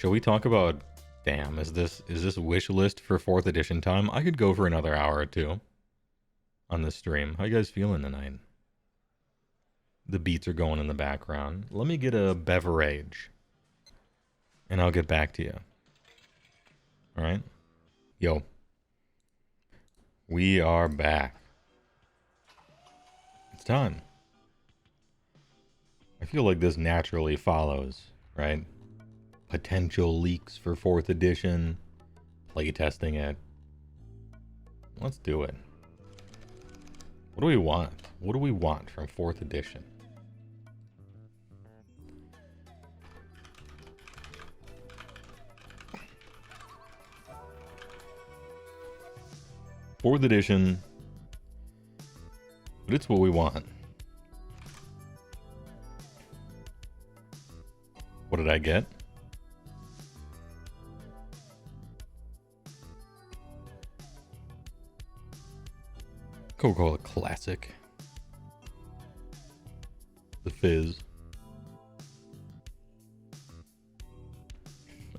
Shall we talk about... Damn, is this Wishlist for 4th edition time? I could go for another hour or two on this stream. How you guys feeling tonight? The beats are going in the background. Let me get a beverage, and I'll get back to you. All right? Yo. We are back. It's time. I feel like this naturally follows, right? Potential leaks for 4th edition, playtesting it. Let's do it. What do we want? What do we want from 4th edition? Fourth edition, but it's what we want. What did I get? Coca-Cola Classic. The Fizz.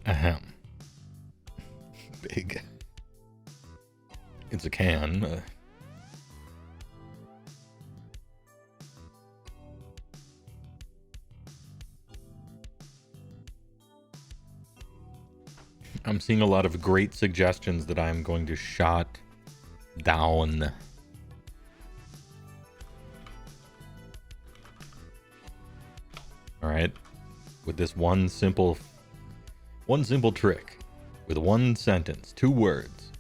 Ahem. Big. It's a can. I'm seeing a lot of great suggestions that I'm going to shot down. All right, with this one simple trick, with one sentence, 2 words,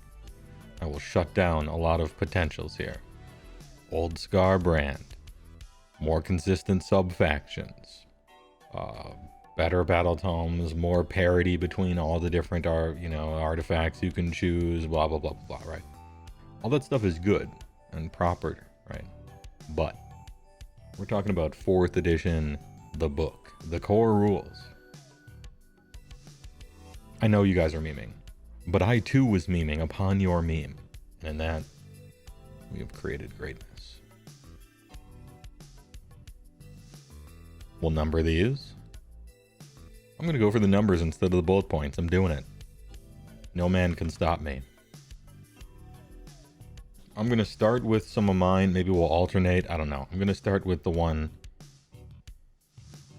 I will shut down a lot of potentials here. Old Scar brand, more consistent sub-factions, better battle tomes, more parity between all the different artifacts you can choose, blah, blah, blah, blah, right? All that stuff is good and proper, right? But we're talking about 4th edition, the book, the core rules. I know you guys are memeing, but I too was memeing upon your meme. And in that, we have created greatness. We'll number these. I'm going to go for the numbers instead of the bullet points. I'm doing it. No man can stop me. I'm going to start with some of mine. Maybe we'll alternate. I don't know. I'm going to start with the one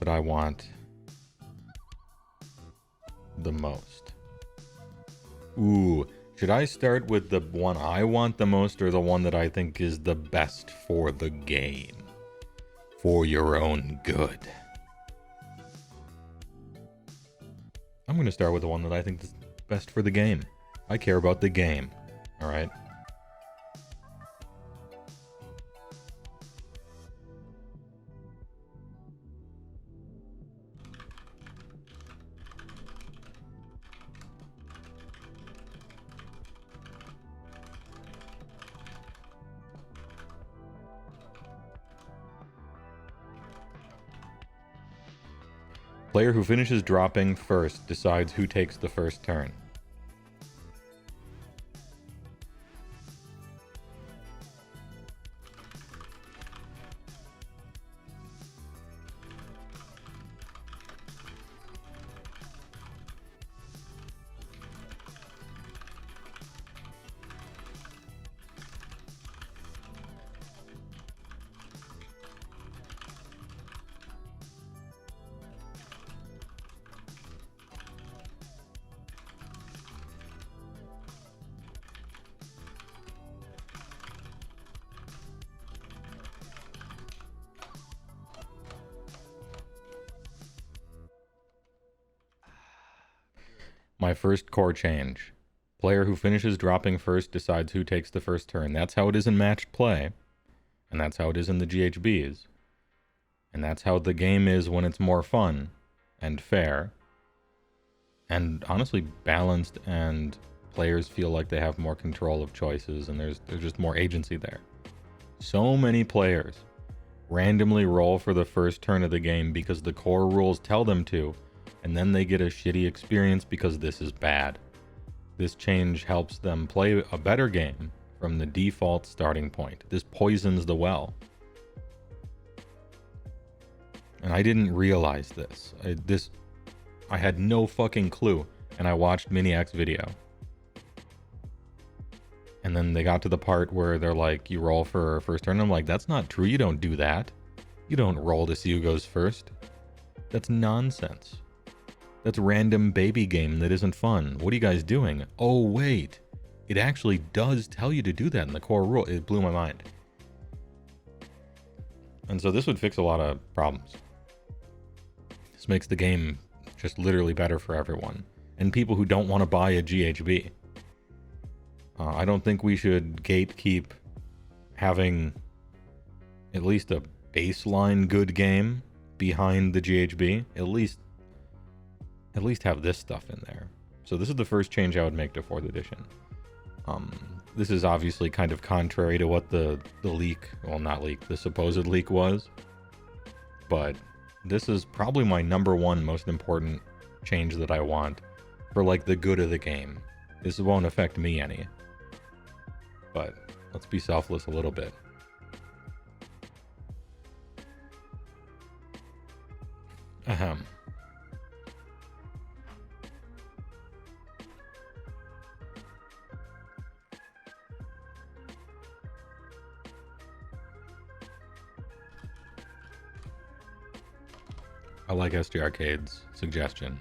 that I want the most. Ooh, should I start with the one I want the most or the one that I think is the best for the game? For your own good. I'm going to start with the one that I think is best for the game. I care about the game. All right. Player who finishes dropping first decides who takes the first turn. My first core change. Player who finishes dropping first decides who takes the first turn. That's how it is in matched play. And that's how it is in the GHBs. And that's how the game is when it's more fun and fair. And honestly balanced, and players feel like they have more control of choices, and there's just more agency there. So many players randomly roll for the first turn of the game because the core rules tell them to, and then they get a shitty experience because this is bad. This change helps them play a better game from the default starting point. This poisons the well. And I didn't realize this. I had no fucking clue, and I watched Miniac's video. And then they got to the part where they're like, you roll for first turn. I'm like, that's not true. You don't do that. You don't roll to see who goes first. That's nonsense. That's random baby game that isn't fun. What are you guys doing? Oh, wait. It actually does tell you to do that in the core rule. It blew my mind. And so this would fix a lot of problems. This makes the game just literally better for everyone. And people who don't want to buy a GHB. I don't think we should gatekeep having at least a baseline good game behind the GHB. At least have this stuff in there. So this is the first change I would make to 4th edition. This is obviously kind of contrary to what the leak, well, not leak, the supposed leak was. But this is probably my number one most important change that I want for like the good of the game. This won't affect me any. But let's be selfless a little bit. Ahem. I like SG Arcade's suggestion.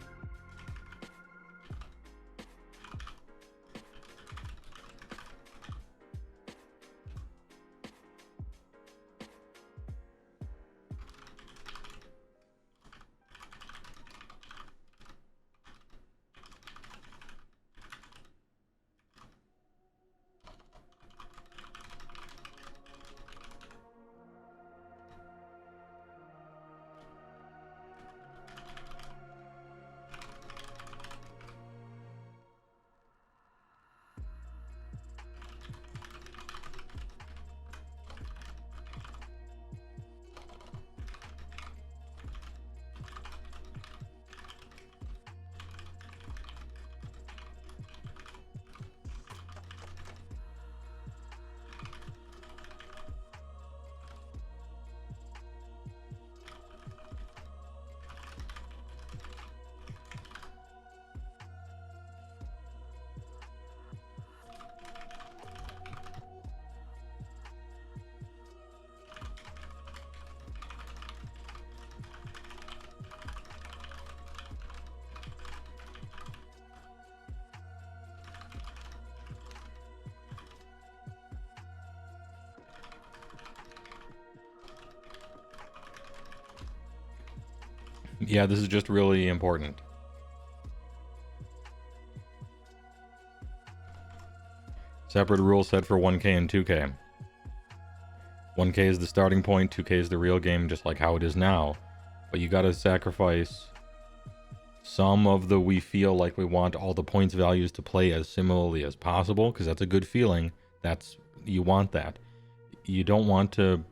Yeah, this is just really important. Separate rules set for 1K and 2K. 1K is the starting point, 2K is the real game, just like how it is now. But you gotta sacrifice some of the we feel like we want all the points values to play as similarly as possible, because that's a good feeling. You want that. You don't want to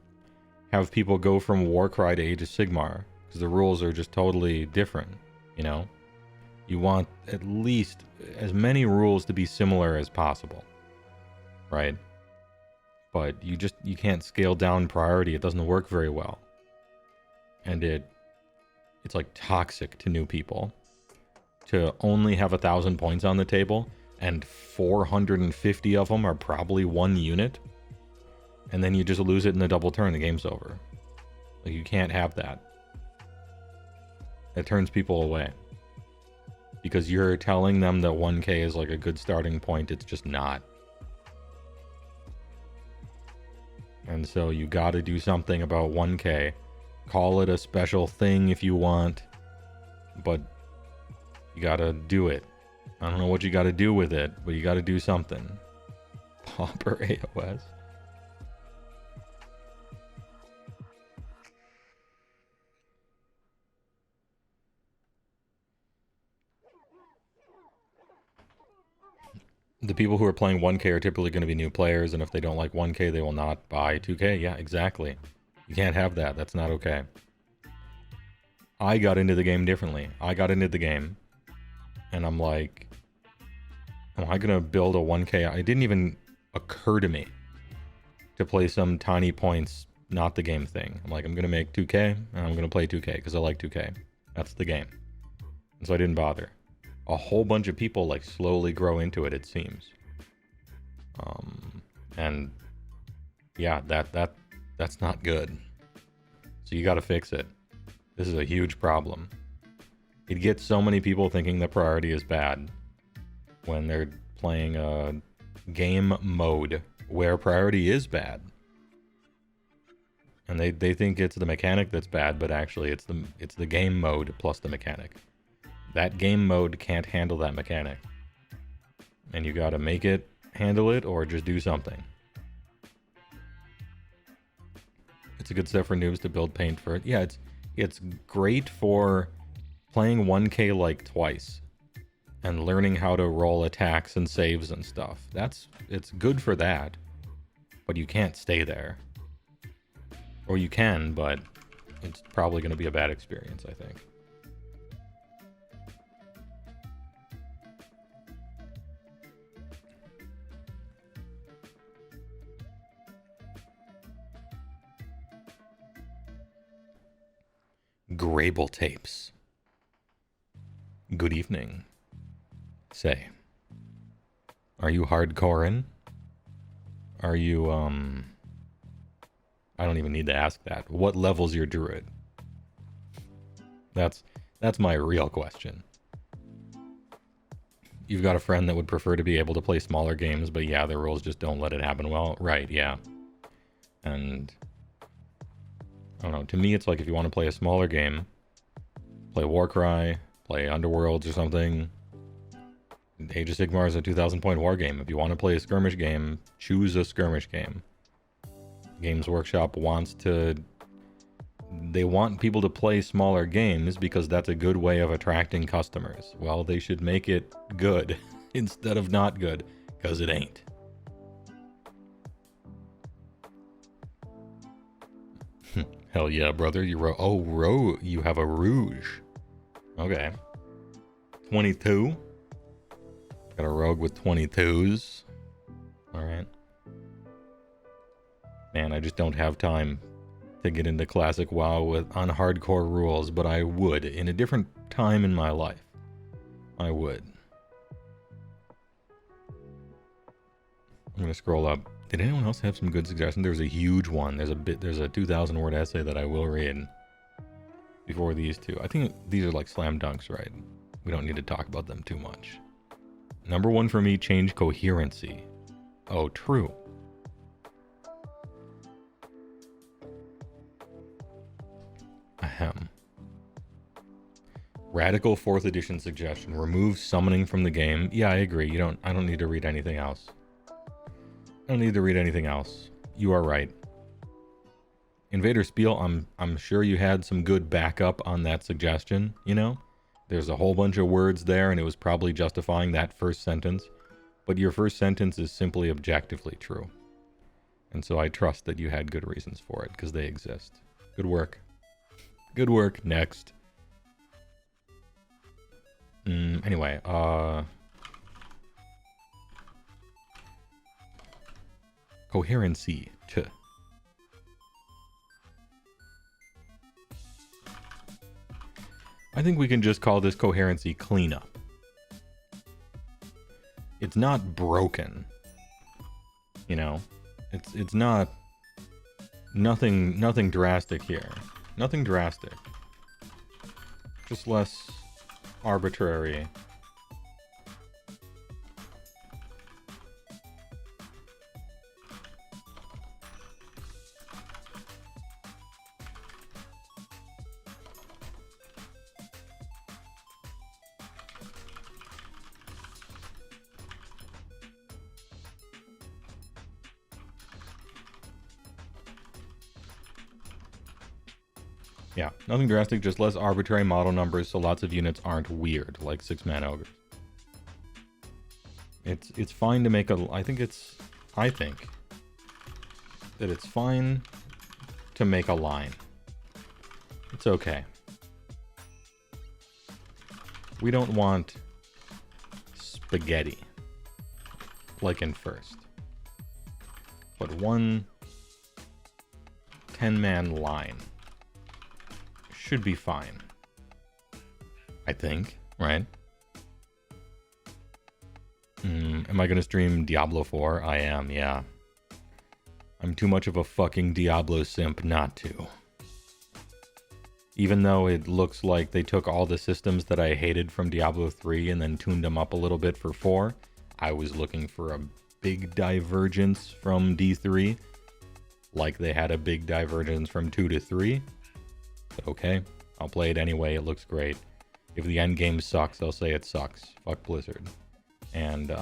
have people go from Warcry to Age of Sigmar, because the rules are just totally different, you know? You want at least as many rules to be similar as possible, right? But you can't scale down priority. It doesn't work very well. And it's like toxic to new people to only have 1,000 points on the table and 450 of them are probably one unit, and then you just lose it in a double turn, the game's over. Like, you can't have that. It turns people away. Because you're telling them that 1K is like a good starting point. It's just not. And so you gotta do something about 1K. Call it a special thing if you want. But you gotta do it. I don't know what you gotta do with it, but you gotta do something. Pauper AOS. The people who are playing 1K are typically going to be new players, and if they don't like 1K, they will not buy 2K. Yeah, exactly. You can't have that. That's not okay. I got into the game differently. I got into the game, and I'm like, am I going to build a 1K? It didn't even occur to me to play some tiny points, not the game thing. I'm like, I'm going to make 2K, and I'm going to play 2K, because I like 2K. That's the game. And so I didn't bother. A whole bunch of people like slowly grow into it, it seems. And yeah, that's not good. So you got to fix it. This is a huge problem. It gets so many people thinking that priority is bad when they're playing a game mode where priority is bad. And they think it's the mechanic that's bad, but actually it's the game mode plus the mechanic. That game mode can't handle that mechanic. And you gotta make it handle it or just do something. It's a good step for noobs to build paint for it. Yeah, it's great for playing 1K like twice and learning how to roll attacks and saves and stuff. It's good for that, but you can't stay there. Or you can, but it's probably going to be a bad experience, I think. Grable tapes. Good evening. Say, are you hardcoreing? Are you, I don't even need to ask that. What level's your druid? That's my real question. You've got a friend that would prefer to be able to play smaller games, but yeah, the rules just don't let it happen well. Right, yeah. And I don't know, to me it's like if you want to play a smaller game, play Warcry, play Underworlds or something. Age of Sigmar is a 2,000 point war game. If you want to play a skirmish game, choose a skirmish game. Games Workshop they want people to play smaller games because that's a good way of attracting customers. Well, they should make it good instead of not good, because it ain't. Hell yeah, brother. You you have a rouge. Okay. 22. Got a rogue with 22s. Alright. Man, I just don't have time to get into classic WoW on hardcore rules, but I would in a different time in my life. I would. I'm gonna scroll up. Did anyone else have some good suggestions? There's a huge one. There's a 2,000 word essay that I will read before these two. I think these are like slam dunks, right? We don't need to talk about them too much. Number one for me, change coherency. Oh, true. Ahem. Radical 4th edition suggestion. Remove summoning from the game. Yeah, I agree. I don't need to read anything else. I don't need to read anything else. You are right. Invader Spiel, I'm sure you had some good backup on that suggestion, you know? There's a whole bunch of words there and it was probably justifying that first sentence. But your first sentence is simply objectively true. And so I trust that you had good reasons for it, because they exist. Good work. Good work. Next. Anyway, Coherency. I think we can just call this coherency cleanup. It's not broken. You know? It's not nothing drastic here. Nothing drastic. Just less arbitrary. Yeah, nothing drastic, just less arbitrary model numbers so lots of units aren't weird, like 6-man ogres. It's fine to make I think that it's fine to make a line. It's okay. We don't want spaghetti, like in first. But one 10-man line should be fine. I think, right? Am I going to stream Diablo 4? I am, yeah. I'm too much of a fucking Diablo simp not to. Even though it looks like they took all the systems that I hated from Diablo 3 and then tuned them up a little bit for 4, I was looking for a big divergence from D3, like they had a big divergence from 2 to 3. But okay, I'll play it anyway, it looks great. If the end game sucks, I'll say it sucks. Fuck Blizzard. And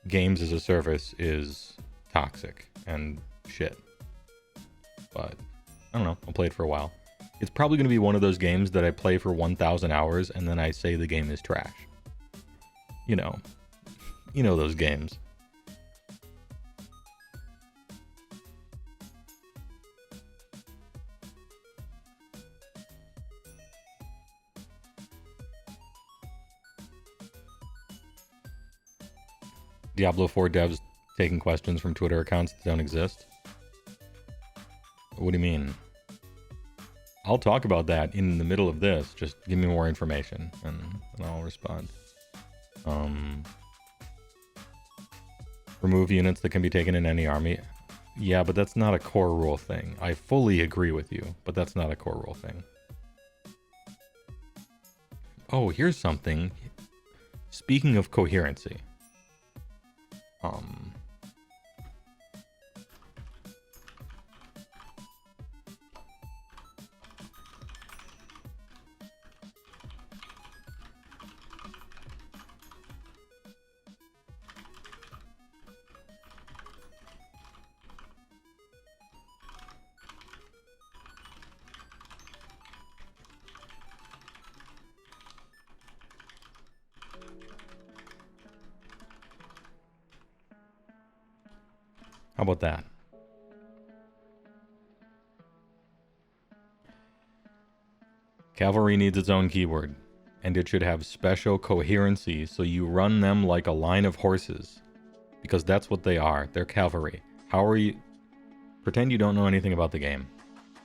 games as a service is toxic and shit. But I don't know, I'll play it for a while. It's probably going to be one of those games that I play for 1,000 hours and then I say the game is trash. You know those games. Diablo 4 devs taking questions from Twitter accounts that don't exist? What do you mean? I'll talk about that in the middle of this. Just give me more information and I'll respond. Remove units that can be taken in any army. Yeah, but that's not a core rule thing. I fully agree with you, but that's not a core rule thing. Oh, here's something. Speaking of coherency. How about that? Cavalry needs its own keyword, and it should have special coherency so you run them like a line of horses. Because that's what they are. They're cavalry. How are you... Pretend you don't know anything about the game.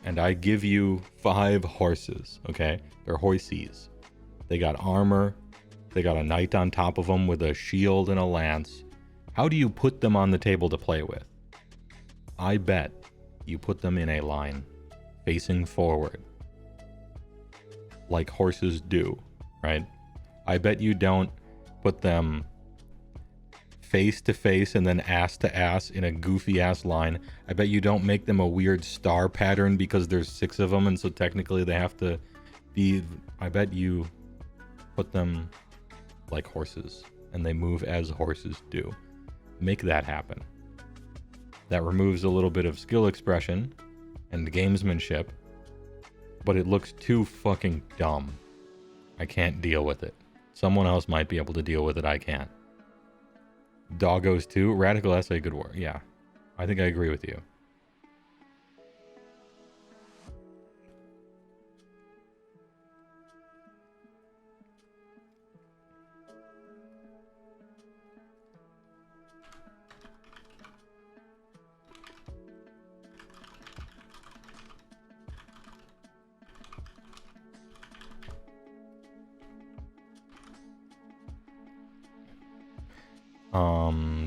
And I give you 5 horses, okay? They're hoises. They got armor. They got a knight on top of them with a shield and a lance. How do you put them on the table to play with? I bet you put them in a line, facing forward, like horses do, right? I bet you don't put them face to face and then ass to ass in a goofy ass line. I bet you don't make them a weird star pattern because there's 6 of them and so technically they have to be... I bet you put them like horses and they move as horses do. Make that happen. That removes a little bit of skill expression and gamesmanship, but it looks too fucking dumb. I can't deal with it. Someone else might be able to deal with it, I can't. Doggos 2, Radical Essay, good work. Yeah, I think I agree with you.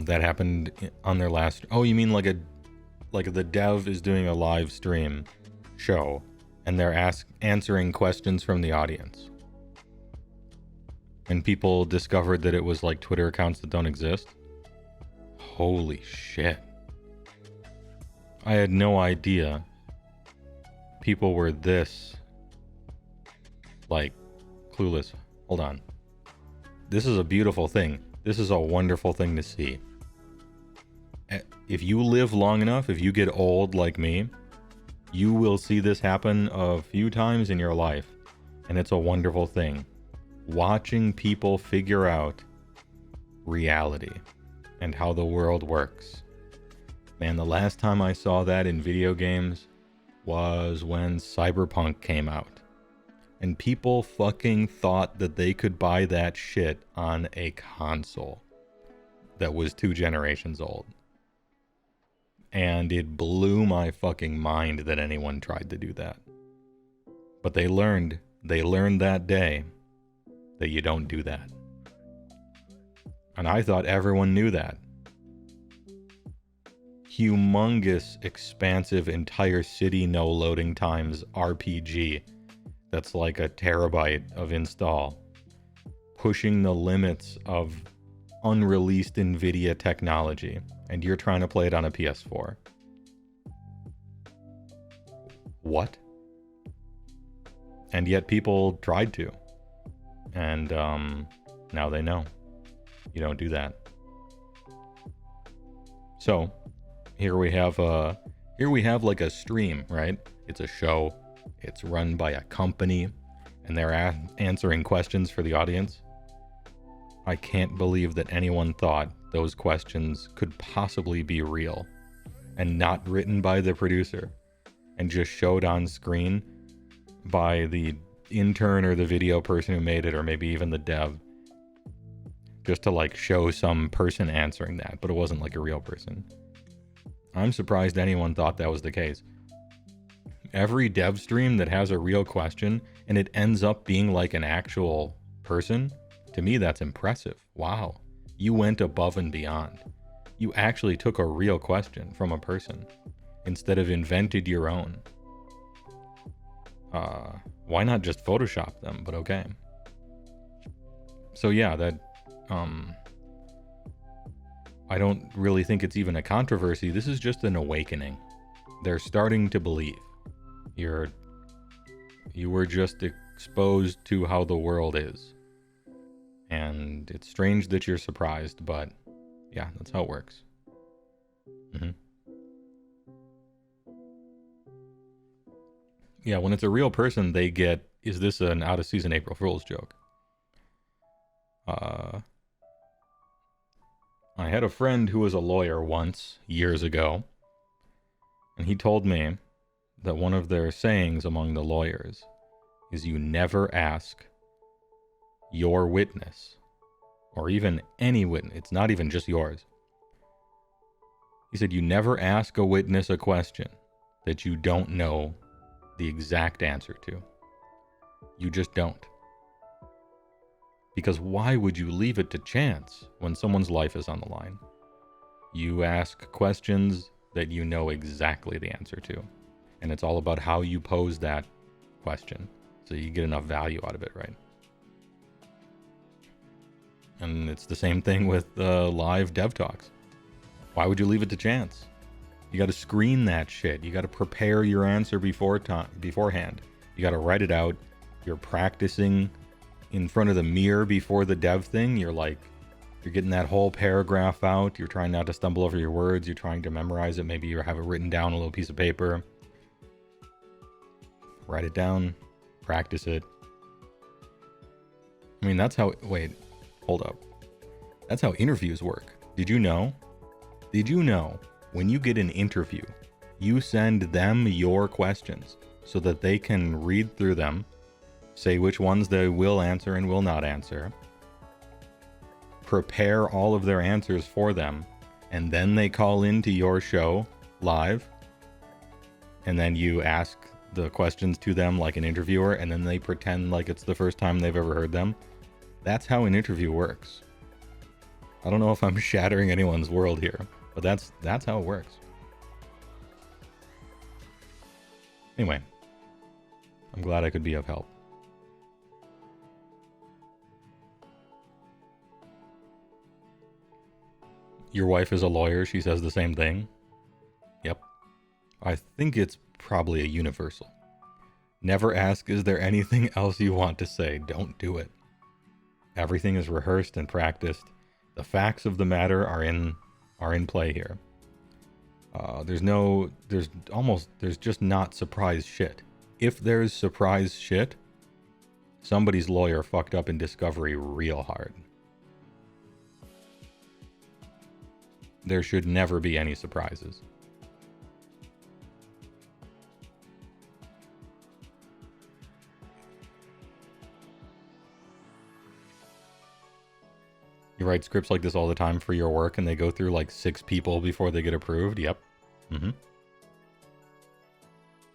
That happened on their last... Oh, you mean like the dev is doing a live stream show and they're answering questions from the audience. And people discovered that it was like Twitter accounts that don't exist? Holy shit. I had no idea people were this, like, clueless. Hold on. This is a beautiful thing. This is a wonderful thing to see. If you live long enough, if you get old like me, you will see this happen a few times in your life. And it's a wonderful thing. Watching people figure out reality and how the world works. Man, the last time I saw that in video games was when Cyberpunk came out. And people fucking thought that they could buy that shit on a console that was 2 generations old. And it blew my fucking mind that anyone tried to do that. But they learned that day that you don't do that. And I thought everyone knew that. Humongous, expansive, entire city no loading times RPG that's like a terabyte of install, pushing the limits of unreleased NVIDIA technology, and you're trying to play it on a PS4. What? And yet people tried to. And now they know. You don't do that. So, here we have like a stream, right? It's a show. It's run by a company, and they're answering questions for the audience. I can't believe that anyone thought those questions could possibly be real and not written by the producer and just showed on screen by the intern or the video person who made it, or maybe even the dev, just to like show some person answering that, but it wasn't like a real person. I'm surprised anyone thought that was the case. Every dev stream that has a real question and it ends up being like an actual person, to me that's impressive. Wow, you went above and beyond. You actually took a real question from a person instead of invented your own. Why not just Photoshop them? But okay. So yeah, that I don't really think it's even a controversy. This is just an awakening. They're starting to believe. You were just exposed to how the world is. And it's strange that you're surprised, but yeah, that's how it works. Yeah, when it's a real person, they get, is this an out-of-season April Fool's joke? I had a friend who was a lawyer once, years ago, and he told me that one of their sayings among the lawyers is you never ask your witness, or even any witness, it's not even just yours. He said you never ask a witness a question that you don't know the exact answer to. You just don't. Because why would you leave it to chance when someone's life is on the line? You ask questions that you know exactly the answer to. And it's all about how you pose that question, so you get enough value out of it, right? And it's the same thing with live dev talks. Why would you leave it to chance? You got to screen that shit. You got to prepare your answer beforehand. You got to write it out. You're practicing in front of the mirror before the dev thing. You're getting that whole paragraph out. You're trying not to stumble over your words. You're trying to memorize it. Maybe you have it written down on a little piece of paper. Write it down. Practice it. I mean, that's how... Wait, hold up. That's how interviews work. Did you know? When you get an interview, you send them your questions so that they can read through them, say which ones they will answer and will not answer, prepare all of their answers for them, and then they call into your show live, and then you ask the questions to them like an interviewer, and then they pretend like it's the first time they've ever heard them. That's how an interview works. I don't know if I'm shattering anyone's world here, but that's how it works. Anyway, I'm glad I could be of help. Your wife is a lawyer, she says the same thing. Yep. I think it's probably a universal. Never ask, is there anything else you want to say? Don't do it. Everything is rehearsed and practiced. The facts of the matter are in play here. There's just not surprise shit. If there's surprise shit, somebody's lawyer fucked up in discovery real hard. There should never be any surprises. You write scripts like this all the time for your work and they go through like 6 people before they get approved? Yep.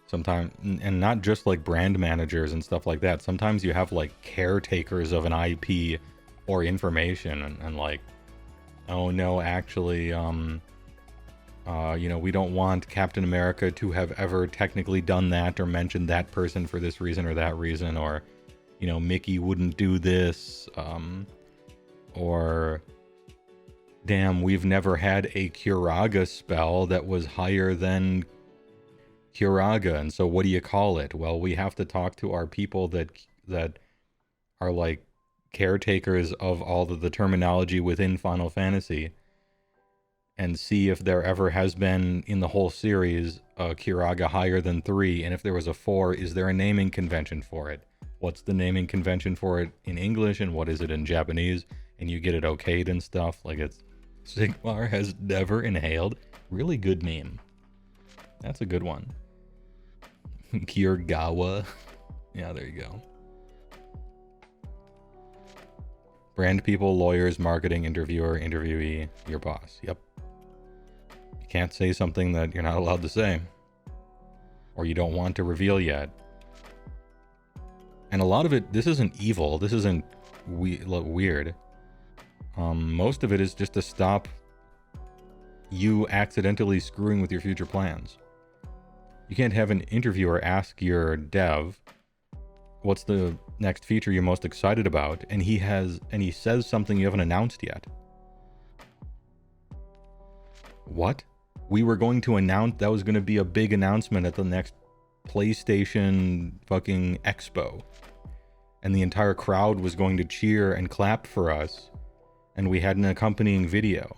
Sometimes, and not just like brand managers and stuff like that. Sometimes you have like caretakers of an IP or information, and like, oh no, actually, we don't want Captain America to have ever technically done that or mentioned that person for this reason or that reason, or, Mickey wouldn't do this, or, damn, we've never had a Curaga spell that was higher than Curaga, and so what do you call it? Well, we have to talk to our people that are like caretakers of all of the terminology within Final Fantasy, and see if there ever has been in the whole series a Curaga higher than 3, and if there was a 4, is there a naming convention for it? What's the naming convention for it in English, and what is it in Japanese? And you get it okayed and stuff. Like, it's Sigmar has never inhaled. Really good meme. That's a good one. Kiergawa. Yeah, there you go. Brand people, lawyers, marketing, interviewer, interviewee, your boss. Yep. You can't say something that you're not allowed to say, or you don't want to reveal yet. And a lot of it, this isn't evil. This isn't weird. Most of it is just to stop you accidentally screwing with your future plans. You can't have an interviewer ask your dev, what's the next feature you're most excited about? And he says something you haven't announced yet. What? We were going to announce, that was going to be a big announcement at the next PlayStation fucking expo. And the entire crowd was going to cheer and clap for us. And we had an accompanying video.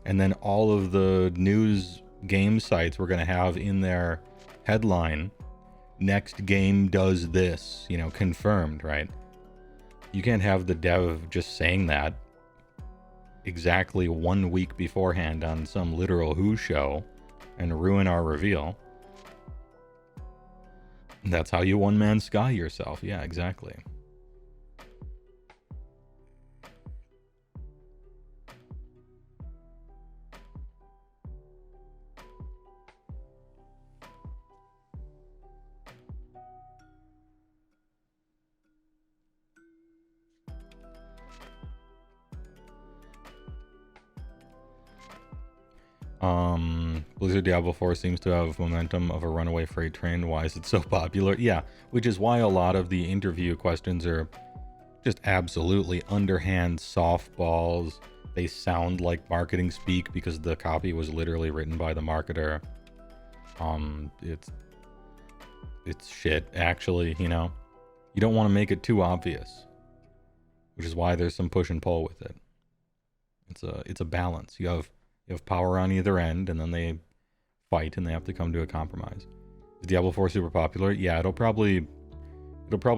And then all of the news game sites were going to have in their headline, next game does this, confirmed, right? You can't have the dev just saying that exactly 1 week beforehand on some literal Who show and ruin our reveal. That's how you one-man sky yourself. Yeah, exactly. Blizzard Diablo 4 seems to have momentum of a runaway freight train. Why is it so popular? Yeah, which is why a lot of the interview questions are just absolutely underhand softballs. They sound like marketing speak because the copy was literally written by the marketer. It's shit, actually, You don't want to make it too obvious, which is why there's some push and pull with it. It's a balance. You have power on either end, and then they fight and they have to come to a compromise. Is Diablo 4 super popular? Yeah, it'll probably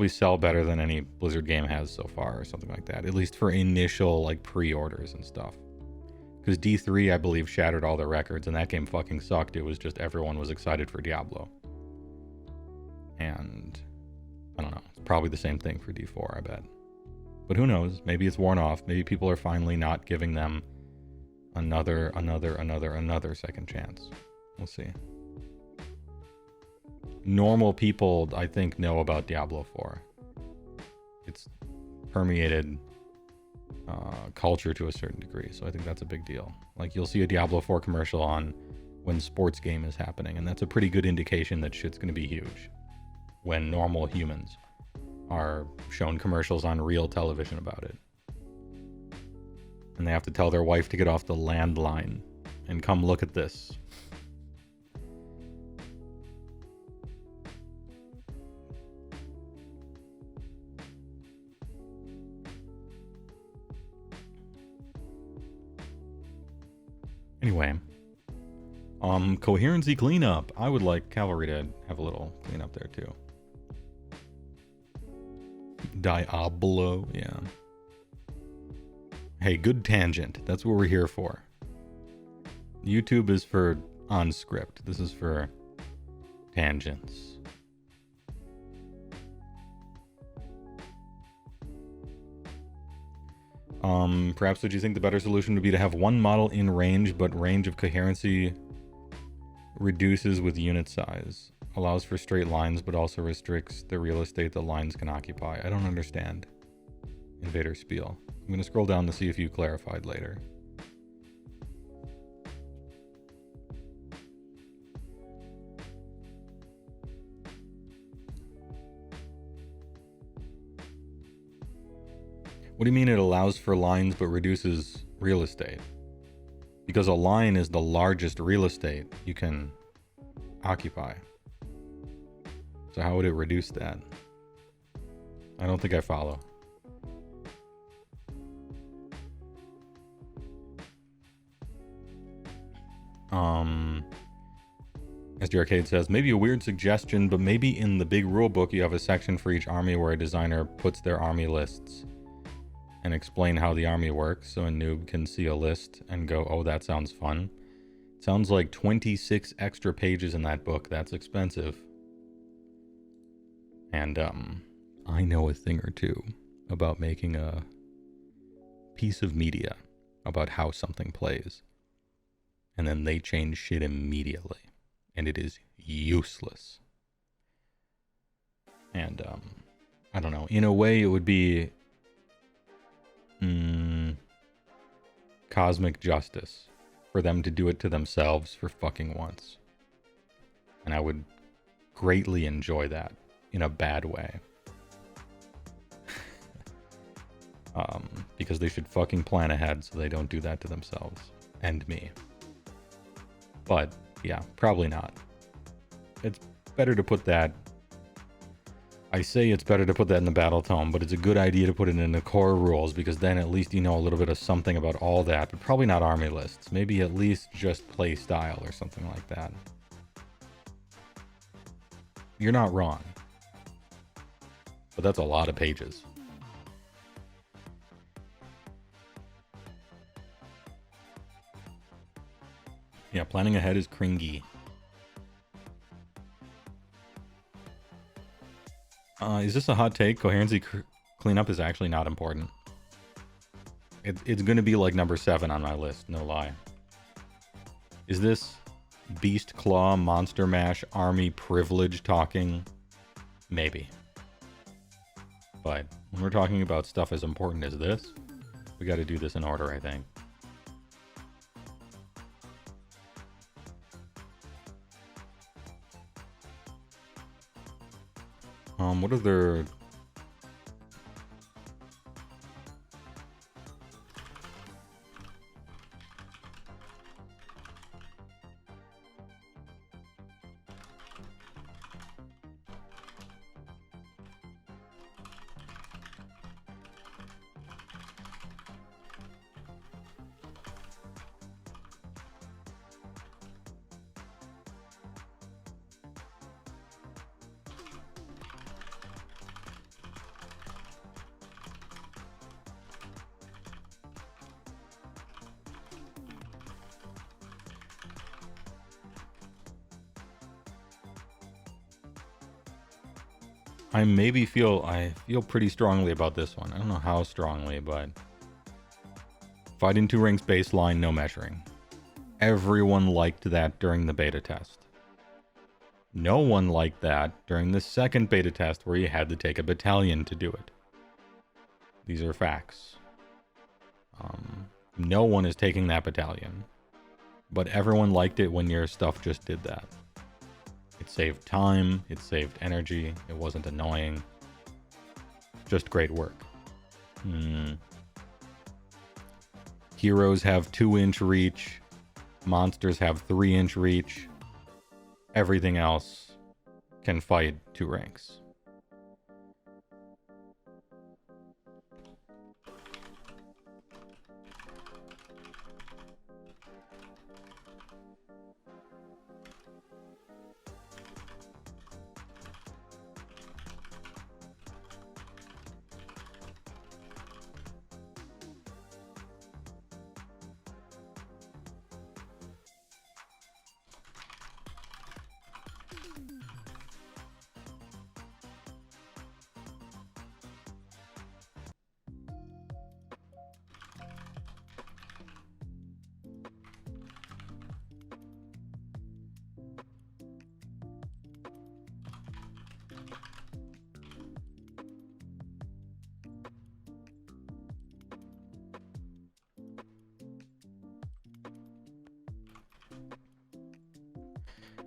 sell better than any Blizzard game has so far, or something like that. At least for initial like pre-orders and stuff. Because D3, I believe, shattered all their records, and that game fucking sucked. It was just everyone was excited for Diablo. And I don't know. It's probably the same thing for D4, I bet. But who knows? Maybe it's worn off. Maybe people are finally not giving them another second chance. We'll see. Normal people, I think, know about Diablo 4. It's permeated culture to a certain degree, so I think that's a big deal. Like, you'll see a Diablo 4 commercial on when sports game is happening, and that's a pretty good indication that shit's going to be huge when normal humans are shown commercials on real television about it. And they have to tell their wife to get off the landline and come look at this. Anyway, coherency cleanup. I would like Cavalry to have a little cleanup there too. Diablo, yeah. Hey, good tangent. That's what we're here for. YouTube is for on script. This is for tangents. Perhaps would you think the better solution would be to have one model in range, but range of coherency reduces with unit size? Allows for straight lines, but also restricts the real estate the lines can occupy. I don't understand. Invader Spiel. I'm going to scroll down to see if you clarified later. What do you mean it allows for lines but reduces real estate? Because a line is the largest real estate you can occupy. So how would it reduce that? I don't think I follow. SD Arcade says, maybe a weird suggestion, but maybe in the big rulebook you have a section for each army where a designer puts their army lists and explain how the army works, so a noob can see a list and go, oh, that sounds fun. Sounds like 26 extra pages in that book. That's expensive. And I know a thing or two about making a piece of media about how something plays. And then they change shit immediately. And it is useless. And I don't know. In a way, it would be cosmic justice for them to do it to themselves for fucking once. And I would greatly enjoy that in a bad way. Because they should fucking plan ahead so they don't do that to themselves and me. But yeah, probably not. It's better to put that. I say it's better to put that in the battle tome, but it's a good idea to put it in the core rules, because then at least you know a little bit of something about all that, but probably not army lists. Maybe at least just play style or something like that. You're not wrong. But that's a lot of pages. Yeah, planning ahead is cringy. Is this a hot take? Coherency cleanup is actually not important. It's going to be like number 7 on my list, no lie. Is this Beast Claw, Monster Mash, Army Privilege talking? Maybe. But when we're talking about stuff as important as this, we got to do this in order, I think. What other... I feel pretty strongly about this one. I don't know how strongly, but fighting 2 ranks baseline, no measuring. Everyone liked that during the beta test. No one liked that during the second beta test where you had to take a battalion to do it. These are facts. No one is taking that battalion, but everyone liked it when your stuff just did that. It saved time, it saved energy, it wasn't annoying. Just great work. Heroes have 2-inch reach, monsters have 3-inch reach. Everything else can fight 2 ranks.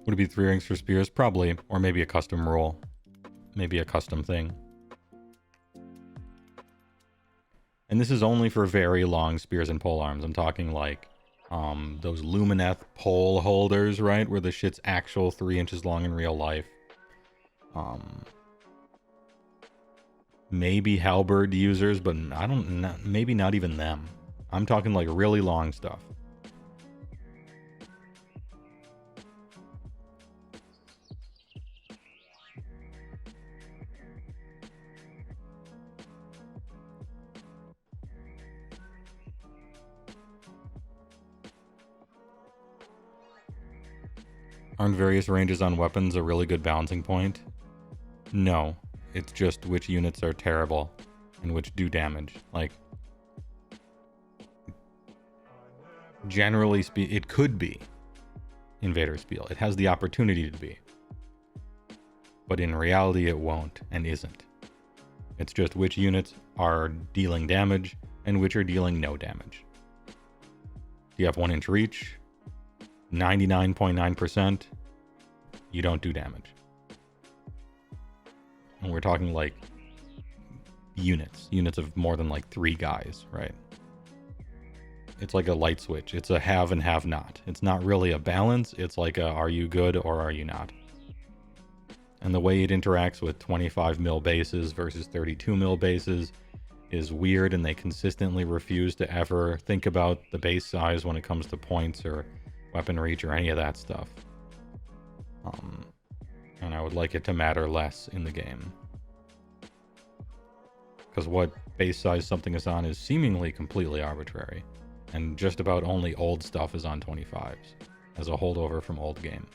Would it be 3 ranks for spears? Probably. Or maybe a custom rule. Maybe a custom thing. And this is only for very long spears and pole arms. I'm talking like those Lumineth pole holders, right? Where the shit's actual 3 inches long in real life. Maybe halberd users, but maybe not even them. I'm talking like really long stuff. Aren't various ranges on weapons a really good balancing point? No. It's just which units are terrible and which do damage. Like, generally speaking, it could be Invader Spiel. It has the opportunity to be. But in reality, it won't and isn't. It's just which units are dealing damage and which are dealing no damage. You have 1 inch reach, 99.9%, you don't do damage. And we're talking like units of more than like 3 guys, right? It's like a light switch. It's a have and have not. It's not really a balance. It's like a are you good or are you not? And the way it interacts with 25 mil bases versus 32 mil bases is weird, and they consistently refuse to ever think about the base size when it comes to points or weapon reach or any of that stuff. And I would like it to matter less in the game. Because what base size something is on is seemingly completely arbitrary. And just about only old stuff is on 25s, as a holdover from old game.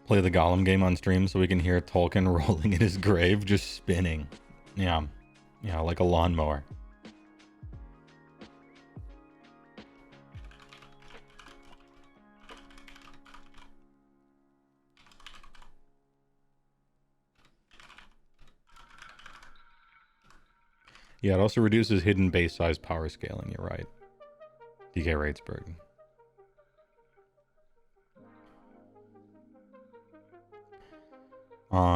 Play the Golem game on stream so we can hear Tolkien rolling in his grave, just spinning. Yeah, like a lawnmower. Yeah, it also reduces hidden base size power scaling, you're right. DK Ratesburg.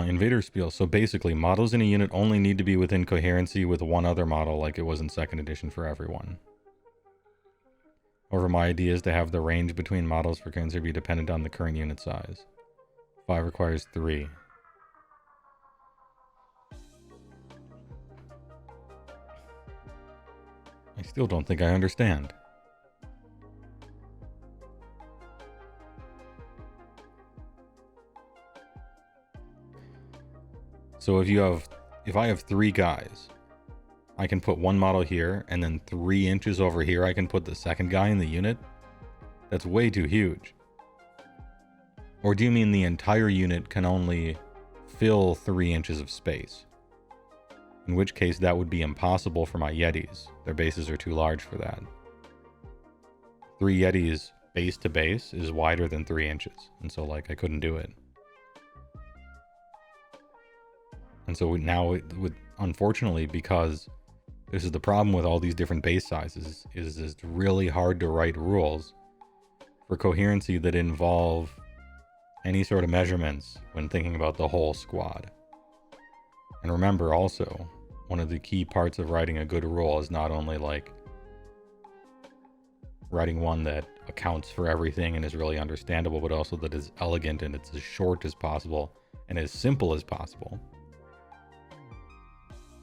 Invader Spiel. So basically, models in a unit only need to be within coherency with one other model like it was in 2nd edition for everyone. However, my idea is to have the range between models for coherency be dependent on the current unit size. 5 requires 3. I still don't think I understand. So if I have 3 guys, I can put 1 model here, and then 3 inches over here I can put the 2nd guy in the unit? That's way too huge. Or do you mean the entire unit can only fill 3 inches of space? In which case that would be impossible for my Yetis. Their bases are too large for that. 3 Yetis base to base is wider than 3 inches, and so like I couldn't do it. And so now, unfortunately, because this is the problem with all these different base sizes, is it's really hard to write rules for coherency that involve any sort of measurements when thinking about the whole squad. And remember also, one of the key parts of writing a good rule is not only like writing one that accounts for everything and is really understandable, but also that is elegant and it's as short as possible and as simple as possible.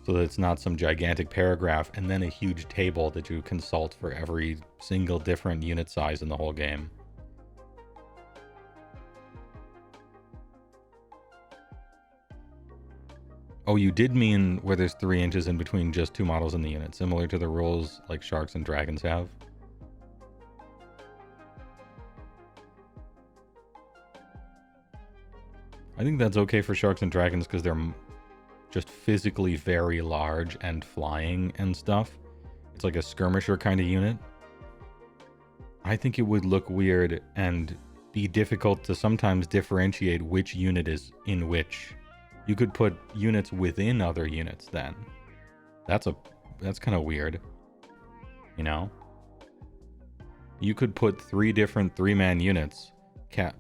So that it's not some gigantic paragraph and then a huge table that you consult for every single different unit size in the whole game. Oh, you did mean where there's 3 inches in between just 2 models in the unit, similar to the rules like sharks and dragons have. I think that's okay for sharks and dragons because they're just physically very large and flying and stuff. It's like a skirmisher kind of unit. I think it would look weird and be difficult to sometimes differentiate which unit is in which. You could put units within other units then. That's kind of weird. You know? You could put 3 different 3-man units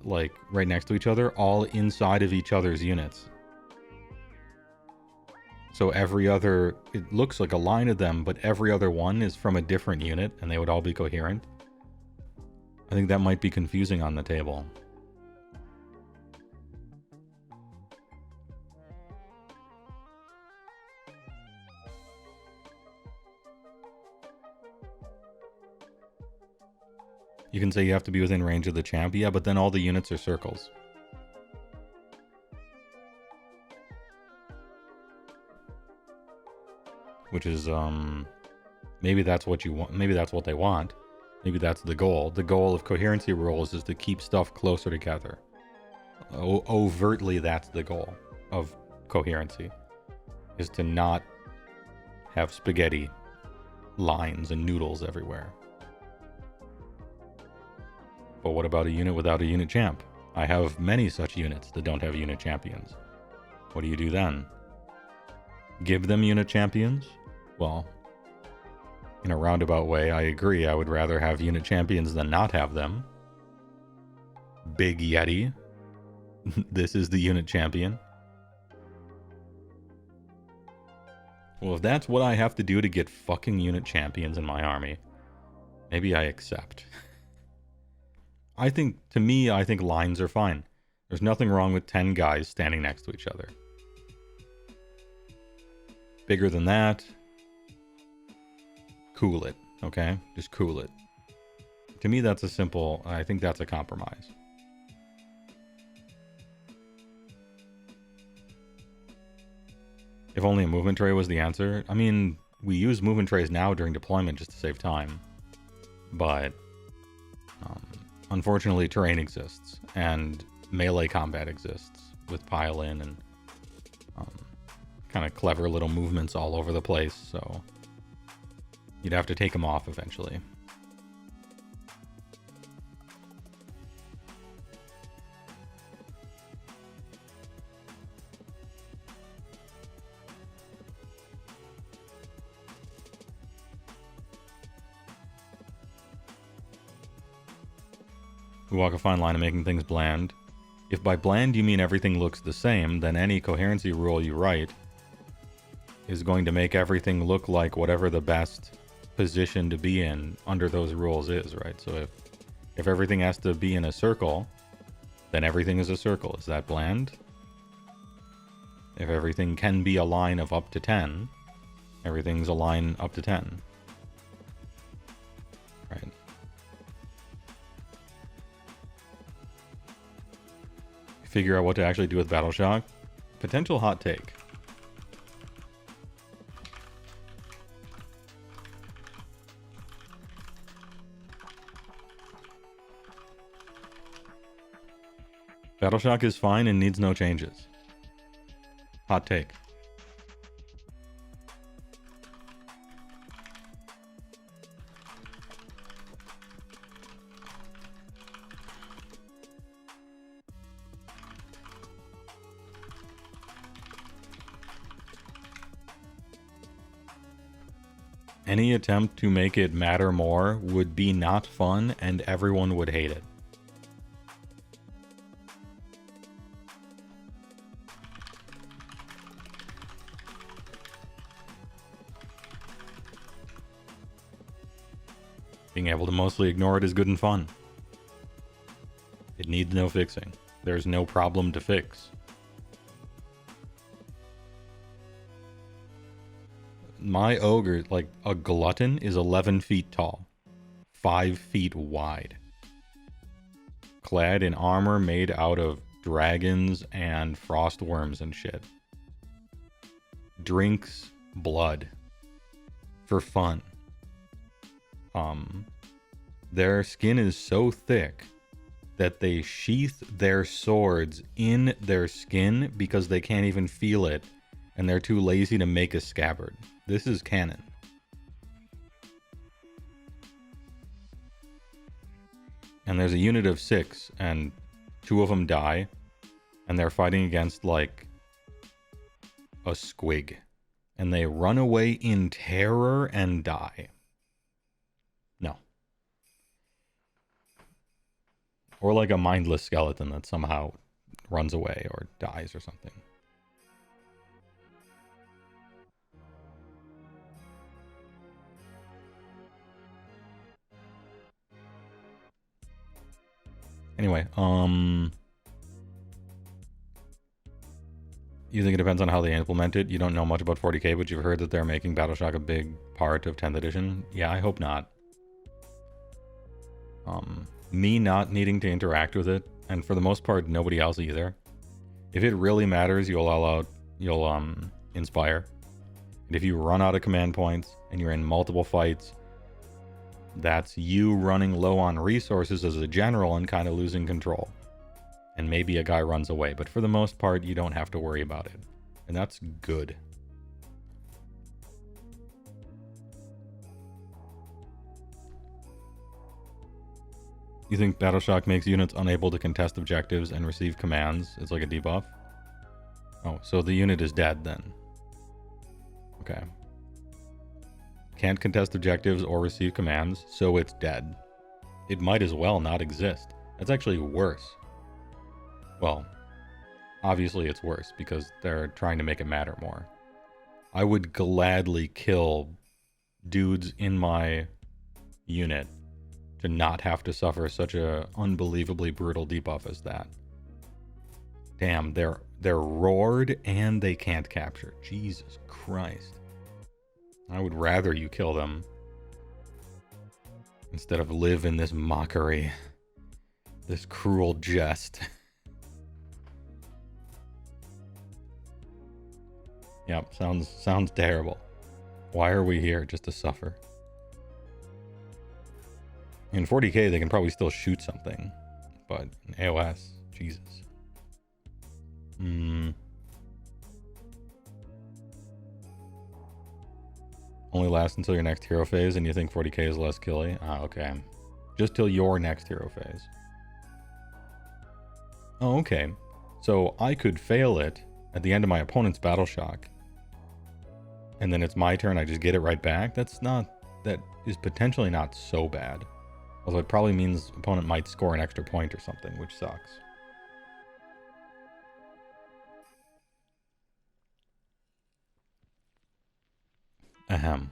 like right next to each other, all inside of each other's units. So every other, it looks like a line of them, but every other one is from a different unit and they would all be coherent. I think that might be confusing on the table. You can say you have to be within range of the champ, yeah, but then all the units are circles. Which is, maybe that's what you want. Maybe that's what they want. Maybe that's the goal. The goal of coherency rules is to keep stuff closer together. Overtly, that's the goal of coherency, is to not have spaghetti lines and noodles everywhere. But what about a unit without a unit champ? I have many such units that don't have unit champions. What do you do then? Give them unit champions? Well, in a roundabout way, I agree. I would rather have unit champions than not have them. Big Yeti. This is the unit champion. Well, if that's what I have to do to get fucking unit champions in my army, maybe I accept. I think lines are fine. There's nothing wrong with 10 guys standing next to each other. Bigger than that, cool it, okay? Just cool it. To me, I think that's a compromise. If only a movement tray was the answer. I mean, we use movement trays now during deployment just to save time. But unfortunately, terrain exists, and melee combat exists with pile-in and kind of clever little movements all over the place, so you'd have to take them off eventually. We walk a fine line of making things bland. If by bland you mean everything looks the same, then any coherency rule you write is going to make everything look like whatever the best position to be in under those rules is, right? So if everything has to be in a circle, then everything is a circle. Is that bland? If everything can be a line of up to 10, everything's a line up to 10. Right? Figure out what to actually do with Battle Shock. Potential hot take. Battle Shock is fine and needs no changes. Hot take. Any attempt to make it matter more would be not fun and everyone would hate it. Being able to mostly ignore it is good and fun. It needs no fixing. There's no problem to fix. My ogre, like a glutton, is 11 feet tall, 5 feet wide, clad in armor made out of dragons and frost worms and shit. Drinks blood for fun. Their skin is so thick that they sheath their swords in their skin because they can't even feel it, and they're too lazy to make a scabbard. This is canon. and there's a unit of 6, and 2 of them die, and they're fighting against, like, a squig. And they run away in terror and die. No. Or like a mindless skeleton that somehow runs away or dies or something. Anyway, you think it depends on how they implement it? You don't know much about 40k, but you've heard that they're making Battleshock a big part of 10th edition? Yeah, I hope not. Me not needing to interact with it, and for the most part, nobody else either. If it really matters, you'll inspire. And if you run out of command points and you're in multiple fights, that's you running low on resources as a general and kind of losing control. And maybe a guy runs away, but for the most part, you don't have to worry about it. And that's good. You think Battleshock makes units unable to contest objectives and receive commands? It's like a debuff? Oh, so the unit is dead then. Okay. Can't contest objectives or receive commands, so it's dead. It might as well not exist. That's actually worse. Well, obviously it's worse because they're trying to make it matter more. I would gladly kill dudes in my unit to not have to suffer such a unbelievably brutal debuff as that. Damn, they're roared and they can't capture. Jesus Christ. I would rather you kill them instead of live in this mockery, this cruel jest. Yep, sounds terrible. Why are we here? Just to suffer. In 40k, they can probably still shoot something, but in AOS, Jesus. Only lasts until your next hero phase, and you think 40k is less killy? Ah, okay. Just till your next hero phase. Oh, okay. So I could fail it at the end of my opponent's Battleshock, and then it's my turn, I just get it right back? That is potentially not so bad. Although it probably means opponent might score an extra point or something, which sucks. Ahem.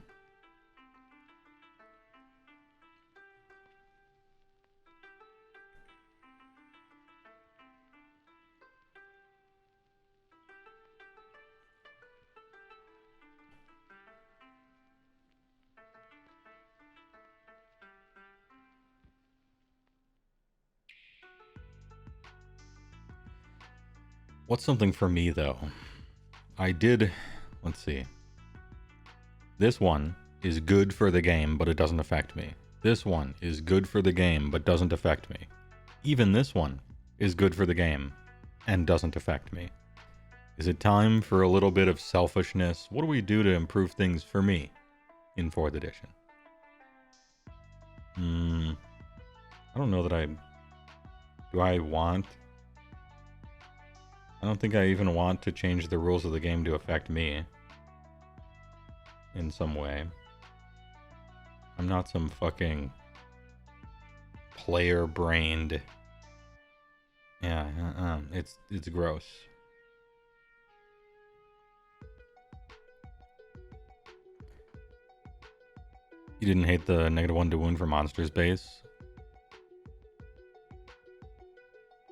What's something for me, though? Let's see. This one is good for the game, but it doesn't affect me. This one is good for the game, but doesn't affect me. Even this one is good for the game and doesn't affect me. Is it time for a little bit of selfishness? What do we do to improve things for me in 4th edition? I don't know that I don't think I even want to change the rules of the game to affect me in some way. I'm not some fucking player-brained... Yeah, it's gross. You didn't hate the -1 to wound for monsters base?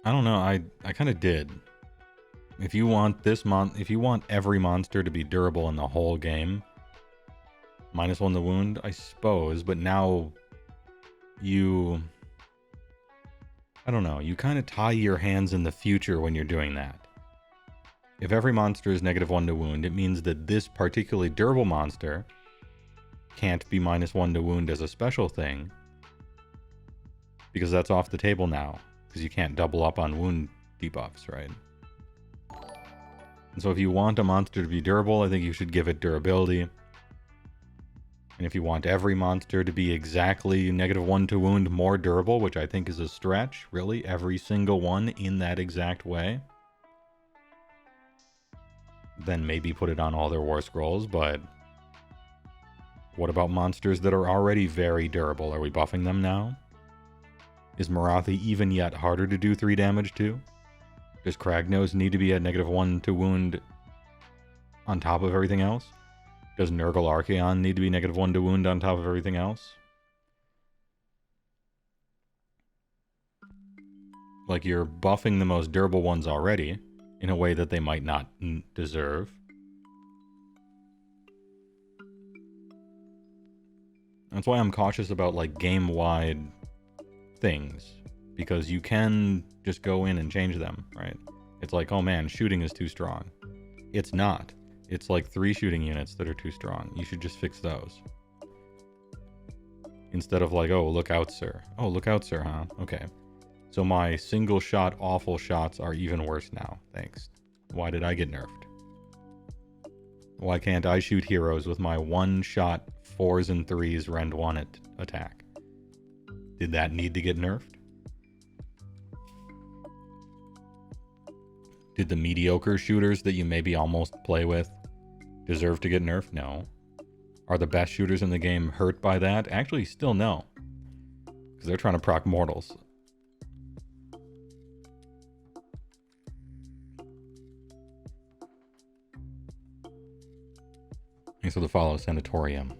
I don't know, I kind of did. If you want if you want every monster to be durable in the whole game, -1 to wound, I suppose, but now I don't know, you kind of tie your hands in the future when you're doing that. If every monster is -1 to wound, it means that this particularly durable monster can't be -1 to wound as a special thing, because that's off the table now, because you can't double up on wound debuffs, right? And so if you want a monster to be durable, I think you should give it durability. And if you want every monster to be exactly -1 to wound more durable, which I think is a stretch, really, every single one in that exact way, then maybe put it on all their war scrolls, but what about monsters that are already very durable? Are we buffing them now? Is Marathi even yet harder to do 3 damage to? Does Kragnos need to be at -1 to wound on top of everything else? Does Nurgle Archaeon need to be -1 to wound on top of everything else? Like, you're buffing the most durable ones already in a way that they might not deserve. That's why I'm cautious about, like, game-wide things, because you can just go in and change them, right? It's like, oh man, shooting is too strong. It's not. It's like 3 shooting units that are too strong. You should just fix those. Instead of like, oh, look out, sir. Oh, look out, sir, huh? Okay. So my single shot awful shots are even worse now. Thanks. Why did I get nerfed? Why can't I shoot heroes with my 1-shot 4s and 3s rend 1 attack? Did that need to get nerfed? Did the mediocre shooters that you maybe almost play with deserve to get nerfed? No. Are the best shooters in the game hurt by that? Actually, still no. Because they're trying to proc mortals. Thanks for the follow, Sanatorium.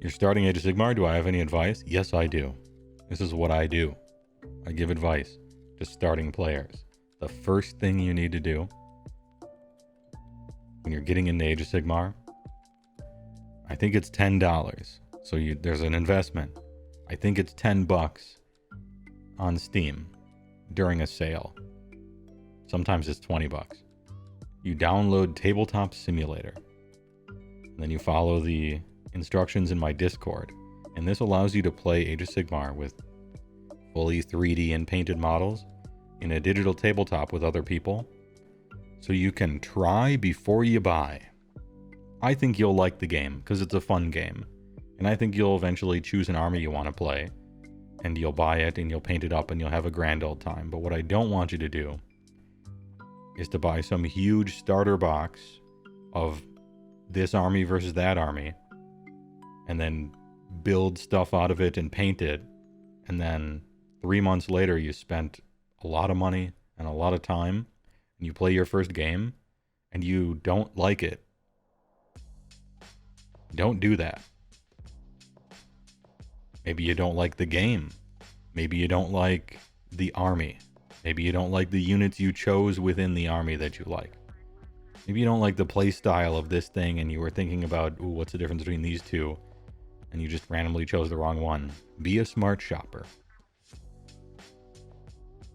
You're starting Age of Sigmar. Do I have any advice? Yes, I do. This is what I do. I give advice to starting players. The first thing you need to do when you're getting into Age of Sigmar, I think it's $10. So there's an investment. I think it's $10 on Steam during a sale. Sometimes it's $20. You download Tabletop Simulator. And then you follow the instructions in my Discord. And this allows you to play Age of Sigmar with fully 3D and painted models in a digital tabletop with other people. So you can try before you buy. I think you'll like the game because it's a fun game. And I think you'll eventually choose an army you want to play. And you'll buy it and you'll paint it up and you'll have a grand old time. But what I don't want you to do is to buy some huge starter box of this army versus that army and then build stuff out of it and paint it. And then 3 months later, you spent a lot of money and a lot of time and you play your first game and you don't like it. Don't do that. Maybe you don't like the game. Maybe you don't like the army. Maybe you don't like the units you chose within the army that you like. Maybe you don't like the play style of this thing and you were thinking about, ooh, what's the difference between these two? And you just randomly chose the wrong one. Be a smart shopper.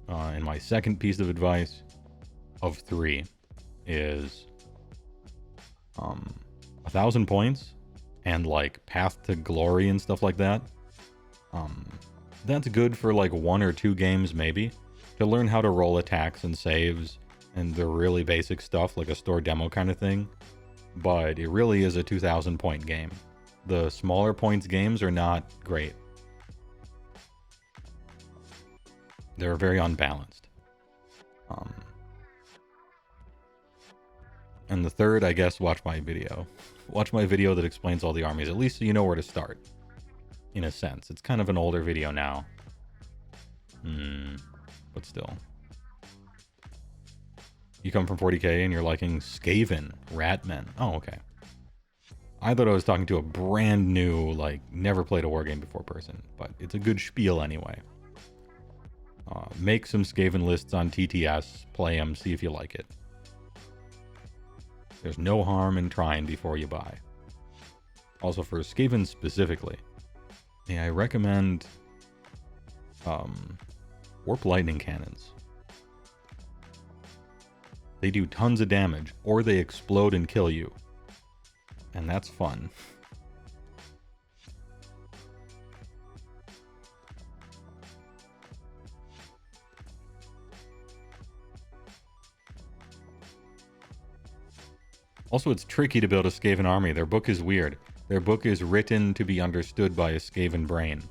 And my second piece of advice of 3 is 1,000 points and like Path to Glory and stuff like that. That's good for like 1 or 2 games maybe, to learn how to roll attacks and saves and the really basic stuff like a store demo kind of thing. But it really is a 2,000 point game. The smaller points games are not great. They're very unbalanced. And the third, I guess, watch my video. Watch my video that explains all the armies, at least so you know where to start. In a sense. It's kind of an older video now. But still. You come from 40k and you're liking Skaven, Ratmen. Oh, okay. I thought I was talking to a brand new, like, never played a war game before person. But it's a good spiel anyway. Make some Skaven lists on TTS, play them, see if you like it. There's no harm in trying before you buy. Also, for Skaven specifically, I recommend Warp Lightning Cannons. They do tons of damage, or they explode and kill you. And that's fun. Also, it's tricky to build a Skaven army. Their book is weird. Their book is written to be understood by a Skaven brain.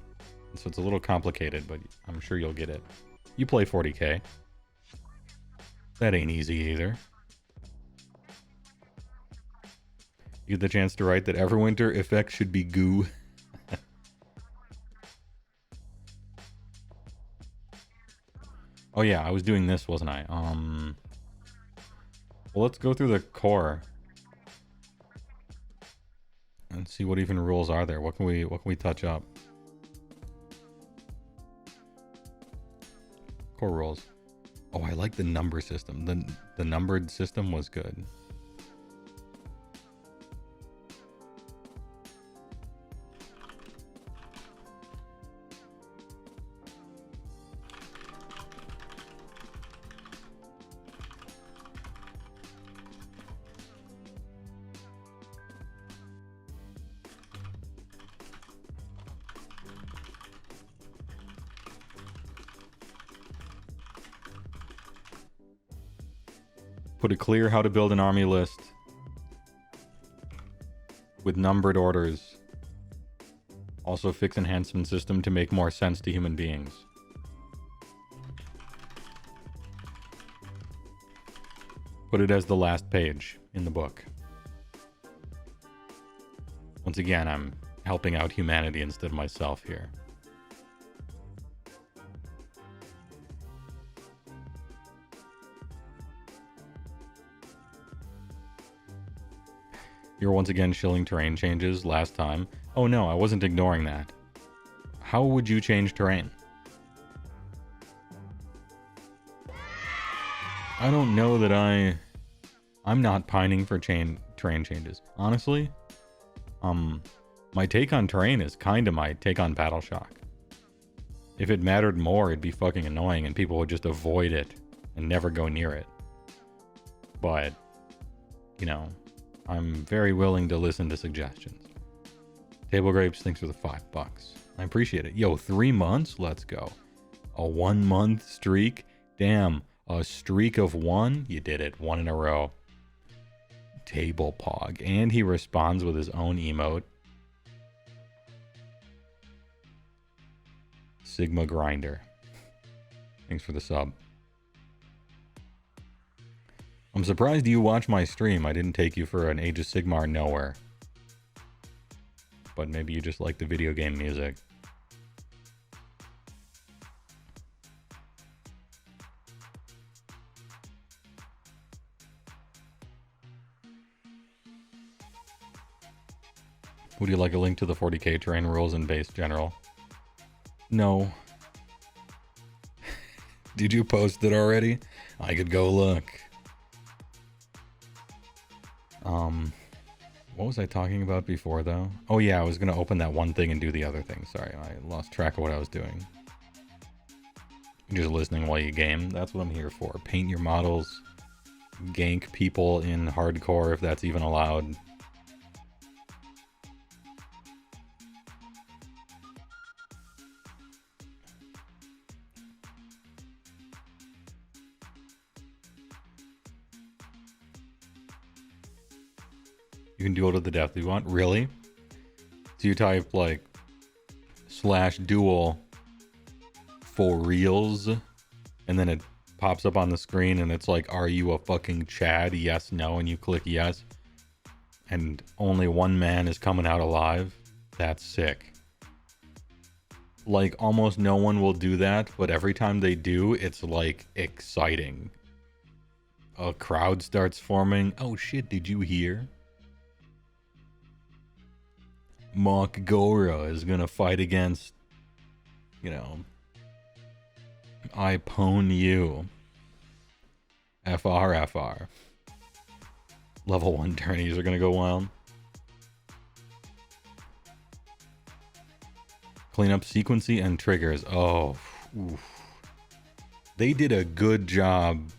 So it's a little complicated, but I'm sure you'll get it. You play 40k. That ain't easy either. You get the chance to write that Everwinter effect should be goo. Oh yeah, I was doing this, wasn't I? Well, let's go through the core and see what even rules are there. What can we touch up? Core rules. Oh, I like the number system. The numbered system was good. Put it clear how to build an army list with numbered orders. Also fix enhancement system to make more sense to human beings. Put it as the last page in the book. Once again, I'm helping out humanity instead of myself here. You're once again shilling terrain changes last time. Oh no, I wasn't ignoring that. How would you change terrain? I don't know that I'm not pining for terrain changes. Honestly, my take on terrain is kind of my take on Battle Shock. If it mattered more, it'd be fucking annoying and people would just avoid it and never go near it. But, you know, I'm very willing to listen to suggestions. Table Grapes, thanks for the $5. I appreciate it. Yo, 3 months? Let's go. A 1 month streak? Damn, a streak of 1? You did it. 1 in a row. Table Pog. And he responds with his own emote. Sigma Grinder. Thanks for the sub. I'm surprised you watch my stream. I didn't take you for an Age of Sigmar nowhere. But maybe you just like the video game music. Would you like a link to the 40k terrain rules and base general? No. Did you post it already? I could go look. What was I talking about before though? Oh yeah, I was gonna open that one thing and do the other thing. Sorry, I lost track of what I was doing. Just listening while you game. That's what I'm here for. Paint your models. Gank people in hardcore if that's even allowed. You can duel to the death if you want. Really? So you type like /duel for reals, and then it pops up on the screen and it's like, are you a fucking Chad? Yes, no, and you click yes. And only one man is coming out alive. That's sick. Like almost no one will do that, but every time they do, it's like exciting. A crowd starts forming. Oh shit, did you hear? Mok Gora is gonna fight against, you know, I pwn you. FR. Level 1 tourneys are gonna go wild. Clean up sequency and triggers. Oh, oof. They did a good job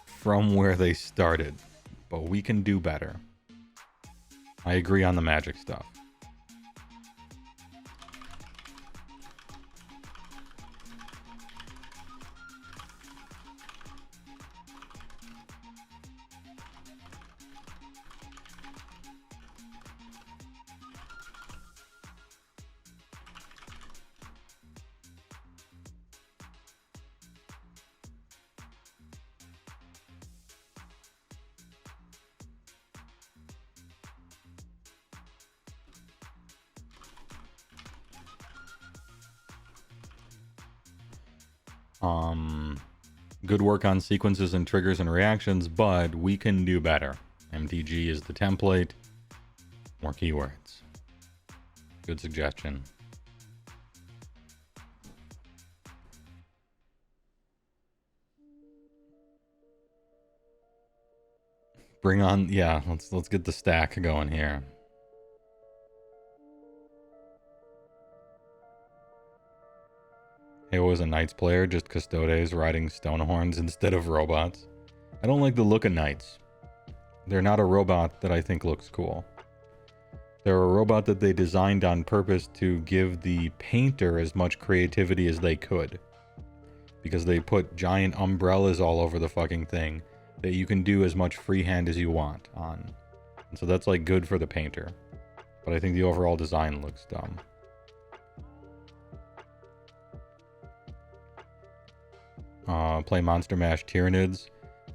from where they started, but we can do better. I agree on the magic stuff. Good work on sequences and triggers and reactions, but we can do better. MTG is the template. More keywords. Good suggestion. Bring on, yeah, let's get the stack going here. Heywoah was a Knights player, just Custodes riding Stonehorns instead of robots. I don't like the look of Knights. They're not a robot that I think looks cool. They're a robot that they designed on purpose to give the painter as much creativity as they could. Because they put giant umbrellas all over the fucking thing that you can do as much freehand as you want on. And so that's like good for the painter. But I think the overall design looks dumb. Play Monster Mash Tyranids.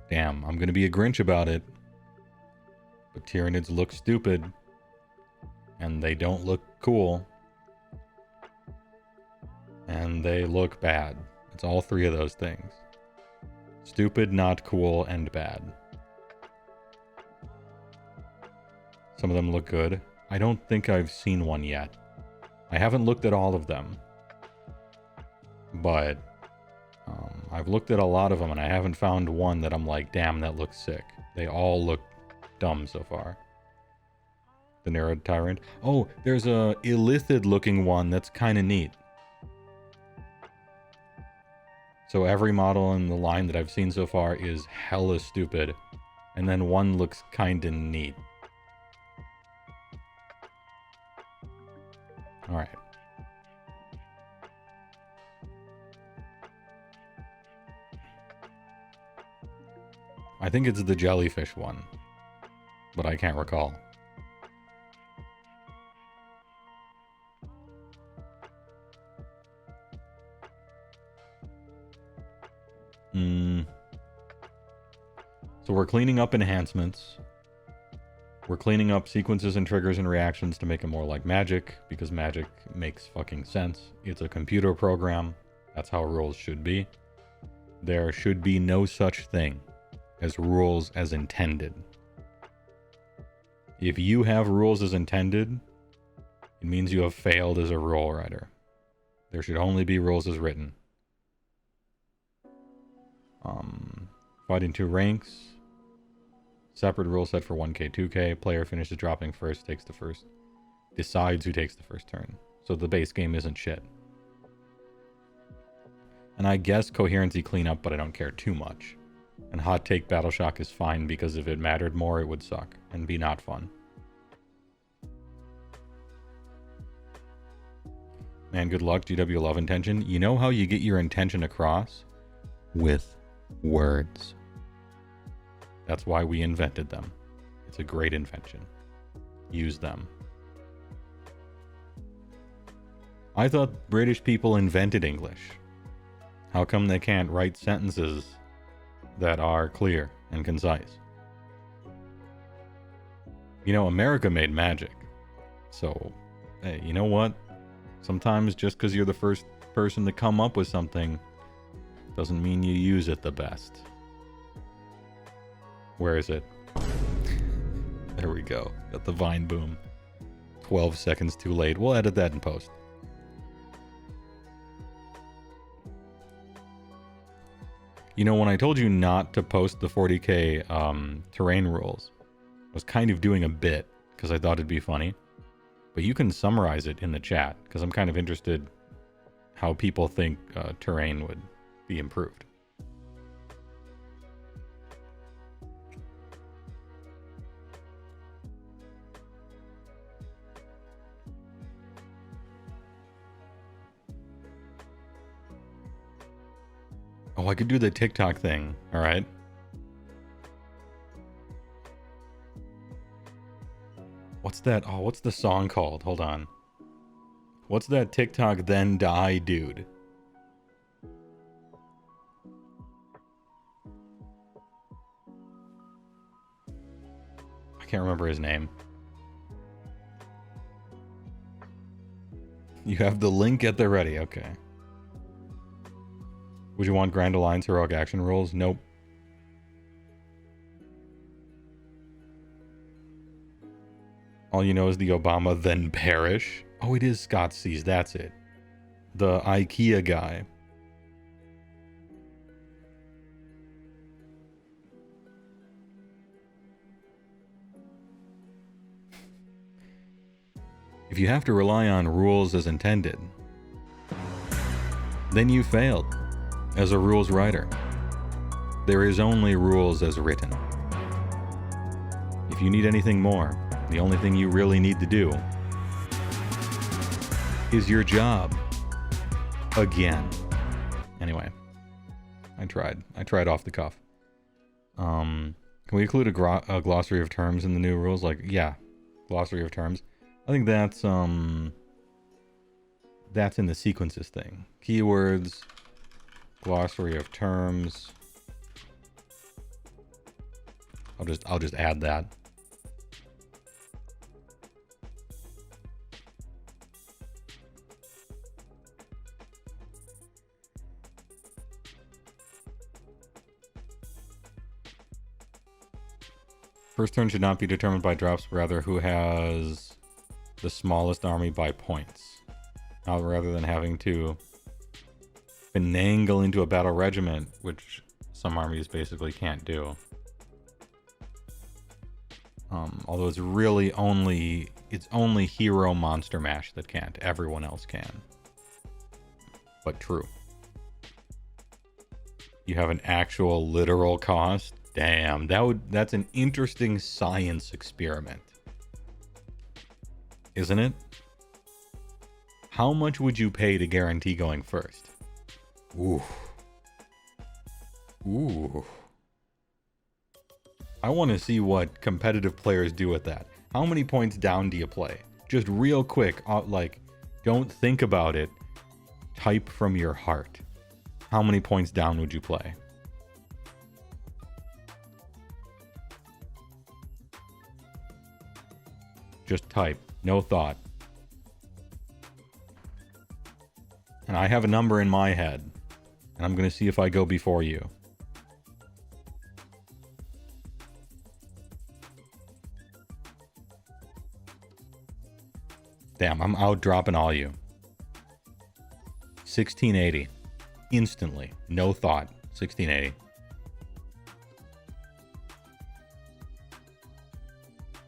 Damn, I'm gonna be a Grinch about it. But Tyranids look stupid. And they don't look cool. And they look bad. It's all three of those things. Stupid, not cool, and bad. Some of them look good. I don't think I've seen one yet. I haven't looked at all of them. But I've looked at a lot of them and I haven't found one that I'm like, damn, that looks sick. They all look dumb so far. The Narrow Tyrant. Oh, there's a Illithid looking one that's kind of neat. So every model in the line that I've seen so far is hella stupid. And then one looks kind of neat. Alright. I think it's the jellyfish one. But I can't recall. So we're cleaning up enhancements. We're cleaning up sequences and triggers and reactions to make it more like Magic, because Magic makes fucking sense. It's a computer program. That's how rules should be. There should be no such thing as rules as intended. If you have rules as intended, it means you have failed as a rule writer. There should only be rules as written. Fighting 2 ranks. Separate rule set for 1k, 2k. Player finishes dropping first, takes the first. Decides who takes the first turn. So the base game isn't shit. And I guess Coherency cleanup, but I don't care too much. And Hot Take Battle Shock is fine because if it mattered more, it would suck and be not fun. Man, good luck, GW love intention. You know how you get your intention across? With words. That's why we invented them. It's a great invention. Use them. I thought British people invented English. How come they can't write sentences that are clear and concise? You know, America made magic. So, hey, you know what? Sometimes just because you're the first person to come up with something doesn't mean you use it the best. Where is it? There we go. Got the vine boom. 12 seconds too late. We'll edit that in post. You know, when I told you not to post the 40k terrain rules, I was kind of doing a bit because I thought it'd be funny. But you can summarize it in the chat because I'm kind of interested how people think terrain would be improved. Oh, I could do the TikTok thing. All right. What's that? Oh, what's the song called? Hold on. What's that TikTok then die dude? I can't remember his name. You have the link at the ready. Okay. Would you want Grand Alliance heroic action rules? Nope. All you know is the Obama then perish. Oh, it is Scott Seas. That's it. The IKEA guy. If you have to rely on rules as intended, then you failed as a rules writer. There is only rules as written. If you need anything more, the only thing you really need to do is your job. Again. Anyway, I tried off the cuff. Can we include a glossary of terms in the new rules? Like, yeah, glossary of terms. I think that's in the sequences thing. Keywords, glossary of terms. I'll just add that. First turn should not be determined by drops, but rather who has the smallest army by points. Rather than having to finagle into a battle regiment, which some armies basically can't do. Although it's really only hero monster mash that can't. Everyone else can. But true. You have an actual literal cost. Damn, that's an interesting science experiment. Isn't it? How much would you pay to guarantee going first? Ooh. Ooh. I want to see what competitive players do with that. How many points down do you play? Just real quick, like, don't think about it. Type from your heart. How many points down would you play? Just type. No thought. And I have a number in my head. And I'm going to see if I go before you. Damn, I'm out dropping all you. 1680. Instantly. No thought. 1680.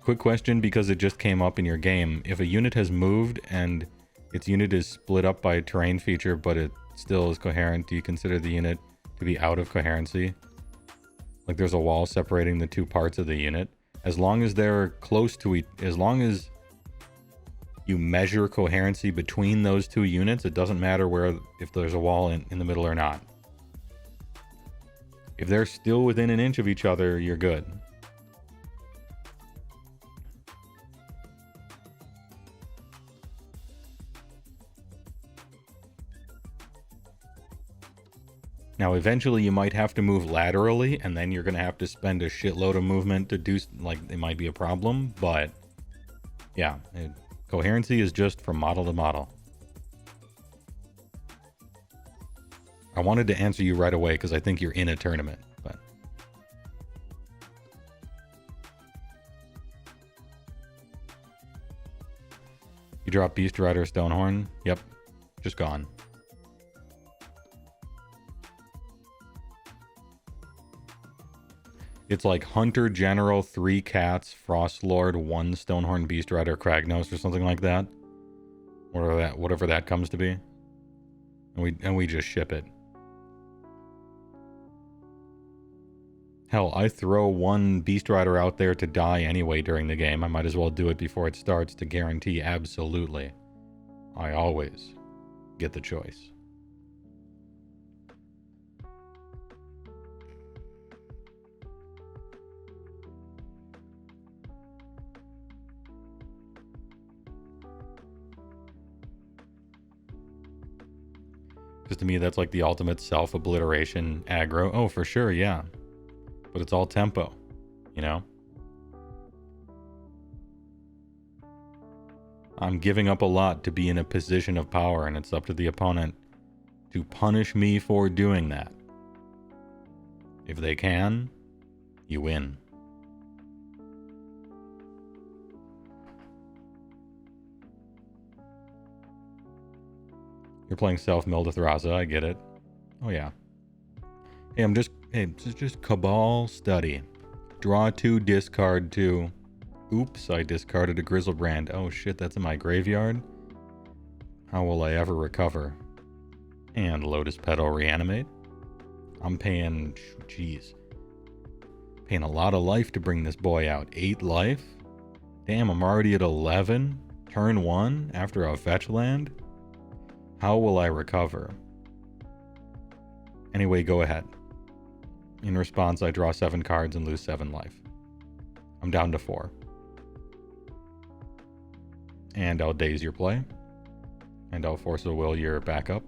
Quick question, because it just came up in your game. If a unit has moved and its unit is split up by a terrain feature, but it still is coherent, do you consider the unit to be out of coherency? Like there's a wall separating the two parts of the unit. As long as they're close to each, as long as you measure coherency between those two units, it doesn't matter if there's a wall in the middle or not. If they're still within an inch of each other, you're good. Now, eventually you might have to move laterally, and then you're going to have to spend a shitload of movement to do, like, it might be a problem, but yeah, coherency is just from model to model. I wanted to answer you right away because I think you're in a tournament, but you drop Beast Rider Stonehorn? Yep, just gone. It's like Hunter General, 3 Cats, Frost Lord, 1 Stonehorn Beast Rider Kragnos or something like that. Whatever that comes to be. And we just ship it. Hell, I throw 1 Beast Rider out there to die anyway during the game. I might as well do it before it starts to guarantee absolutely. I always get the choice. Because to me, that's like the ultimate self-obliteration aggro. Oh, for sure, yeah. But it's all tempo, you know? I'm giving up a lot to be in a position of power, and it's up to the opponent to punish me for doing that. If they can, you win. You're playing self-milled Thraza, I get it. Oh yeah. Hey, just Cabal study. Draw 2, discard 2. Oops, I discarded a Grizzlebrand. Oh shit, that's in my graveyard? How will I ever recover? And Lotus Petal reanimate. I'm paying, jeez. Paying a lot of life to bring this boy out. 8 life? Damn, I'm already at 11? Turn 1 after a fetch land? How will I recover? Anyway, go ahead. In response, I draw 7 cards and lose 7 life. I'm down to 4. And I'll daze your play. And I'll force a will your backup.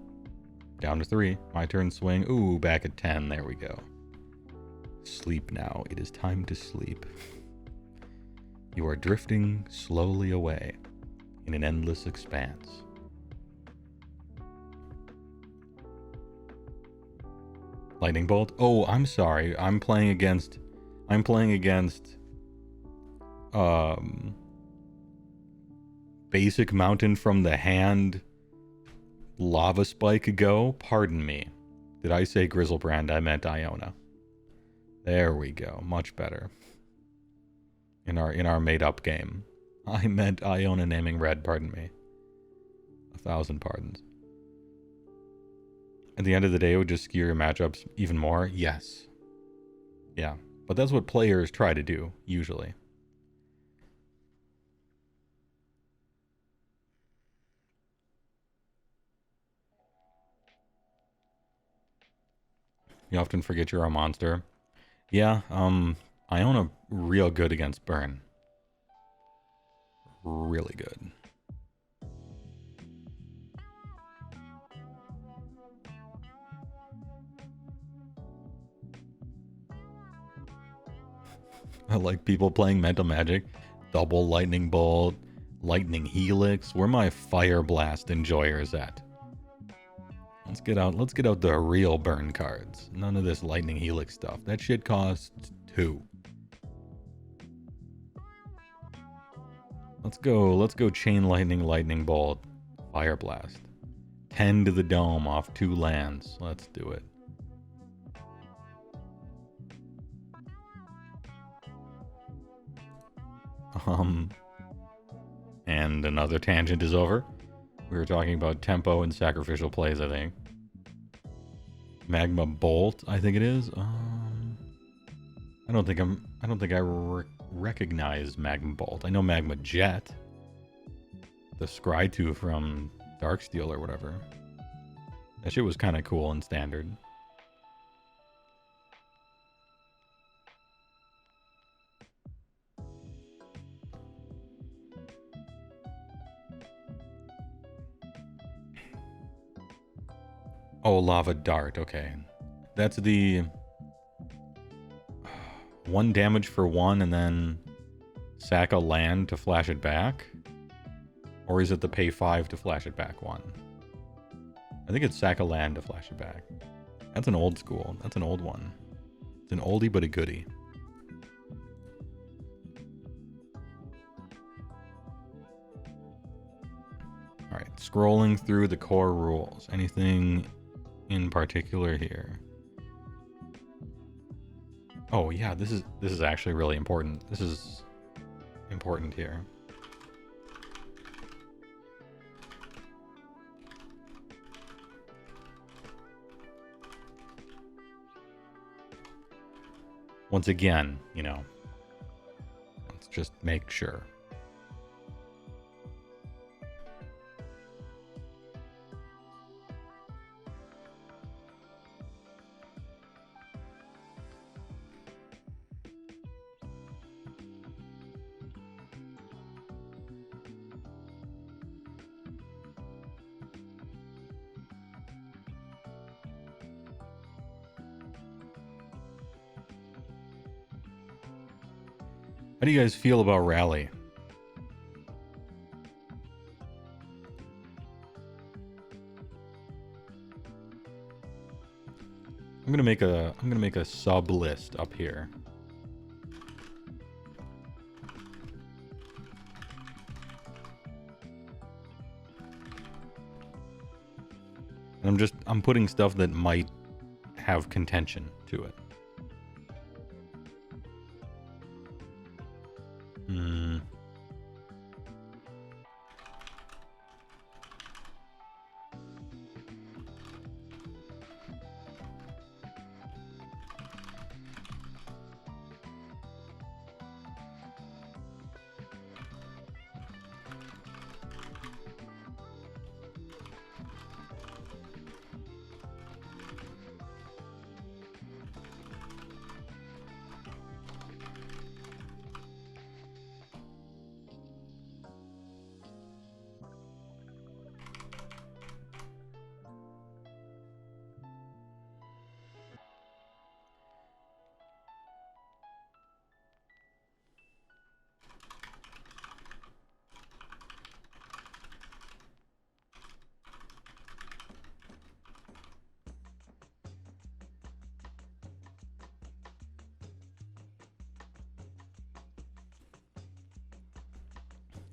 Down to 3. My turn swing. Ooh, back at 10. There we go. Sleep now. It is time to sleep. You are drifting slowly away in an endless expanse. Lightning Bolt? Oh, I'm sorry. I'm playing against Basic Mountain from the Hand Lava Spike Go? Pardon me. Did I say Grizzlebrand? I meant Iona. There we go. Much better. In our made-up game. I meant Iona naming red, pardon me. 1,000 pardons. At the end of the day, it would just skew your matchups even more? Yes. Yeah. But that's what players try to do, usually. You often forget you're a monster. Yeah, Iona real good against burn. Really good. I like people playing Mental Magic. Double Lightning Bolt, Lightning Helix. Where my Fire Blast enjoyers at? Let's get out the real burn cards. None of this Lightning Helix stuff. That shit costs 2. Let's go Chain Lightning, Lightning Bolt, Fire Blast. 10 to the dome off 2 lands. Let's do it. And another tangent is over. We were talking about tempo and sacrificial plays, I think. Magma Bolt, I think it is. I don't think I recognize Magma Bolt. I know Magma Jet. The Scry 2 from Darksteel or whatever. That shit was kind of cool in Standard. Oh, Lava Dart, okay. That's the 1 damage for 1 and then sack a land to flash it back? Or is it the pay 5 to flash it back 1? I think it's sack a land to flash it back. That's an old school. That's an old one. It's an oldie but a goodie. Alright, scrolling through the core rules. Anything in particular here? Oh yeah, this is actually really important. This is important here. Once again, you know, let's just make sure. How do you guys feel about Rally? I'm gonna make a sub list up here. And I'm putting stuff that might have contention to it.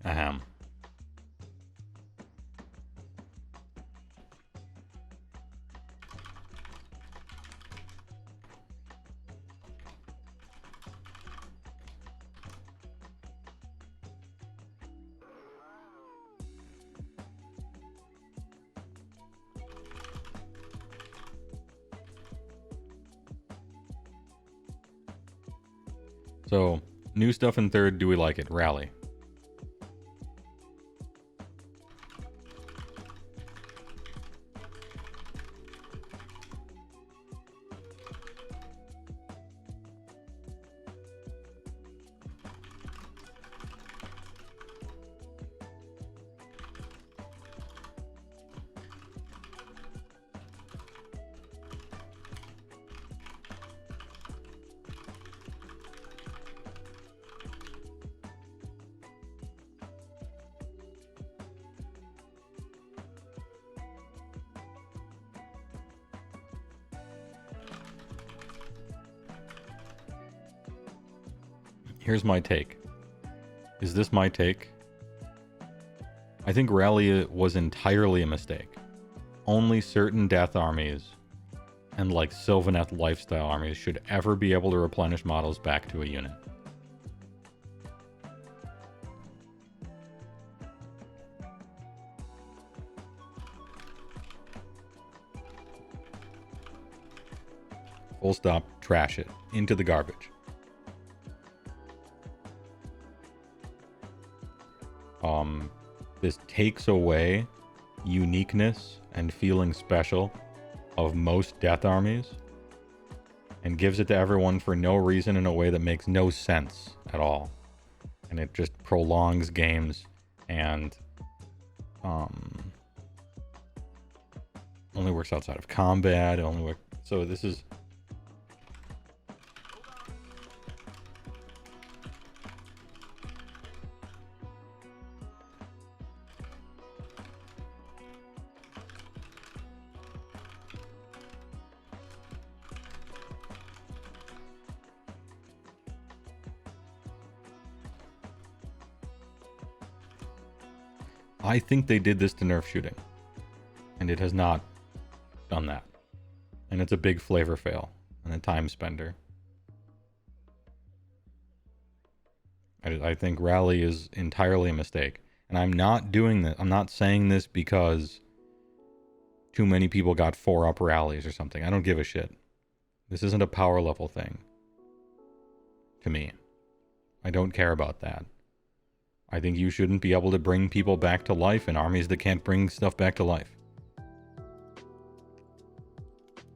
Ahem. So, new stuff in third, do we like it? Rally. Here's my take. Is this my take? I think Rally was entirely a mistake. Only certain death armies and like Sylvaneth lifestyle armies should ever be able to replenish models back to a unit. Full stop, trash it, into the garbage. This takes away uniqueness and feeling special of most death armies and gives it to everyone for no reason in a way that makes no sense at all. And it just prolongs games and only works outside of combat. So this is... I think they did this to nerf shooting, and it has not done that. And it's a big flavor fail and a time spender. I think Rally is entirely a mistake. And I'm not doing this. I'm not saying this because too many people got 4-up rallies or something. I don't give a shit. This isn't a power level thing. To me. I don't care about that. I think you shouldn't be able to bring people back to life in armies that can't bring stuff back to life.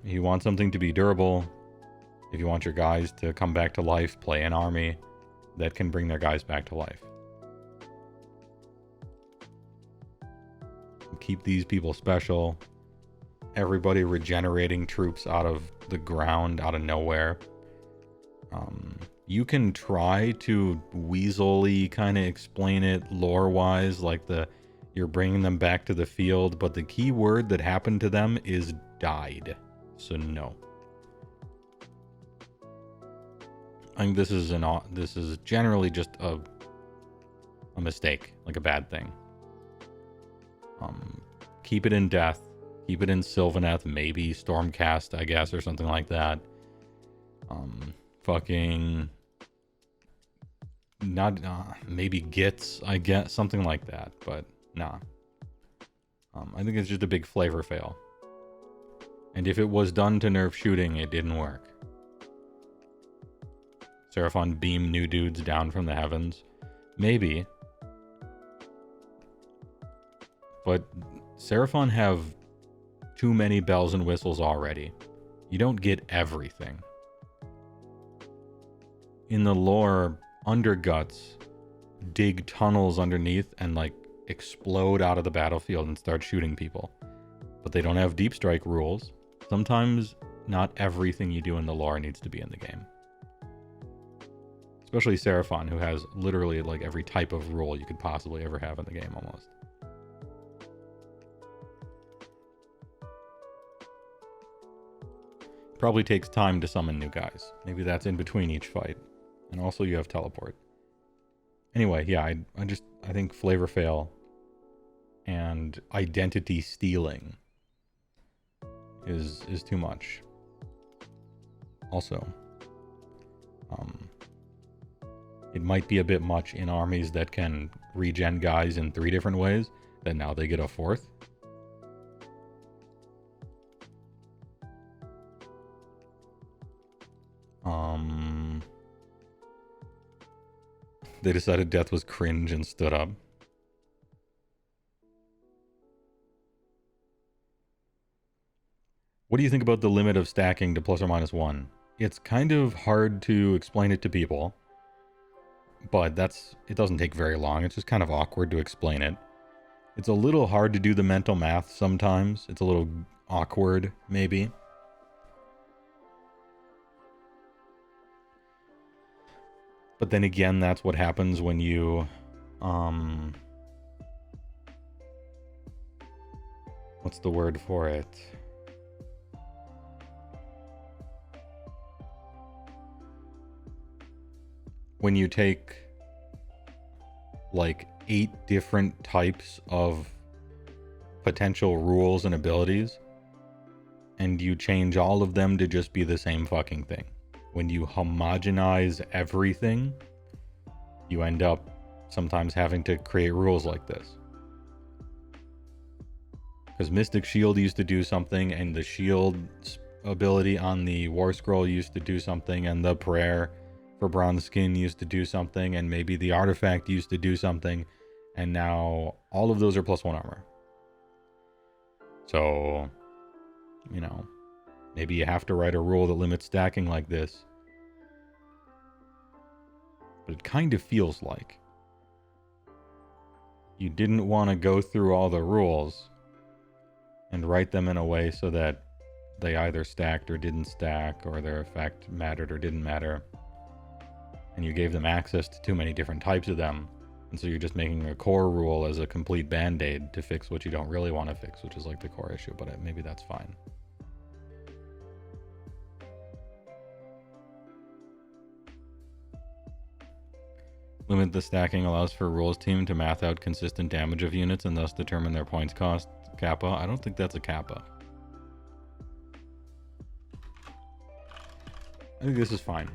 If you want something to be durable, if you want your guys to come back to life, play an army that can bring their guys back to life. Keep these people special. Everybody regenerating troops out of the ground, out of nowhere. You can try to weaselly kind of explain it lore-wise, like you're bringing them back to the field, but the key word that happened to them is died. So no. I think this is generally just a mistake, like a bad thing. Keep it in Death, keep it in Sylvaneth, maybe Stormcast, I guess, or something like that. Fucking not maybe Gits, I guess, something like that, but nah. I think it's just a big flavor fail. And if it was done to nerf shooting, it didn't work. Seraphon beam new dudes down from the heavens. Maybe. But Seraphon have too many bells and whistles already. You don't get everything. In the lore, Underguts dig tunnels underneath and like explode out of the battlefield and start shooting people. But they don't have deep strike rules. Sometimes not everything you do in the lore needs to be in the game. Especially Seraphon, who has literally like every type of rule you could possibly ever have in the game almost. Probably takes time to summon new guys. Maybe that's in between each fight. And also you have teleport. Anyway, yeah, I think flavor fail and identity stealing is too much. Also, it might be a bit much in armies that can regen guys in 3 different ways, that now they get a 4th. They decided Death was cringe and stood up. What do you think about the limit of stacking to ±1? It's kind of hard to explain it to people, but it doesn't take very long. It's just kind of awkward to explain it. It's a little hard to do the mental math sometimes. It's a little awkward, maybe. But then again, that's what happens when you, what's the word for it? When you take like 8 different types of potential rules and abilities, and you change all of them to just be the same fucking thing. When you homogenize everything, you end up sometimes having to create rules like this. Because Mystic Shield used to do something, and the shield ability on the War Scroll used to do something, and the prayer for Bronze Skin used to do something, and maybe the artifact used to do something, and now all of those are +1 armor. So, you know, maybe you have to write a rule that limits stacking like this. But it kind of feels like you didn't want to go through all the rules and write them in a way so that they either stacked or didn't stack, or their effect mattered or didn't matter. And you gave them access to too many different types of them. And so you're just making a core rule as a complete band-aid to fix what you don't really want to fix, which is like the core issue, but maybe that's fine. Limit the stacking allows for rules team to math out consistent damage of units and thus determine their points cost. Kappa? I don't think that's a kappa. I think this is fine.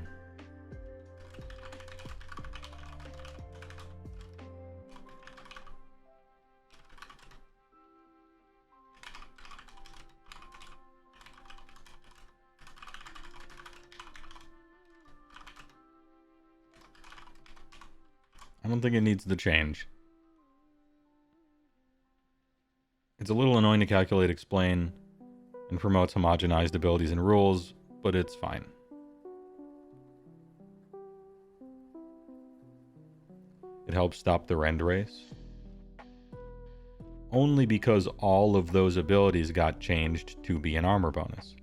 I don't think it needs to change. It's a little annoying to calculate, explain, and promotes homogenized abilities and rules, but it's fine. It helps stop the rend race. Only because all of those abilities got changed to be an armor bonus.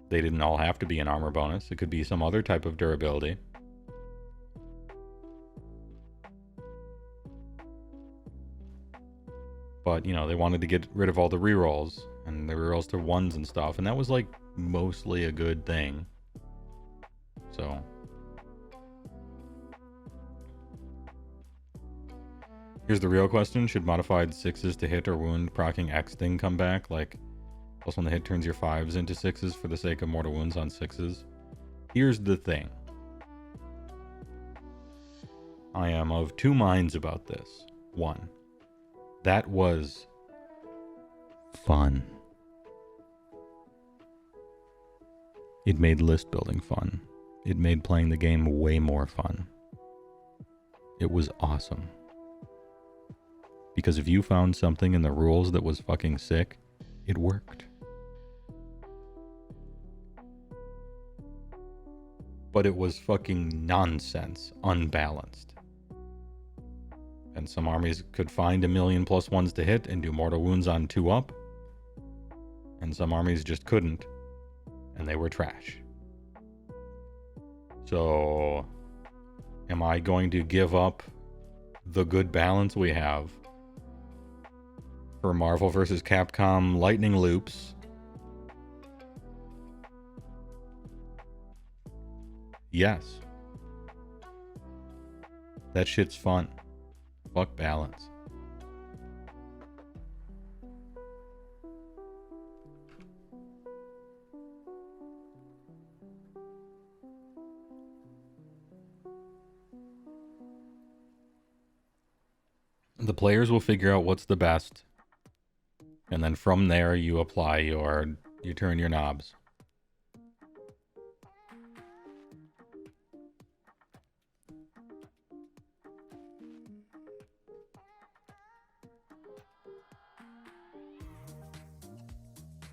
They didn't all have to be an armor bonus. It could be some other type of durability. But, you know, they wanted to get rid of all the rerolls, and the rerolls to 1s and stuff, and that was, like, mostly a good thing. So here's the real question. Should modified 6s to hit or wound proccing X thing come back? Like, plus when the hit turns your 5s into 6s for the sake of mortal wounds on 6s? Here's the thing. I am of two minds about this. One, that was fun. It made list building fun. It made playing the game way more fun. It was awesome. Because if you found something in the rules that was fucking sick, it worked. But it was fucking nonsense, unbalanced. And some armies could find 1,000,000 plus ones to hit and do mortal wounds on 2 up. And some armies just couldn't. And they were trash. So, am I going to give up the good balance we have for Marvel vs. Capcom lightning loops? Yes. That shit's fun. Fuck balance. The players will figure out what's the best, and then from there you apply you turn your knobs.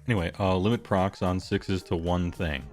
Anyway, limit procs on 6s to one thing.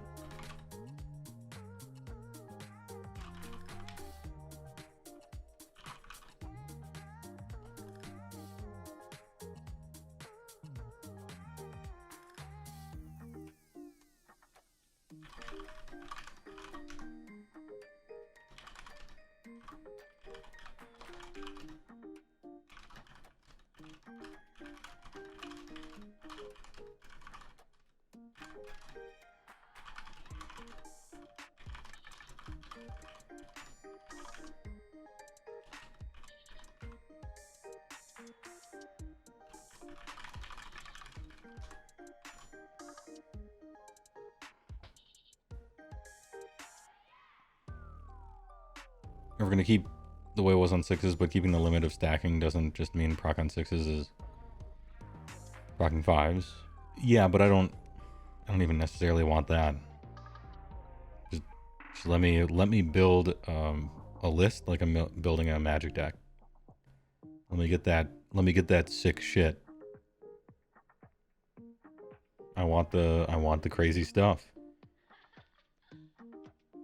We're going to keep the way it was on 6s, but keeping the limit of stacking doesn't just mean proc on 6s is procking 5s. Yeah, but I don't even necessarily want that. Just let me build a list like I'm building a magic deck. Let me get that sick shit. I want the crazy stuff.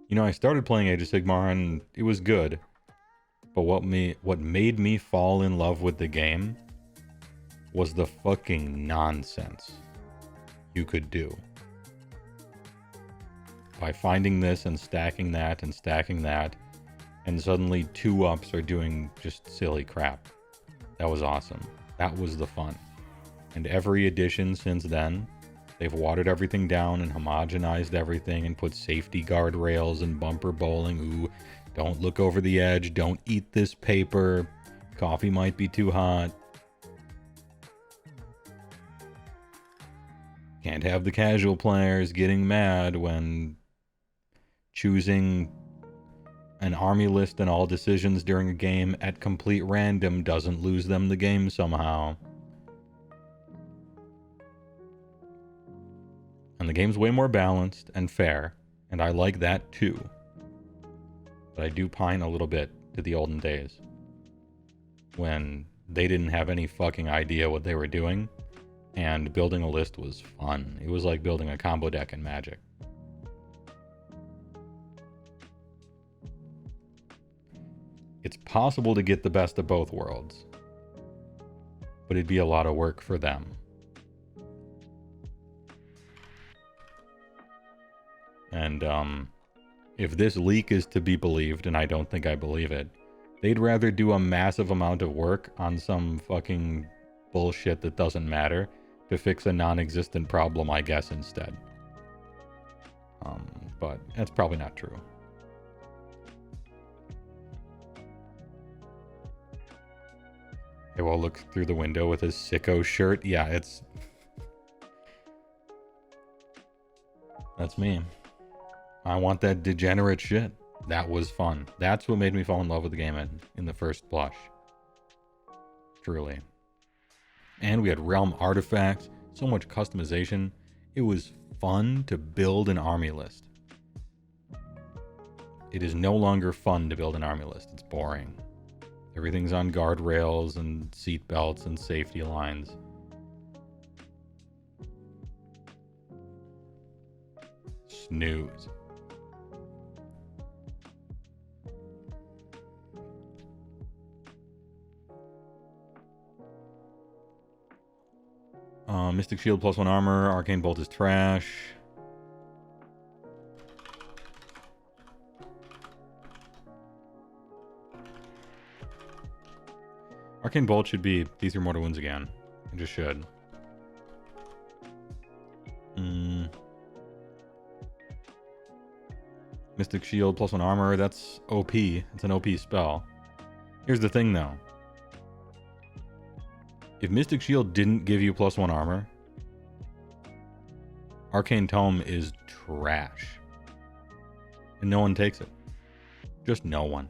You know, I started playing Age of Sigmar and it was good. But what made me fall in love with the game was the fucking nonsense you could do. By finding this and stacking that and stacking that, and suddenly 2-ups are doing just silly crap. That was awesome. That was the fun. And every edition since then, they've watered everything down and homogenized everything and put safety guardrails and bumper bowling. Ooh, don't look over the edge. Don't eat this paper. Coffee might be too hot. Can't have the casual players getting mad when choosing an army list and all decisions during a game at complete random doesn't lose them the game somehow. And the game's way more balanced and fair, and I like that too. But I do pine a little bit to the olden days, when they didn't have any fucking idea what they were doing, and building a list was fun. It was like building a combo deck in Magic. It's possible to get the best of both worlds, but it'd be a lot of work for them. And if this leak is to be believed, and I don't think I believe it, they'd rather do a massive amount of work on some fucking bullshit that doesn't matter to fix a non-existent problem, I guess, instead. but that's probably not true. Heywoah looks through the window with his sicko shirt. Yeah, it's... That's me. I want that degenerate shit. That was fun. That's what made me fall in love with the game in the first blush. Truly. And we had realm artifacts, so much customization. It was fun to build an army list. It is no longer fun to build an army list. It's boring. Everything's on guardrails and seat belts and safety lines. Snooze. Mystic Shield +1 armor. Arcane Bolt is trash. Arcane Bolt should be D3 Mortal Wounds again. It just should. Mystic Shield +1 armor. That's OP. It's an OP spell. Here's the thing, though. If Mystic Shield didn't give you +1 armor, Arcane Tome is trash. And no one takes it. Just no one.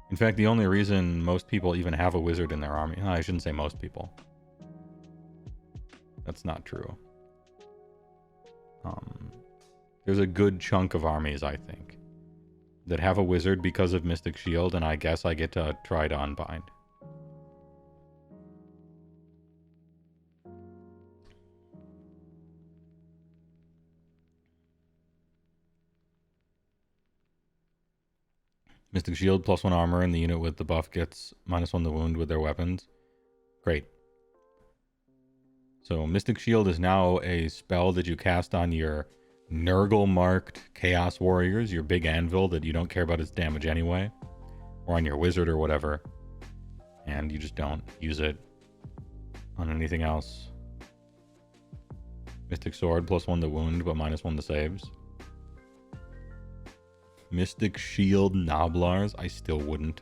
In fact, the only reason most people even have a wizard in their army... I shouldn't say most people. That's not true. There's a good chunk of armies, I think, that have a wizard because of Mystic Shield, and I guess I get to try to unbind. Mystic Shield +1 armor, and the unit with the buff gets -1 the wound with their weapons. Great. So Mystic Shield is now a spell that you cast on your Nurgle-marked Chaos Warriors, your big anvil that you don't care about its damage anyway, or on your wizard or whatever, and you just don't use it on anything else. Mystic Sword +1 the wound, but -1 the saves. Mystic Shield Noblars, I still wouldn't.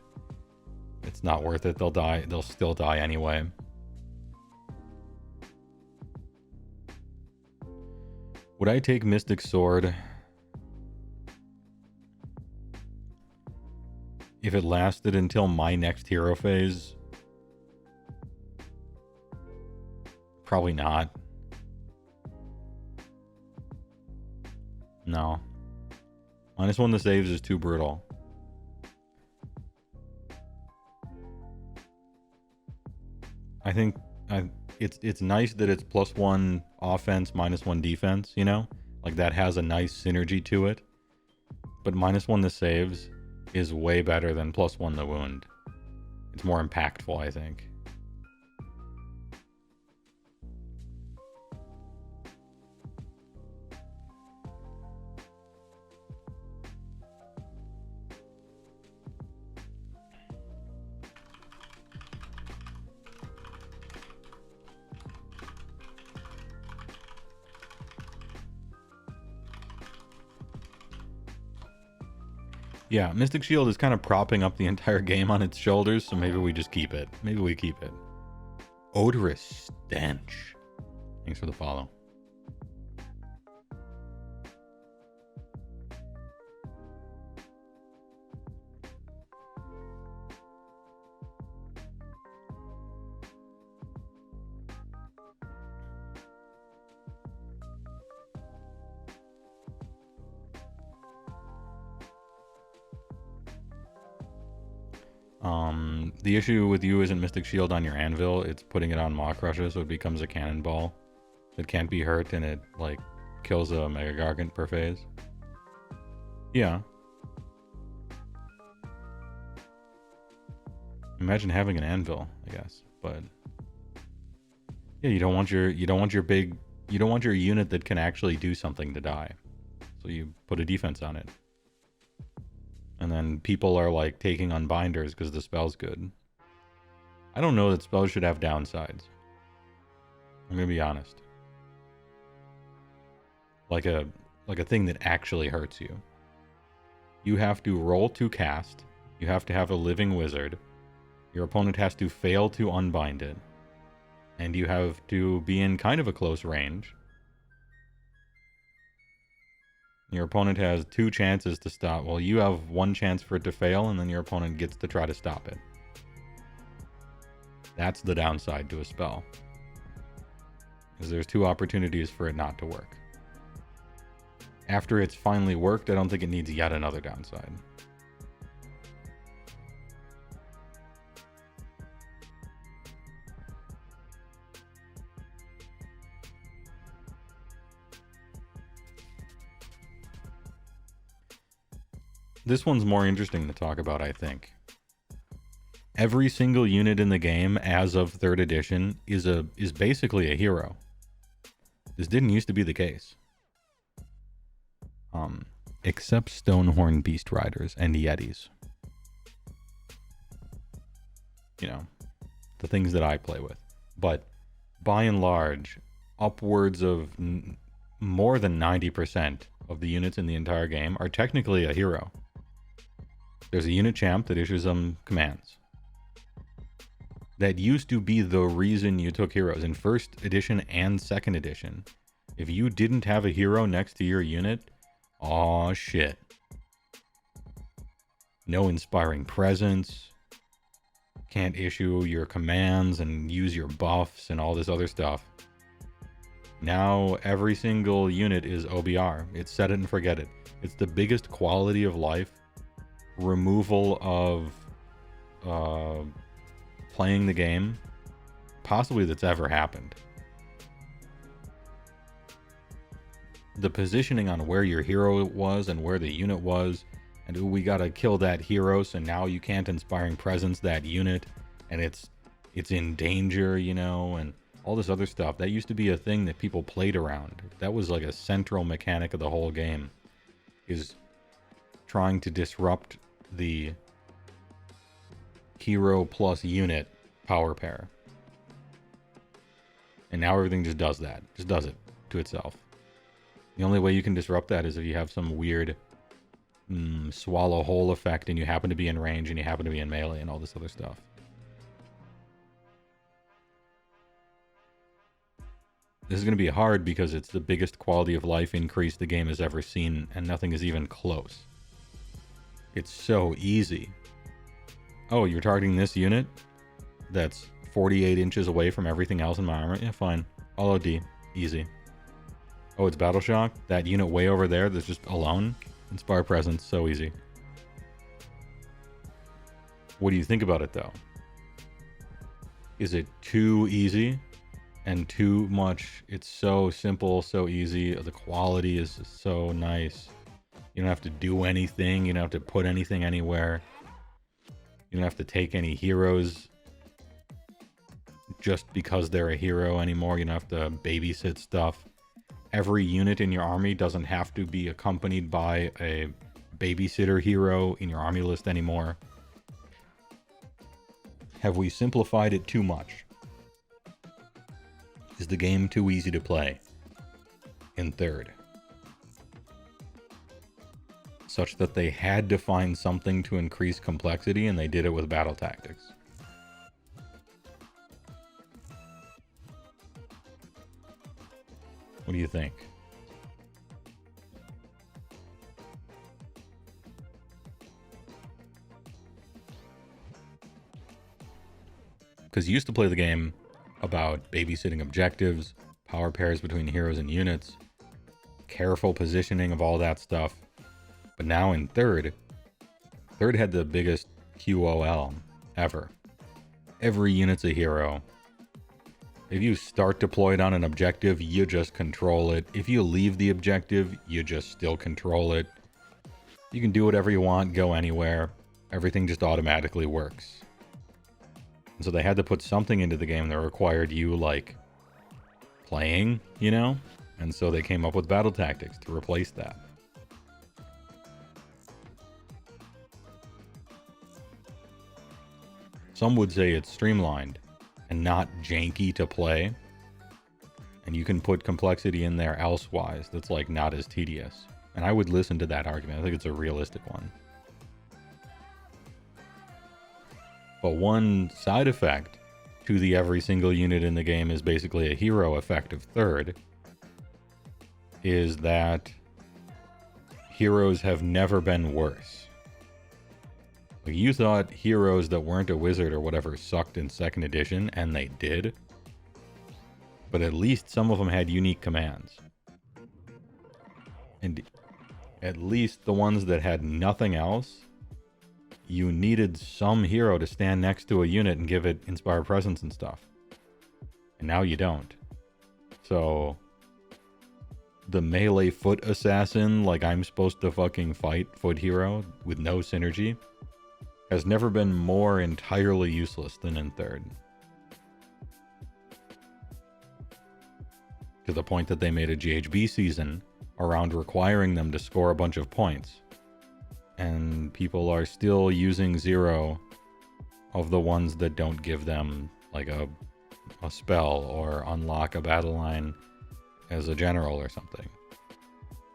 It's not worth it. They'll die. They'll still die anyway. Would I take Mystic Sword if it lasted until my next hero phase? Probably not. No. -1 the saves is too brutal. I think it's nice that it's +1 offense, -1 defense, you know? Like that has a nice synergy to it. But -1 the saves is way better than +1 the wound. It's more impactful, I think. Yeah, Mystic Shield is kind of propping up the entire game on its shoulders, so maybe we just keep it. Maybe we keep it. Odorous Stench. Thanks for the follow. The issue with you isn't Mystic Shield on your anvil, it's putting it on Maw Crusher, so it becomes a cannonball that can't be hurt, and it, like, kills a Mega Gargant per phase. Yeah. Imagine having an anvil, I guess, but... Yeah, you don't want your unit that can actually do something to die. So you put a defense on it. And then people are like taking unbinders because the spell's good. I don't know that spells should have downsides. I'm gonna be honest. like a thing that actually hurts you. You have to roll to cast. You have to have a living wizard. Your opponent has to fail to unbind it. And you have to be in kind of a close range. Your opponent has 2 chances to stop. Well, you have 1 chance for it to fail, and then your opponent gets to try to stop it. That's the downside to a spell. Because there's 2 opportunities for it not to work. After it's finally worked, I don't think it needs yet another downside. This one's more interesting to talk about, I think. Every single unit in the game as of 3rd edition is basically a hero. This didn't used to be the case. Except Stonehorn Beast Riders and Yetis. You know, the things that I play with. But by and large, upwards of more than 90% of the units in the entire game are technically a hero. There's a unit champ that issues them commands. That used to be the reason you took heroes in 1st edition and 2nd edition. If you didn't have a hero next to your unit, aw shit. No inspiring presence. Can't issue your commands and use your buffs and all this other stuff. Now every single unit is OBR. It's set it and forget it. It's the biggest quality of life removal of playing the game possibly that's ever happened. The positioning on where your hero was and where the unit was, and we gotta kill that hero, so now you can't inspiring presence that unit, and it's in danger, you know, and all this other stuff. That used to be a thing that people played around. That was like a central mechanic of the whole game, is trying to disrupt the hero plus unit power pair. And now everything just does that. Just does it to itself. The only way you can disrupt that is if you have some weird swallow hole effect and you happen to be in range and you happen to be in melee and all this other stuff. This is going to be hard because it's the biggest quality of life increase the game has ever seen, and nothing is even close. It's so easy. Oh, you're targeting this unit that's 48 inches away from everything else in my armor? Yeah, fine. All OD. Easy. Oh, it's Battle Shock? That unit way over there that's just alone? Inspire Presence. So easy. What do you think about it, though? Is it too easy and too much? It's so simple, so easy. The quality is so nice. You don't have to do anything. You don't have to put anything anywhere. You don't have to take any heroes just because they're a hero anymore. You don't have to babysit stuff. Every unit in your army doesn't have to be accompanied by a babysitter hero in your army list anymore. Have we simplified it too much? Is the game too easy to play in 3rd? Such that they had to find something to increase complexity, and they did it with battle tactics. What do you think? Because you used to play the game about babysitting objectives, power pairs between heroes and units, careful positioning of all that stuff. But now in 3rd had the biggest QOL ever. Every unit's a hero. If you start deployed on an objective, you just control it. If you leave the objective, you just still control it. You can do whatever you want, go anywhere. Everything just automatically works. And so they had to put something into the game that required you, like, playing, you know? And so they came up with battle tactics to replace that. Some would say it's streamlined and not janky to play. And you can put complexity in there elsewise that's like not as tedious. And I would listen to that argument. I think it's a realistic one. But one side effect to the every single unit in the game is basically a hero effect of third, is that heroes have never been worse. Like, you thought heroes that weren't a wizard or whatever sucked in 2nd edition, and they did. But at least some of them had unique commands. And at least the ones that had nothing else, you needed some hero to stand next to a unit and give it Inspire Presence and stuff. And now you don't. So the melee foot assassin, like I'm supposed to fucking fight foot hero with no synergy, has never been more entirely useless than in 3rd. To the point that they made a GHB season around requiring them to score a bunch of points. And people are still using 0 of the ones that don't give them like a spell or unlock a battle line as a general or something.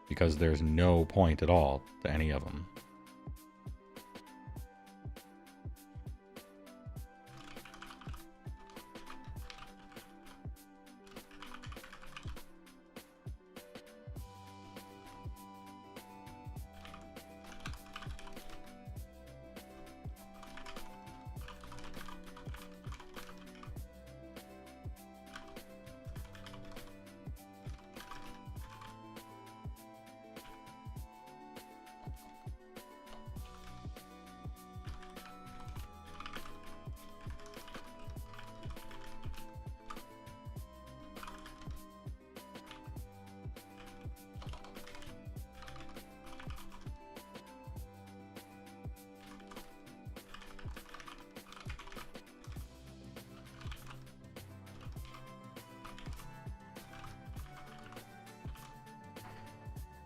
Because there's no point at all to any of them.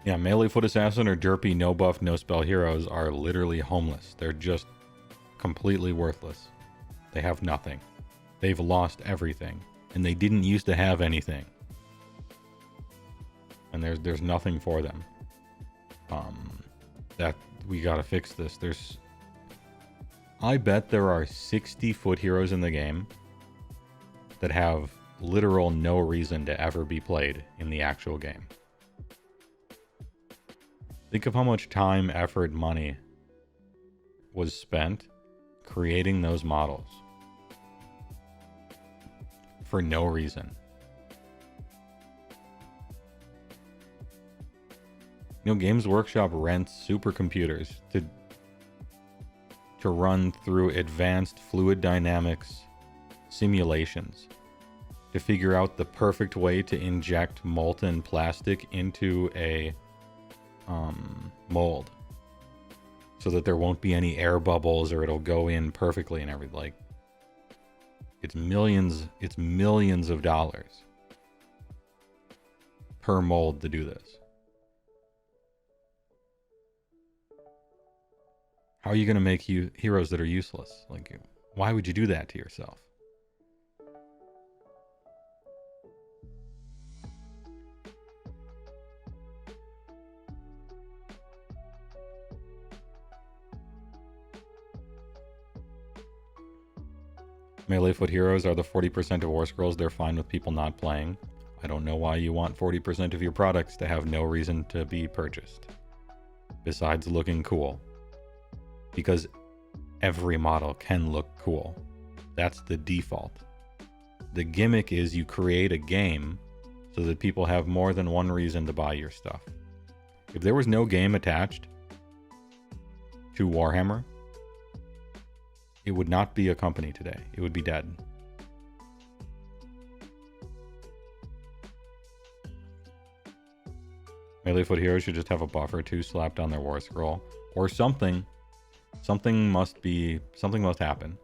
Yeah, melee foot assassin or derpy no buff no spell heroes are literally homeless. They're just completely worthless. They have nothing. They've lost everything, and they didn't used to have anything. And there's nothing for them. That we gotta fix this. I bet there are 60 foot heroes in the game that have literal no reason to ever be played in the actual game. Think of how much time, effort, money was spent creating those models for no reason. You know, Games Workshop rents supercomputers to run through advanced fluid dynamics simulations to figure out the perfect way to inject molten plastic into a mold so that there won't be any air bubbles or it'll go in perfectly and everything. Like, it's millions of dollars per mold to do this. How are you going to make heroes that are useless? Like, why would you do that to yourself? Melee foot heroes are the 40% of War Scrolls. They're fine with people not playing. I don't know why you want 40% of your products to have no reason to be purchased, besides looking cool. Because every model can look cool. That's the default. The gimmick is you create a game so that people have more than one reason to buy your stuff. If there was no game attached to Warhammer, it would not be a company today. It would be dead. Melee foot heroes should just have a buff or two slapped on their war scroll. Or something. Something must happen.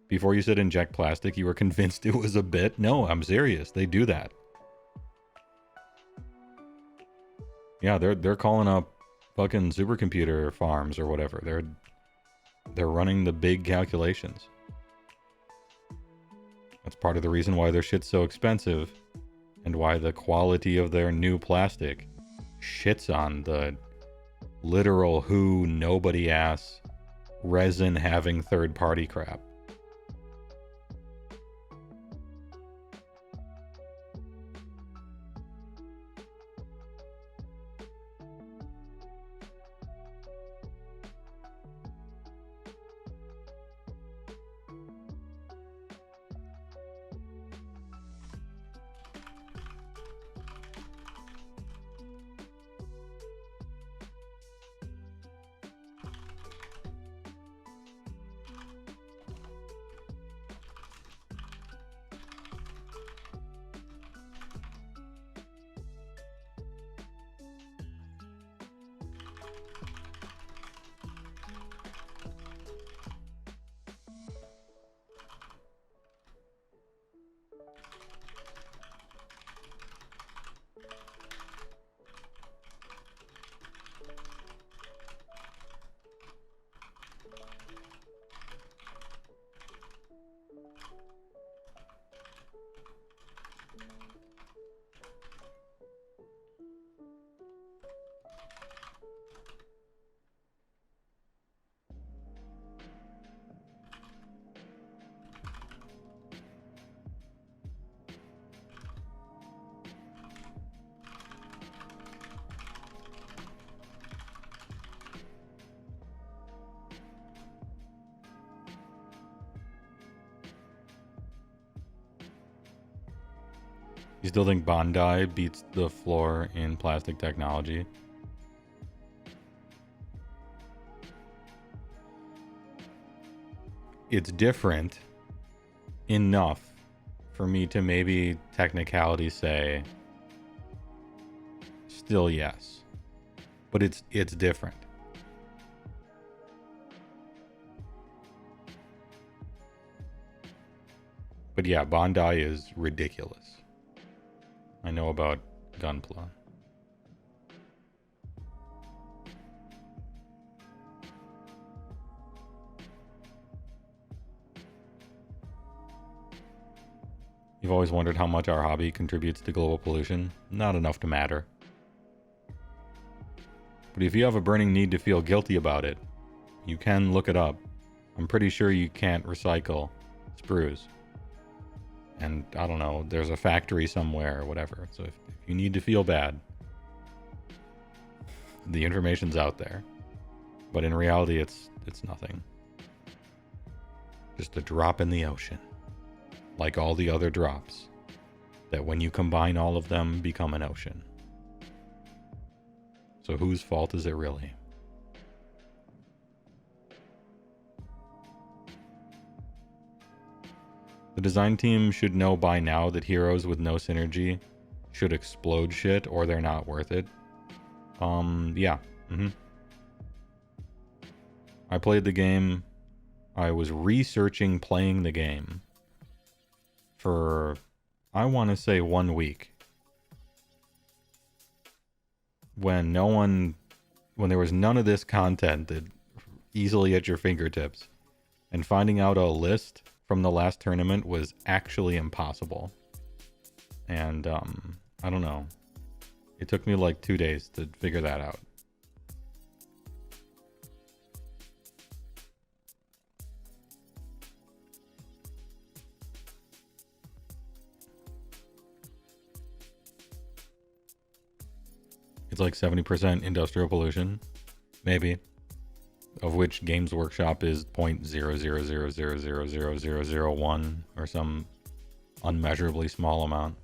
Before you said inject plastic, you were convinced it was a bit? No, I'm serious. They do that. Yeah, they're calling up fucking supercomputer farms or whatever. They're running the big calculations. That's part of the reason why their shit's so expensive, and why the quality of their new plastic shits on the literal who nobody ass resin having third party crap. You still think Bondi beats the floor in plastic technology? It's different enough for me to maybe technicality say still yes. But it's different. But yeah, Bondi is ridiculous. I know about Gunpla. You've always wondered how much our hobby contributes to global pollution? Not enough to matter. But if you have a burning need to feel guilty about it, you can look it up. I'm pretty sure you can't recycle sprues. And I don't know, there's a factory somewhere or whatever. So if you need to feel bad, the information's out there. But in reality, it's nothing. Just a drop in the ocean. Like all the other drops. That when you combine all of them, become an ocean. So whose fault is it really? The design team should know by now that heroes with no synergy should explode shit or they're not worth it. Yeah. I played the game. I was researching playing the game for, I want to say 1 week. When there was none of this content that easily at your fingertips, and finding out a list from the last tournament was actually impossible. And I don't know. It took me like 2 days to figure that out. It's like 70% industrial pollution, maybe, of which Games Workshop is 0.000000001 or some unmeasurably small amount.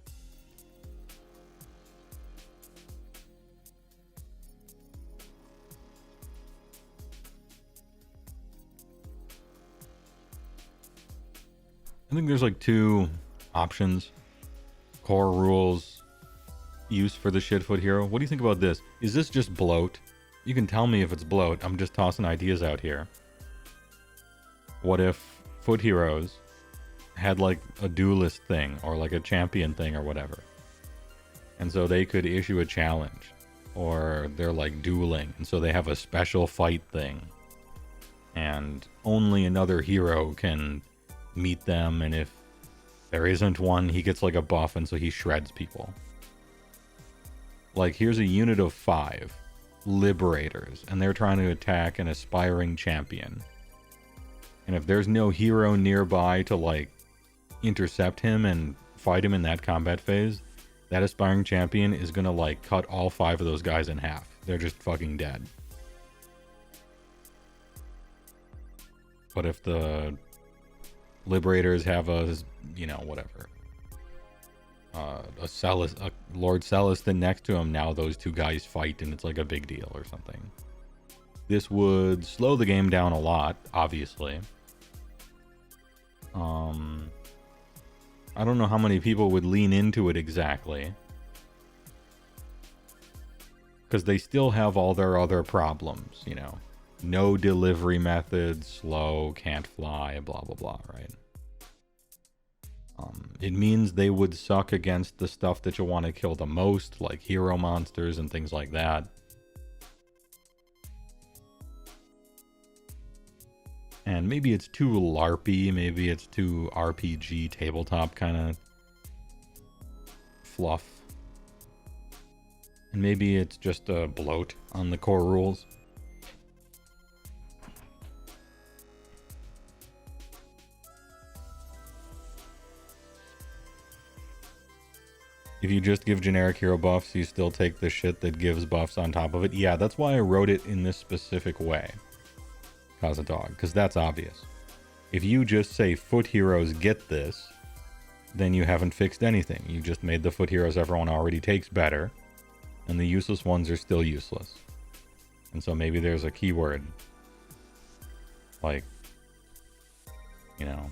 I think there's like 2 options. Core rules, use for the shitfoot hero. What do you think about this? Is this just bloat? You can tell me if it's bloat. I'm just tossing ideas out here. What if foot heroes had like a duelist thing or like a champion thing or whatever? And so they could issue a challenge, or they're like dueling, and so they have a special fight thing. And only another hero can meet them, and if There isn't one. He gets like a buff, and so he shreds people. Like, here's a unit of 5 liberators, and they're trying to attack an aspiring champion. And if there's no hero nearby to, like, intercept him and fight him in that combat phase, that aspiring champion is gonna, like, cut all 5 of those guys in half. They're just fucking dead. But if the liberators have a, you know, whatever, a Lord Celestin next to him, now those 2 guys fight and it's like a big deal or something. This would slow the game down a lot, obviously. I don't know how many people would lean into it exactly, because they still have all their other problems, you know. No delivery method, slow, can't fly, blah, blah, blah, right? It means they would suck against the stuff that you want to kill the most, like hero monsters and things like that. And maybe it's too LARPy, maybe it's too RPG tabletop kind of fluff. And maybe it's just a bloat on the core rules. If you just give generic hero buffs, you still take the shit that gives buffs on top of it. Yeah, that's why I wrote it in this specific way. Cause a dog, because that's obvious. If you just say foot heroes get this, then you haven't fixed anything. You just made the foot heroes everyone already takes better, and the useless ones are still useless. And so maybe there's a keyword like, you know,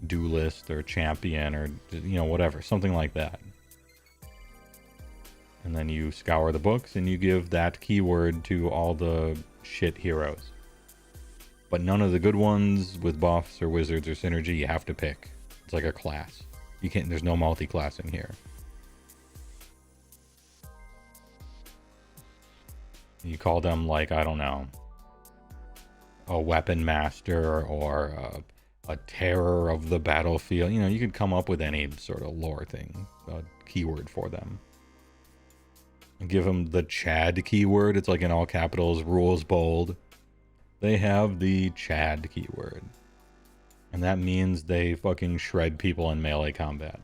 duelist or champion or, you know, whatever, something like that. And then you scour the books and you give that keyword to all the shit heroes. But none of the good ones with buffs or wizards or synergy, you have to pick. It's like a class. You can't, there's no multi-classing here. You call them, like, I don't know, a weapon master or a terror of the battlefield. You know, you could come up with any sort of lore thing, a keyword for them. Give them the Chad keyword. It's like in all capitals, rules bold. They have the Chad keyword. And that means they fucking shred people in melee combat.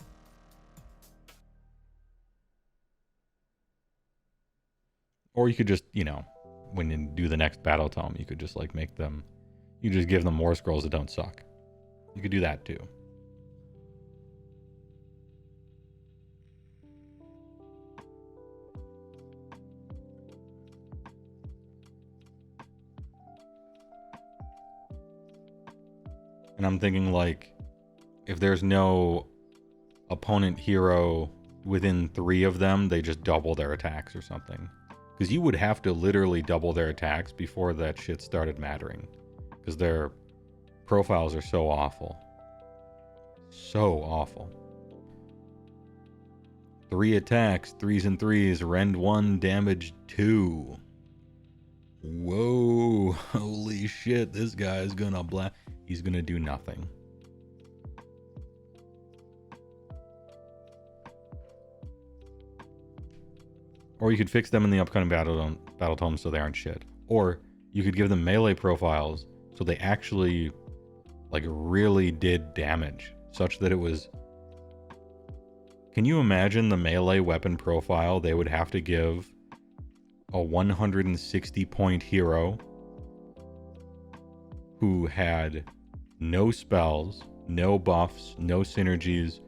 Or you could just, you know, when you do the next battle tome, you could just like make them, you just give them more scrolls that don't suck. You could do that too. And I'm thinking, like, if there's no opponent hero within 3 of them, they just double their attacks or something. Because you would have to literally double their attacks before that shit started mattering. Because their profiles are so awful. So awful. 3 attacks, 3s and 3s, rend 1, damage 2. Whoa, holy shit, this guy's gonna blast. He's gonna do nothing. Or you could fix them in the upcoming battle tome so they aren't shit. Or you could give them melee profiles so they actually, like, really did damage, such that it was... Can you imagine the melee weapon profile they would have to give a 160 point hero who had no spells, no buffs, no synergies,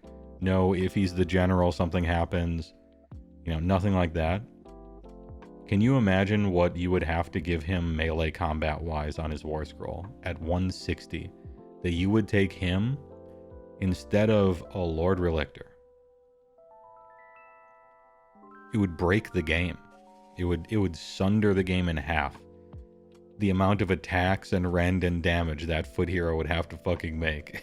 no if he's the general something happens, you know, nothing like that. Can you imagine what you would have to give him melee combat wise on his war scroll at 160, that you would take him instead of a Lord Relictor? It would break the game. It would sunder the game in half. The amount of attacks and rend and damage that foot hero would have to fucking make.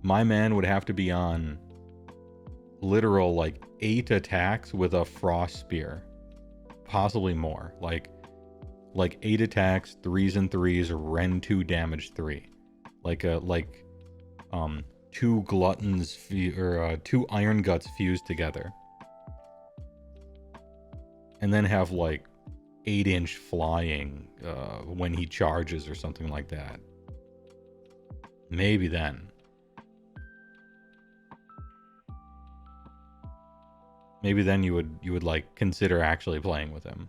My man would have to be on literal, like, 8 attacks with a frost spear. Possibly more. Like, like 8 attacks, 3s and 3s, Ren 2 damage 3. Like 2 gluttons or 2 iron guts fused together. And then have like 8-inch flying when he charges or something like that. Maybe then. Maybe then you would like consider actually playing with him.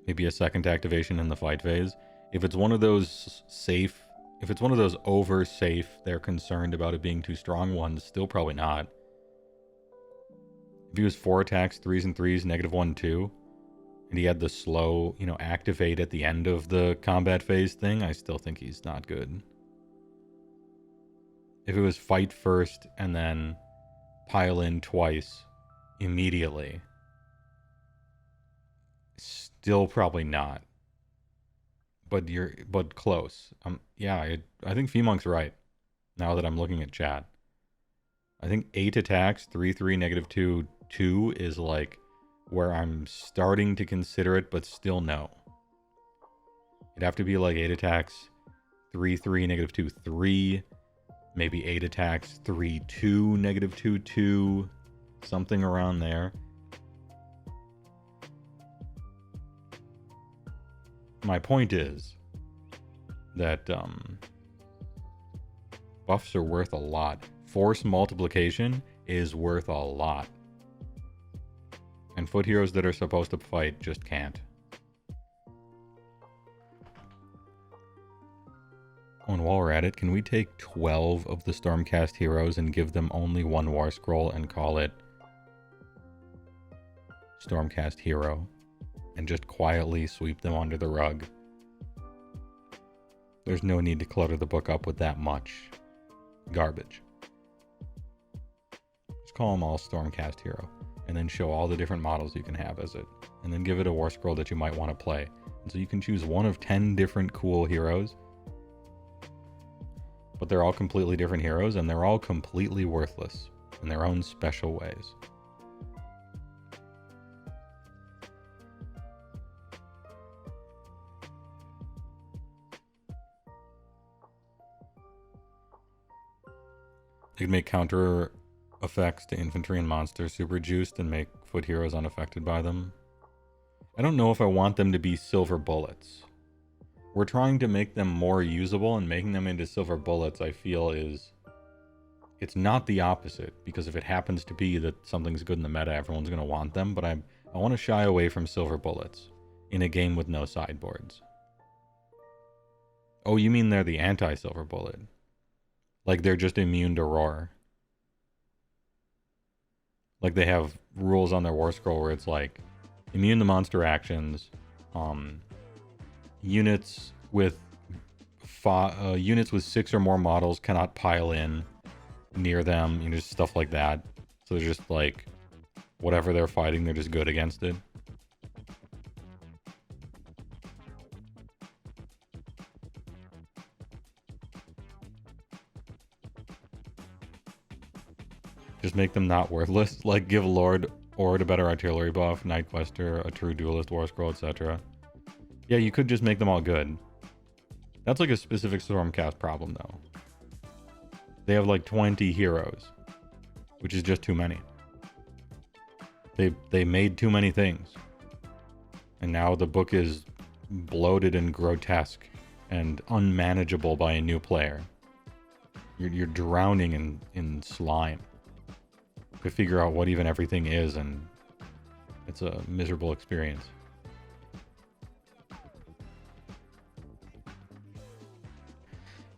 Maybe a second activation in the fight phase. If it's one of those safe, if it's one of those over safe, they're concerned about it being too strong ones, still probably not. If he was 4 attacks, 3s and 3s, -1, 2, and he had the slow, activate at the end of the combat phase thing, I still think he's not good. If it was fight first and then pile in twice immediately, still probably not. But close. Yeah, I think Femonk's right. Now that I'm looking at chat, I think 8 attacks, 3/3, -2, 2 is like where I'm starting to consider it, but still no. It'd have to be like 8 attacks, 3/3, -2, 3, maybe 8 attacks, 3/2, -2, 2, something around there. My point is that buffs are worth a lot. Force multiplication is worth a lot. And foot heroes that are supposed to fight just can't. Oh, and while we're at it, can we take 12 of the Stormcast heroes and give them only 1 War Scroll and call it Stormcast Hero? And just quietly sweep them under the rug. There's no need to clutter the book up with that much garbage. Just call them all Stormcast Hero, and then show all the different models you can have as it, and then give it a War Scroll that you might want to play. And so you can choose one of 10 different cool heroes, but they're all completely different heroes, and they're all completely worthless in their own special ways. They could make counter effects to infantry and monsters super juiced and make foot heroes unaffected by them. I don't know if I want them to be silver bullets. We're trying to make them more usable, and making them into silver bullets, I feel, it's not the opposite, because if it happens to be that something's good in the meta, everyone's going to want them, but I want to shy away from silver bullets in a game with no sideboards. Oh, you mean they're the anti-silver bullet? Like they're just immune to roar. Like they have rules on their War Scroll where it's like immune to monster actions, units with 6 or more models cannot pile in near them, just stuff like that. So they're just like whatever they're fighting, they're just good against it. Just make them not worthless. Like give Lord Ord a better artillery buff, Night Quester, a true duelist War Scroll, etc. Yeah, you could just make them all good. That's like a specific Stormcast problem, though. They have like 20 heroes, which is just too many. They made too many things. And now the book is bloated and grotesque and unmanageable by a new player. You're drowning in slime to figure out what even everything is, and it's a miserable experience.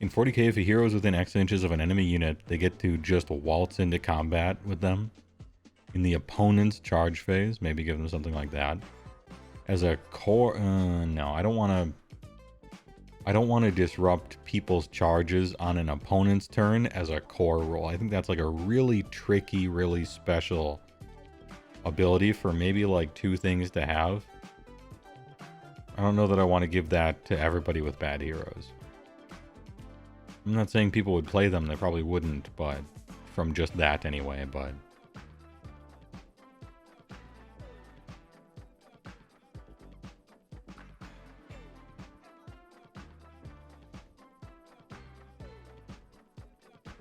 In 40k, if a hero is within X inches of an enemy unit, they get to just waltz into combat with them. In the opponent's charge phase, maybe give them something like that. As a core, no, I don't want to disrupt people's charges on an opponent's turn as a core role. I think that's like a really tricky, really special ability for maybe like 2 things to have. I don't know that I want to give that to everybody with bad heroes. I'm not saying people would play them, they probably wouldn't, but from just that anyway, but...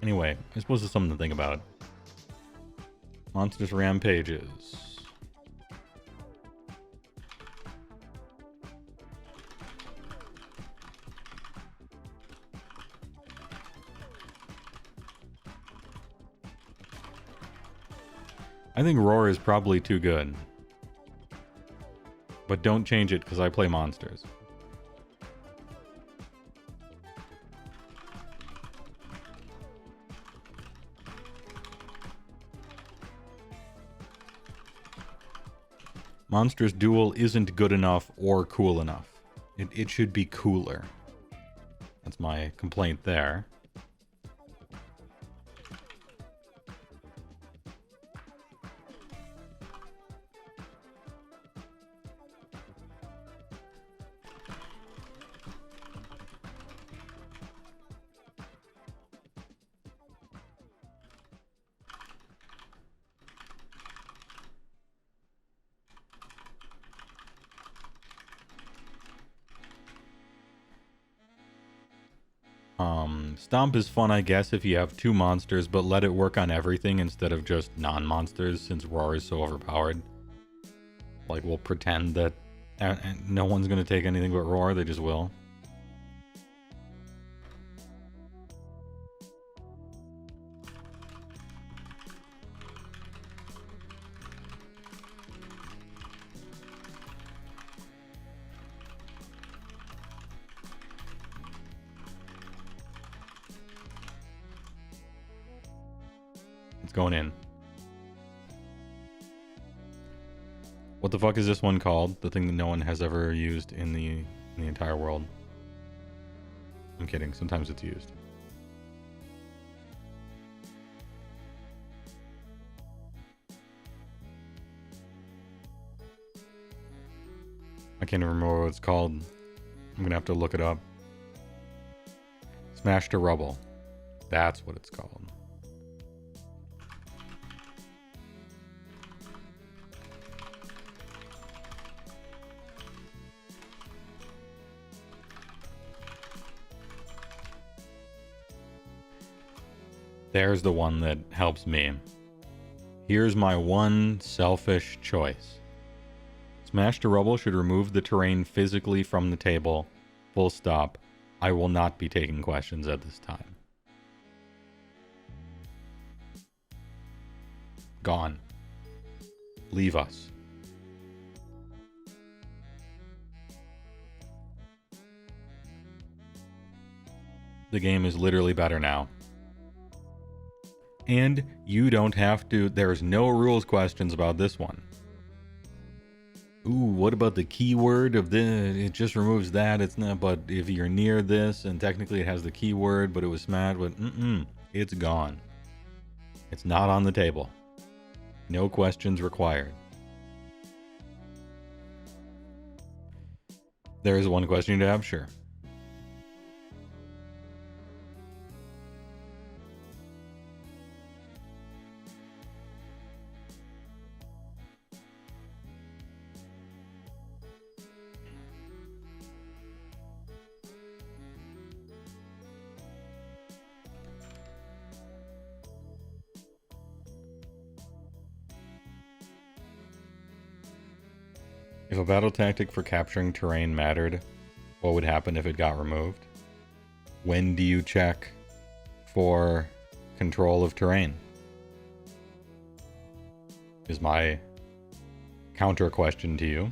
Anyway, I suppose it's something to think about. Monstrous Rampages. I think Roar is probably too good. But don't change it because I play monsters. Monstrous Duel isn't good enough or cool enough. It should be cooler. That's my complaint there. Stomp is fun, I guess, if you have two monsters, but let it work on everything instead of just non-monsters, since Roar is so overpowered. Like, we'll pretend that no one's gonna take anything but Roar, they just will. Going in. What the fuck is this one called? The thing that no one has ever used in the entire world. I'm kidding. Sometimes it's used. I can't even remember what it's called. I'm gonna have to look it up. Smash to Rubble. That's what it's called. There's the one that helps me. Here's my one selfish choice. Smash to Rubble should remove the terrain physically from the table. Full stop. I will not be taking questions at this time. Gone. Leave us. The game is literally better now. And you don't have to, there's no rules questions about this one. Ooh, what about the keyword of this? It just removes that. It's not, but if you're near this and technically it has the keyword, but it was smashed, but it's gone. It's not on the table. No questions required. There is one question to have, sure. If a battle tactic for capturing terrain mattered, what would happen if it got removed? When do you check for control of terrain? Is my counter question to you.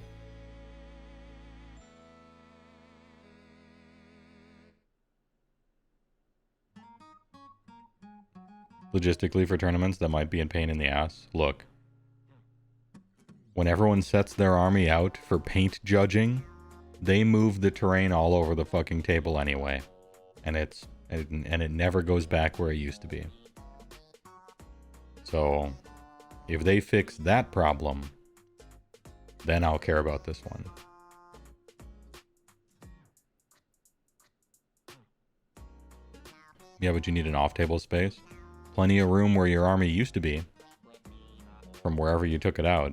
Logistically, for tournaments, that might be a pain in the ass. Look. When everyone sets their army out for paint judging, they move the terrain all over the fucking table anyway. And it never goes back where it used to be. So, if they fix that problem, then I'll care about this one. Yeah, but you need an off-table space. plenty of room where your army used to be from wherever you took it out.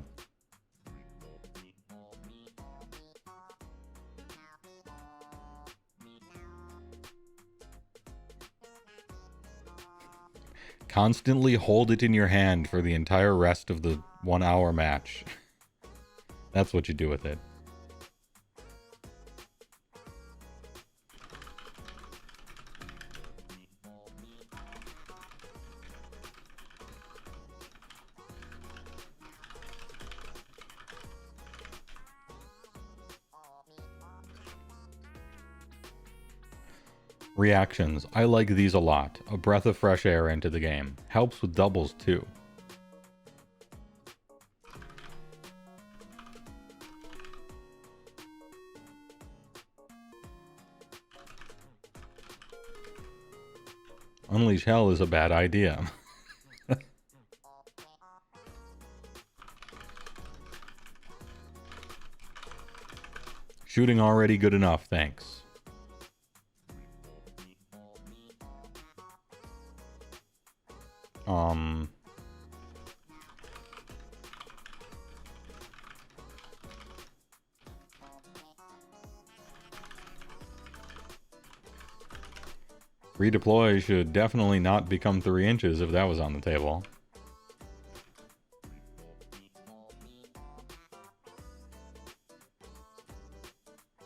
Constantly hold it in your hand for the entire rest of the 1 hour match. That's what you do with it. Reactions. I like these a lot. A breath of fresh air into the game. Helps with doubles too. Unleash hell is a bad idea. Shooting already good enough, thanks. Redeploy should definitely not become 3 inches if that was on the table.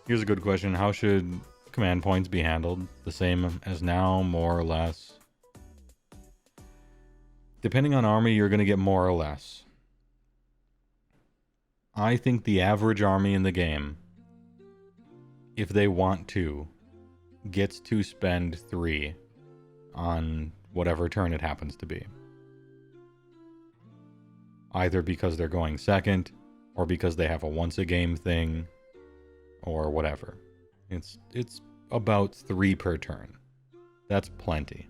Here's a good question. How should command points be handled? The same as now, more or less? Depending on army, you're going to get more or less. I think the average army in the game, if they want to, gets to spend 3 on whatever turn it happens to be. Either because they're going second, or because they have a once a game thing, or whatever. It's about 3 per turn. That's plenty.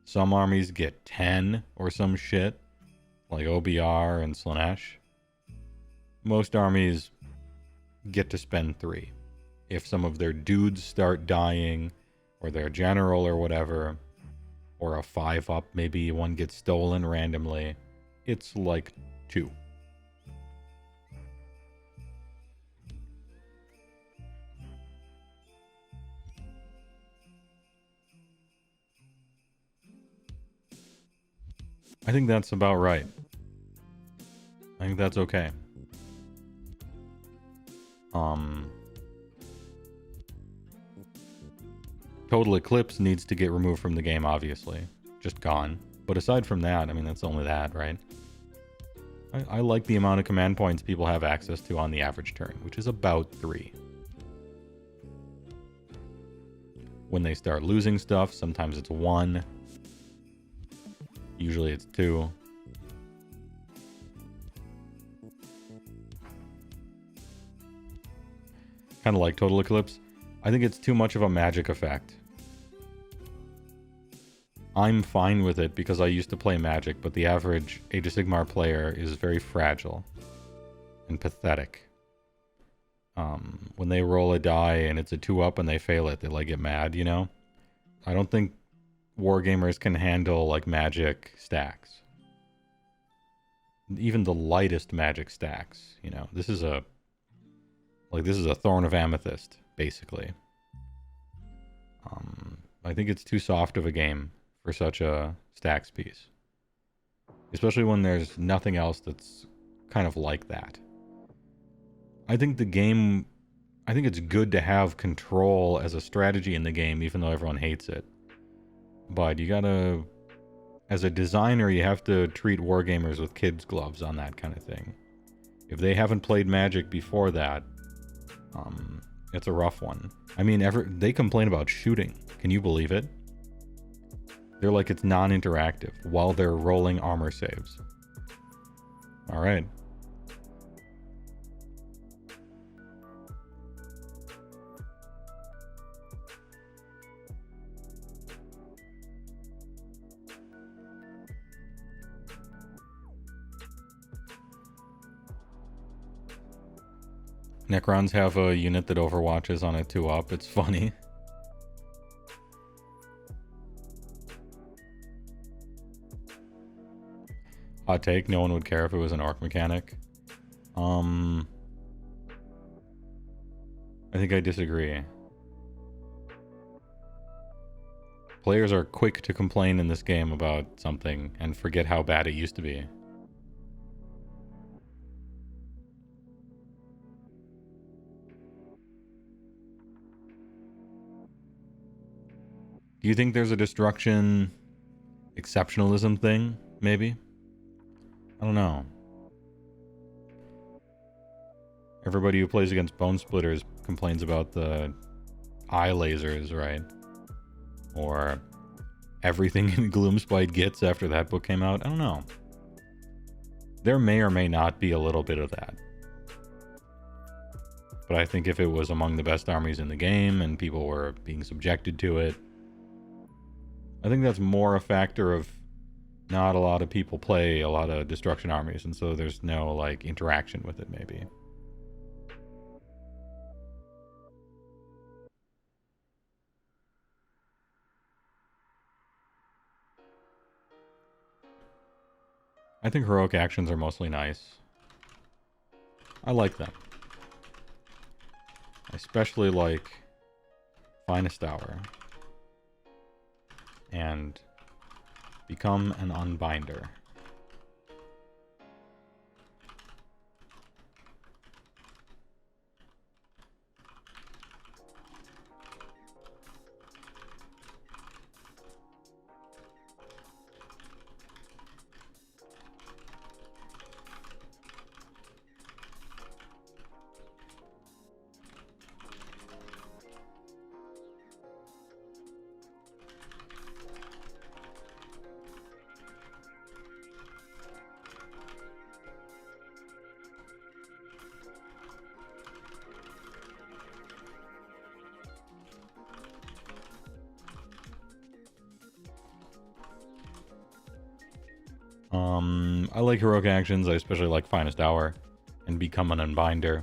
Some armies get 10 or some shit, like OBR and Slanesh. Most armies get to spend 3. If some of their dudes start dying, or their general or whatever, or a 5-up, maybe one gets stolen randomly, it's like 2. I think that's about right. I think that's okay. Total Eclipse needs to get removed from the game, obviously. Just gone. But aside from that, I mean, that's only that, right? I like the amount of command points people have access to on the average turn, which is about 3. When they start losing stuff, sometimes it's 1. Usually it's 2. Kind of like Total Eclipse. I think it's too much of a magic effect. I'm fine with it because I used to play Magic, but the average Age of Sigmar player is very fragile and pathetic. When they roll a die and it's a 2-up and they fail it, they like get mad, you know? I don't think wargamers can handle like Magic stacks. Even the lightest Magic stacks, you know? This is a Thorn of Amethyst, basically. I think it's too soft of a game for such a stacks piece. Especially when there's nothing else that's kind of like that. I think it's good to have control as a strategy in the game, even though everyone hates it. But you gotta, as a designer, you have to treat wargamers with kids' gloves on that kind of thing. If they haven't played Magic before that, it's a rough one. I mean, they complain about shooting. Can you believe it? They're like it's non-interactive while they're rolling armor saves. All right. Necrons have a unit that overwatches on a 2-up. It's funny. Hot take, no one would care if it was an orc mechanic. I think I disagree. Players are quick to complain in this game about something and forget how bad it used to be. Do you think there's a destruction exceptionalism thing, maybe? I don't know. Everybody who plays against Bone Splitters complains about the eye lasers, right? Or everything in Gloomspite gets after that book came out. I don't know. There may or may not be a little bit of that. But I think if it was among the best armies in the game and people were being subjected to it, I think that's more a factor of not a lot of people play a lot of destruction armies, and so there's no, like, interaction with it, maybe. I think heroic actions are mostly nice. I like them. I especially like Finest Hour and Become an Unbinder. I like heroic actions. I especially like Finest Hour and Become an Unbinder.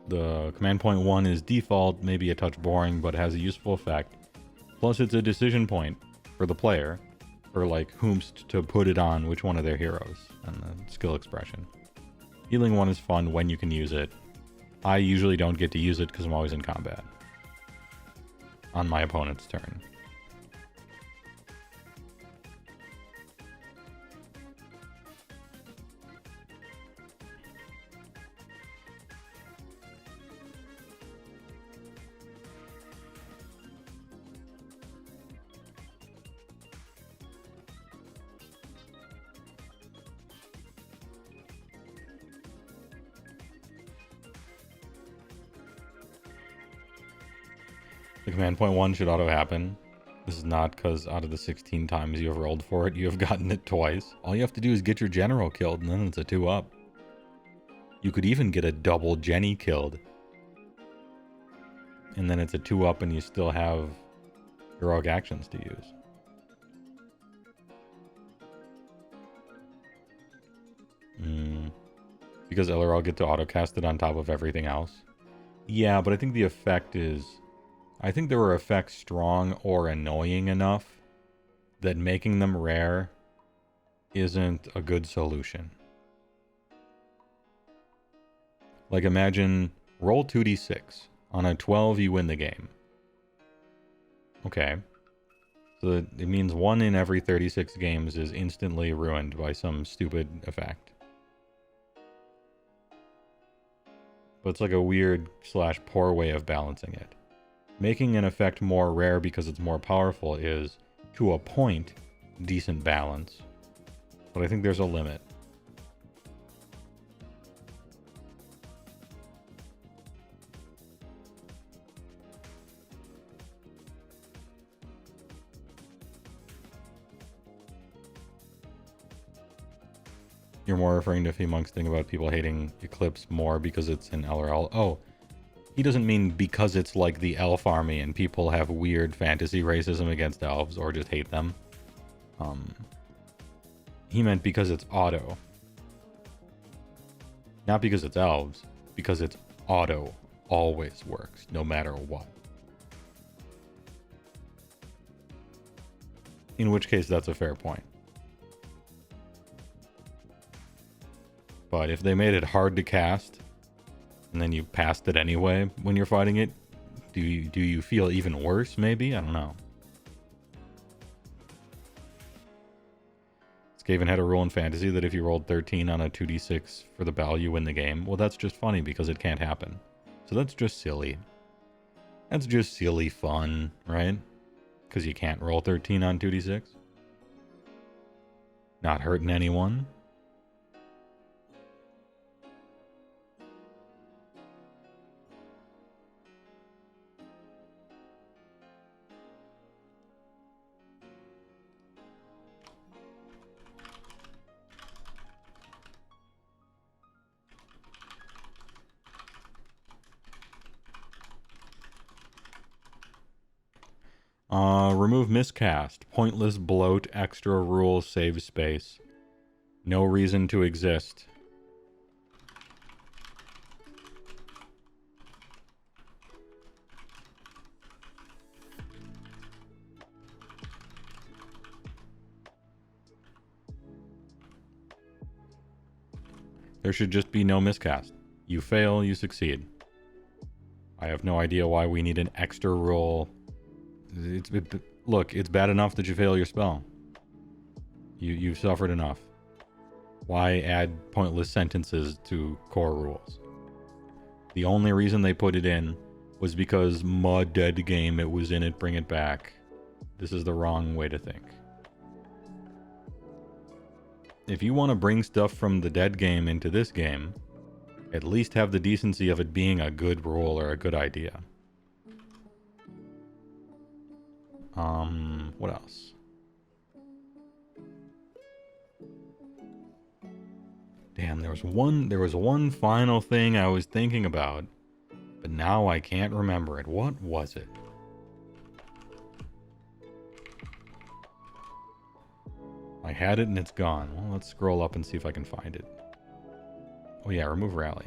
The command point 1 is default, maybe a touch boring, but has a useful effect. Plus, it's a decision point for the player, for like whomst to put it on which one of their heroes, and the skill expression. Healing 1 is fun when you can use it. I usually don't get to use it because I'm always in combat on my opponent's turn. The command point 1 should auto happen. This is not because out of the 16 times you have rolled for it, you have gotten it twice. All you have to do is get your general killed, and then it's a 2-up. You could even get a double Jenny killed. And then it's a 2-up and you still have heroic actions to use. Because Elrond get to autocast it on top of everything else. Yeah, but I think the effect is... I think there were effects strong or annoying enough that making them rare isn't a good solution. Like, imagine roll 2d6. On a 12, you win the game. Okay. So it means 1 in every 36 games is instantly ruined by some stupid effect. But it's like a weird / poor way of balancing it. Making an effect more rare because it's more powerful is, to a point, decent balance. But I think there's a limit. You're more referring to Monk's thing about people hating Eclipse more because it's an LRL. Oh, he doesn't mean because it's like the elf army and people have weird fantasy racism against elves or just hate them. He meant because it's auto. Not because it's elves, because it's auto. Always works, no matter what. In which case, that's a fair point. But if they made it hard to cast, and then you passed it anyway when you're fighting it, do you feel even worse, maybe? I don't know. Skaven had a rule in Fantasy that if you rolled 13 on a 2d6 for the battle, you win the game. Well, that's just funny because it can't happen. So that's just silly. That's just silly fun, right? Because you can't roll 13 on 2d6. Not hurting anyone. Remove miscast. Pointless bloat. Extra rule. Save space. No reason to exist. There should just be no miscast. You fail, you succeed. I have no idea why we need an extra rule. Look, it's bad enough that you fail your spell. You've suffered enough. Why add pointless sentences to core rules? The only reason they put it in was because dead game, it was in it, bring it back. This is the wrong way to think. If you want to bring stuff from the dead game into this game, at least have the decency of it being a good rule or a good idea. What else? Damn, there was one final thing I was thinking about, but now I can't remember it. What was it? I had it and it's gone. Well, let's scroll up and see if I can find it. Oh yeah, remove rally.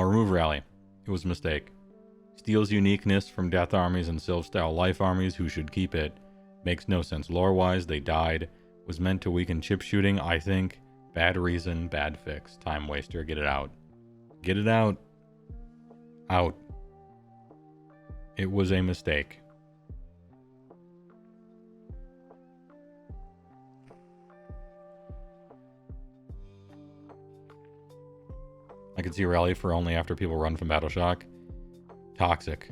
Remove rally. It was a mistake. Steals uniqueness from death armies and Sylph-style life armies who should keep it. Makes no sense lore-wise. They died. Was meant to weaken chip shooting, I think. Bad reason, bad fix. Time waster. Get it out. Get it out. Out. It was a mistake. I could see rally for only after people run from battle shock. Toxic.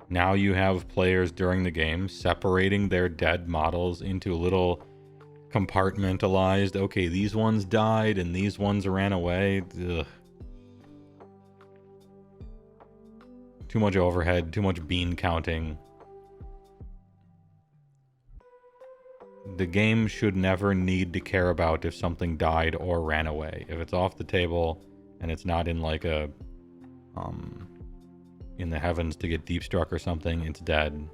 Now you have players during the game separating their dead models into little compartmentalized, okay, these ones died and these ones ran away. Ugh. Too much overhead, too much bean counting. The game should never need to care about if something died or ran away. If it's off the table and it's not in like a in the heavens to get deep struck or something, it's dead.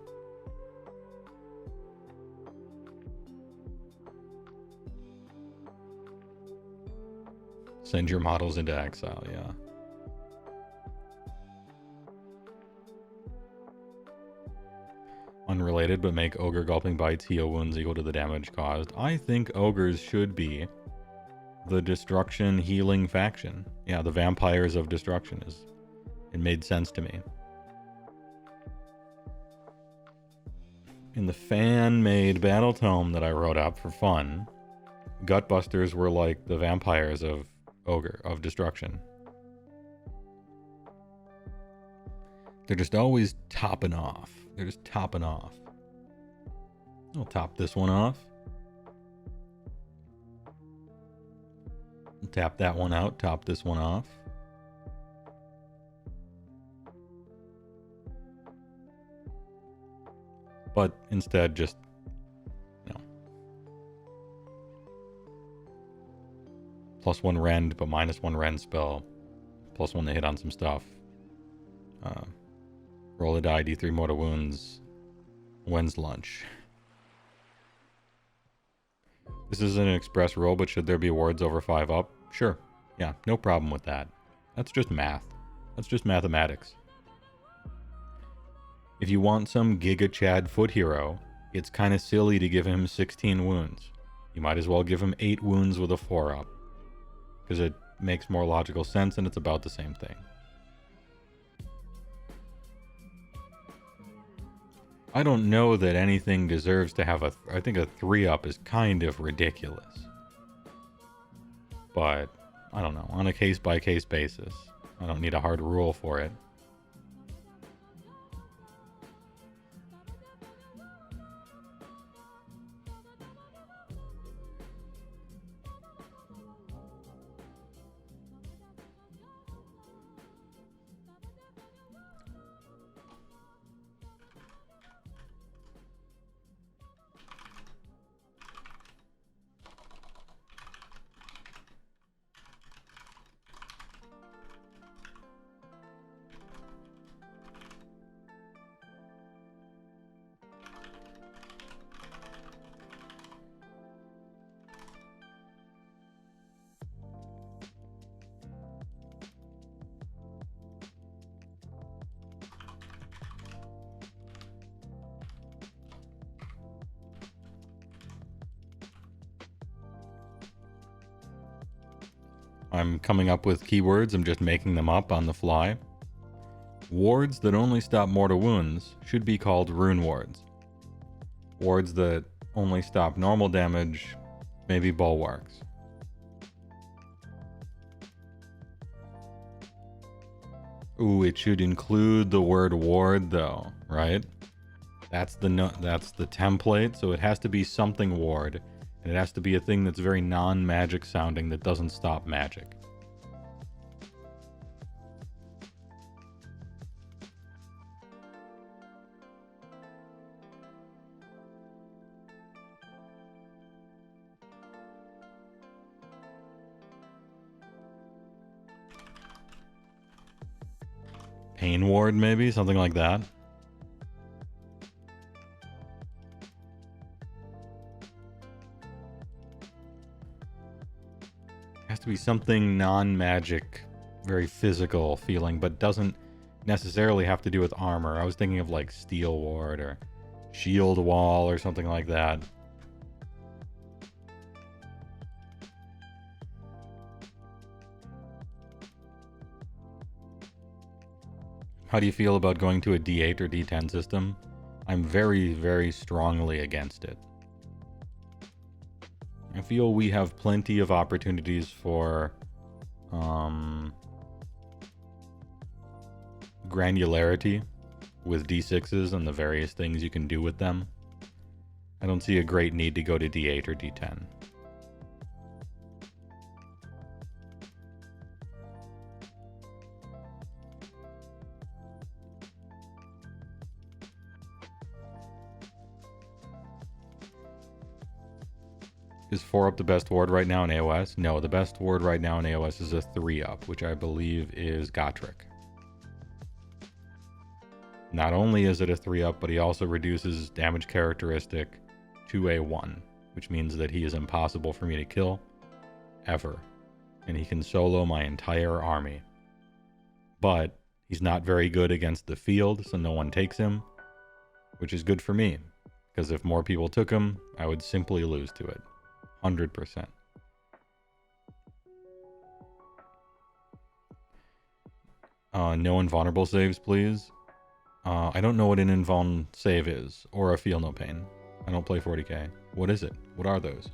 Send your models into exile, yeah. Unrelated, but make ogre gulping bites heal wounds equal to the damage caused. I think ogres should be the destruction healing faction. Yeah, the vampires of destruction is. It made sense to me. In the fan-made battle tome that I wrote up for fun, Gutbusters were like the vampires of destruction. They're just always topping off. They're just topping off. I'll top this one off. Tap that one out, top this one off. But instead just, you know, +1 rend, but -1 rend spell. +1 to hit on some stuff. Roll a die, d3 mortal wounds. When's lunch? This is an express roll, but should there be wards over 5 up? Sure. Yeah, no problem with that. That's just math. That's just mathematics. If you want some Giga Chad foot hero, it's kind of silly to give him 16 wounds. You might as well give him 8 wounds with a 4 up. Because it makes more logical sense and it's about the same thing. I don't know that anything deserves to have I think a 3 up is kind of ridiculous. But, I don't know, on a case by case basis. I don't need a hard rule for it. I'm coming up with keywords, I'm just making them up on the fly. Wards that only stop mortal wounds should be called rune wards. Wards that only stop normal damage, maybe bulwarks. Ooh, it should include the word ward though, right? That's the template, so it has to be something ward. And it has to be a thing that's very non-magic sounding that doesn't stop magic. Pain ward, maybe? Something like that. Has to be something non-magic, very physical feeling, but doesn't necessarily have to do with armor. I was thinking of like steel ward or shield wall or something like that. How do you feel about going to a D8 or D10 system? I'm very, very strongly against it. I feel we have plenty of opportunities for granularity with D6s and the various things you can do with them. I don't see a great need to go to D8 or D10. Is 4 up the best ward right now in AOS? No, the best ward right now in AOS is a 3 up, which I believe is Gotrek. Not only is it a 3 up, but he also reduces damage characteristic to a 1, which means that he is impossible for me to kill, ever. And he can solo my entire army. But he's not very good against the field, so no one takes him, which is good for me, because if more people took him, I would simply lose to it. 100%. No invulnerable saves, please. I don't know what an invuln save is, or a feel no pain. I don't play 40k. What is it? What are those?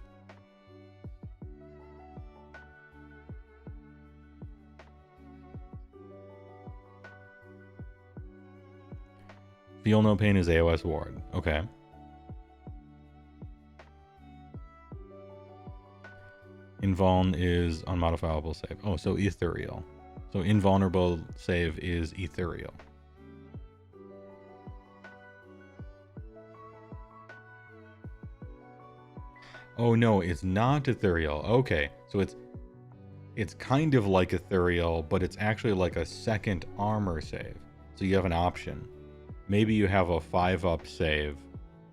Feel no pain is AOS ward. Okay. Invuln is unmodifiable save. Oh, so ethereal. So invulnerable save is ethereal. Oh no, it's not ethereal. Okay, so it's kind of like ethereal, but it's actually like a second armor save. So you have an option. Maybe you have a 5-up save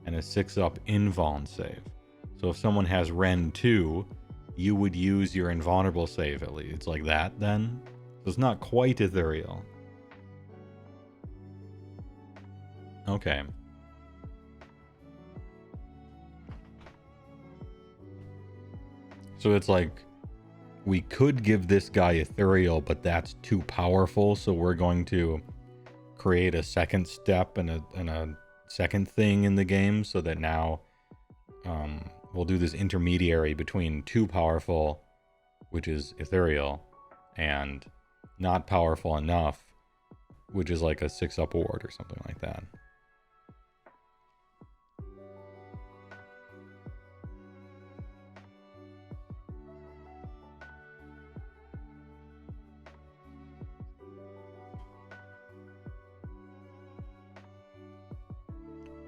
and a 6-up invuln save. So if someone has Ren 2, you would use your invulnerable save at least. It's like that then. So it's not quite ethereal. Okay. So it's like, we could give this guy ethereal, but that's too powerful, so we're going to create a second step and a second thing in the game so that now we'll do this intermediary between too powerful, which is ethereal, and not powerful enough, which is like a 6-up ward or something like that.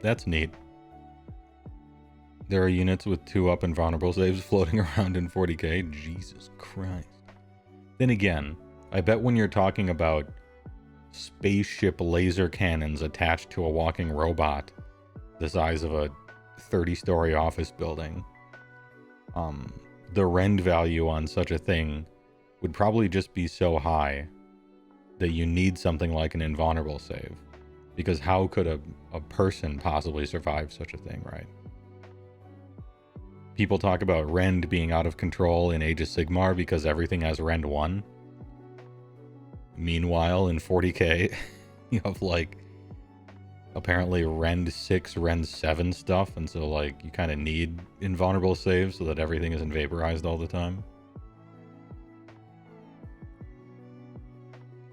That's neat. There are units with 2-up and vulnerable saves floating around in 40k. Jesus Christ. Then again, I bet when you're talking about spaceship laser cannons attached to a walking robot the size of a 30-story office building, the rend value on such a thing would probably just be so high that you need something like an invulnerable save. Because how could a person possibly survive such a thing, right? People talk about Rend being out of control in Age of Sigmar because everything has Rend 1. Meanwhile, in 40k, you have, like, apparently Rend 6, Rend 7 stuff, and so, like, you kind of need invulnerable saves so that everything isn't vaporized all the time.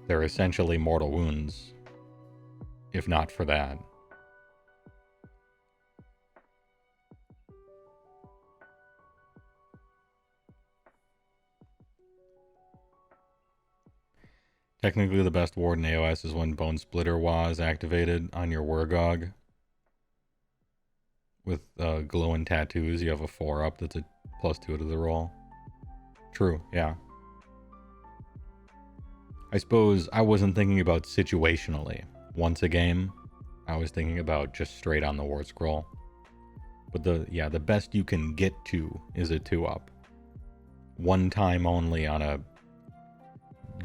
They're essentially mortal wounds, if not for that. Technically, the best ward in AOS is when Bone Splitter Wa is activated on your Wurgog. With glowing tattoos, you have a 4-up that's a +2 to the roll. True, yeah. I suppose I wasn't thinking about situationally. Once a game, I was thinking about just straight on the ward scroll. But the best you can get to is a 2-up. One time only on a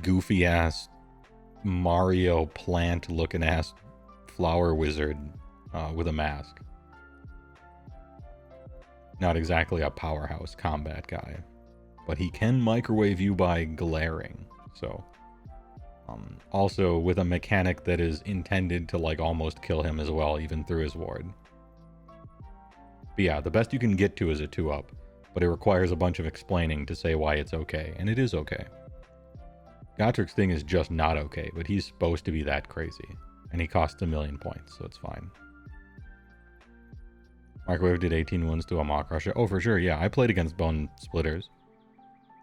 goofy ass Mario plant looking ass flower wizard with a mask. Not exactly a powerhouse combat guy, but he can microwave you by glaring. So also with a mechanic that is intended to like almost kill him as well, even through his ward. But yeah, the best you can get to is a 2-up, but it requires a bunch of explaining to say why it's okay, and it is okay. Gotrik's thing is just not okay, but he's supposed to be that crazy. And he costs 1,000,000 points, so it's fine. Microwave did 18 wounds to a Maw Crusher. Oh, for sure, yeah. I played against Bone Splitters.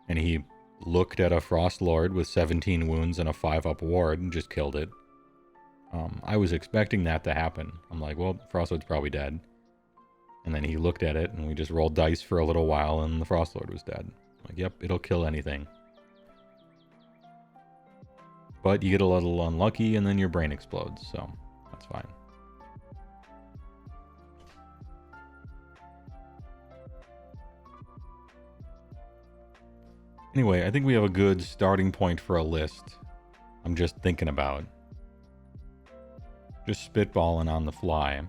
And he looked at a Frost Lord with 17 wounds and a 5-up ward and just killed it. I was expecting that to happen. I'm like, well, Frost Lord's probably dead. And then he looked at it, and we just rolled dice for a little while, and the Frost Lord was dead. I'm like, yep, it'll kill anything. But you get a little unlucky, and then your brain explodes, so that's fine. Anyway, I think we have a good starting point for a list. I'm just thinking about. Just spitballing on the fly.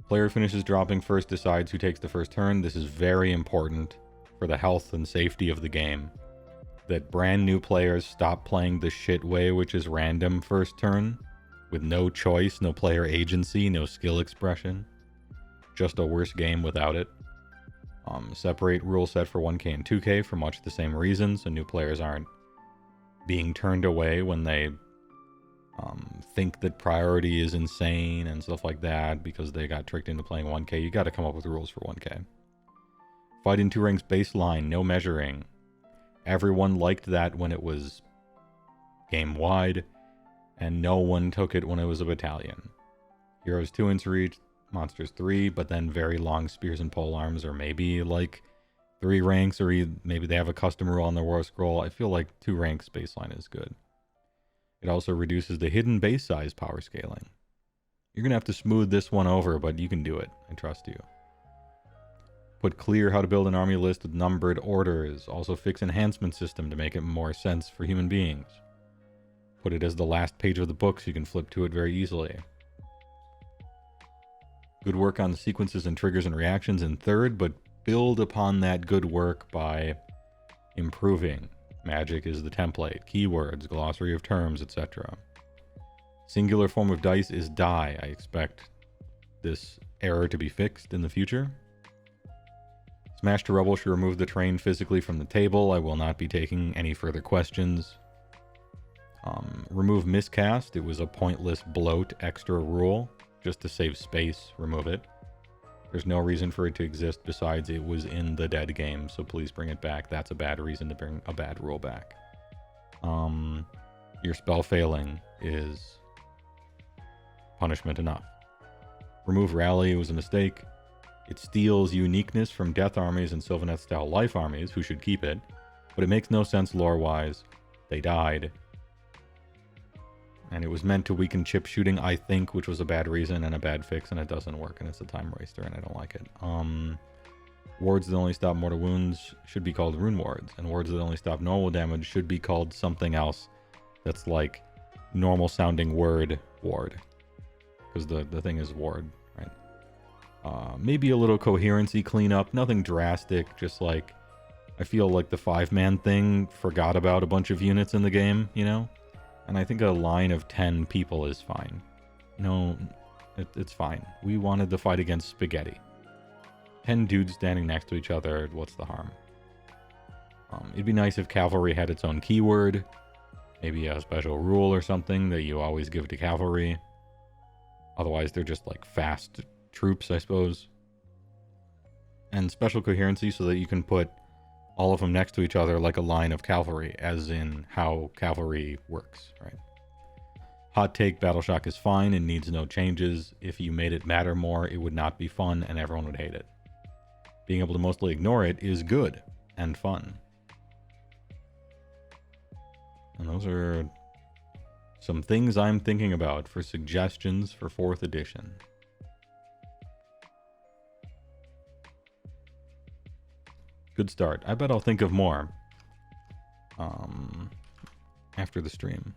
Player finishes dropping first, decides who takes the first turn. This is very important for the health and safety of the game. That brand new players stop playing the shit way, which is random first turn, with no choice, no player agency, no skill expression. Just a worse game without it. Separate rule set for 1k and 2k for much the same reason, so new players aren't being turned away when they think that priority is insane and stuff like that because they got tricked into playing 1K. You got to come up with rules for 1K. Fight in 2 ranks baseline, no measuring. Everyone liked that when it was game-wide, and no one took it when it was a battalion. Heroes 2 inch reach, monsters 3, but then very long spears and polearms, or maybe like 3 ranks, or maybe they have a custom rule on their war scroll. I feel like 2 ranks baseline is good. It also reduces the hidden base size power scaling. You're going to have to smooth this one over, but you can do it. I trust you. Put clear how to build an army list with numbered orders. Also fix enhancement system to make it more sense for human beings. Put it as the last page of the book so you can flip to it very easily. Good work on the sequences and triggers and reactions in 3rd, but build upon that good work by improving. Magic is the template, keywords, glossary of terms, etc. Singular form of dice is die. I expect this error to be fixed in the future. Smash to Rubble should remove the terrain physically from the table. I will not be taking any further questions. Remove miscast. It was a pointless bloat extra rule. Just to save space, remove it. There's no reason for it to exist besides it was in the dead game, so please bring it back. That's a bad reason to bring a bad rule back. Your spell failing is punishment enough. Remove rally. It was a mistake. It steals uniqueness from death armies and Sylvaneth-style life armies, who should keep it, but it makes no sense lore-wise. They died. And it was meant to weaken chip shooting, I think, which was a bad reason and a bad fix, and it doesn't work, and it's a time waster, and I don't like it. Wards that only stop mortal wounds should be called rune wards, and wards that only stop normal damage should be called something else that's like normal-sounding word ward, because the thing is ward, right? Maybe a little coherency cleanup, nothing drastic, just like, I feel like the 5-man thing forgot about a bunch of units in the game, you know? And I think a line of 10 people is fine. No, it's fine. We wanted to fight against spaghetti. 10 dudes standing next to each other, what's the harm? It'd be nice if cavalry had its own keyword. Maybe a special rule or something that you always give to cavalry. Otherwise, they're just like fast troops, I suppose. And special coherency so that you can put all of them next to each other like a line of cavalry, as in how cavalry works, right? Hot take, Battle Shock is fine and needs no changes. If you made it matter more, it would not be fun and everyone would hate it. Being able to mostly ignore it is good and fun. And those are some things I'm thinking about for suggestions for 4th edition. Good start. I bet I'll think of more after the stream.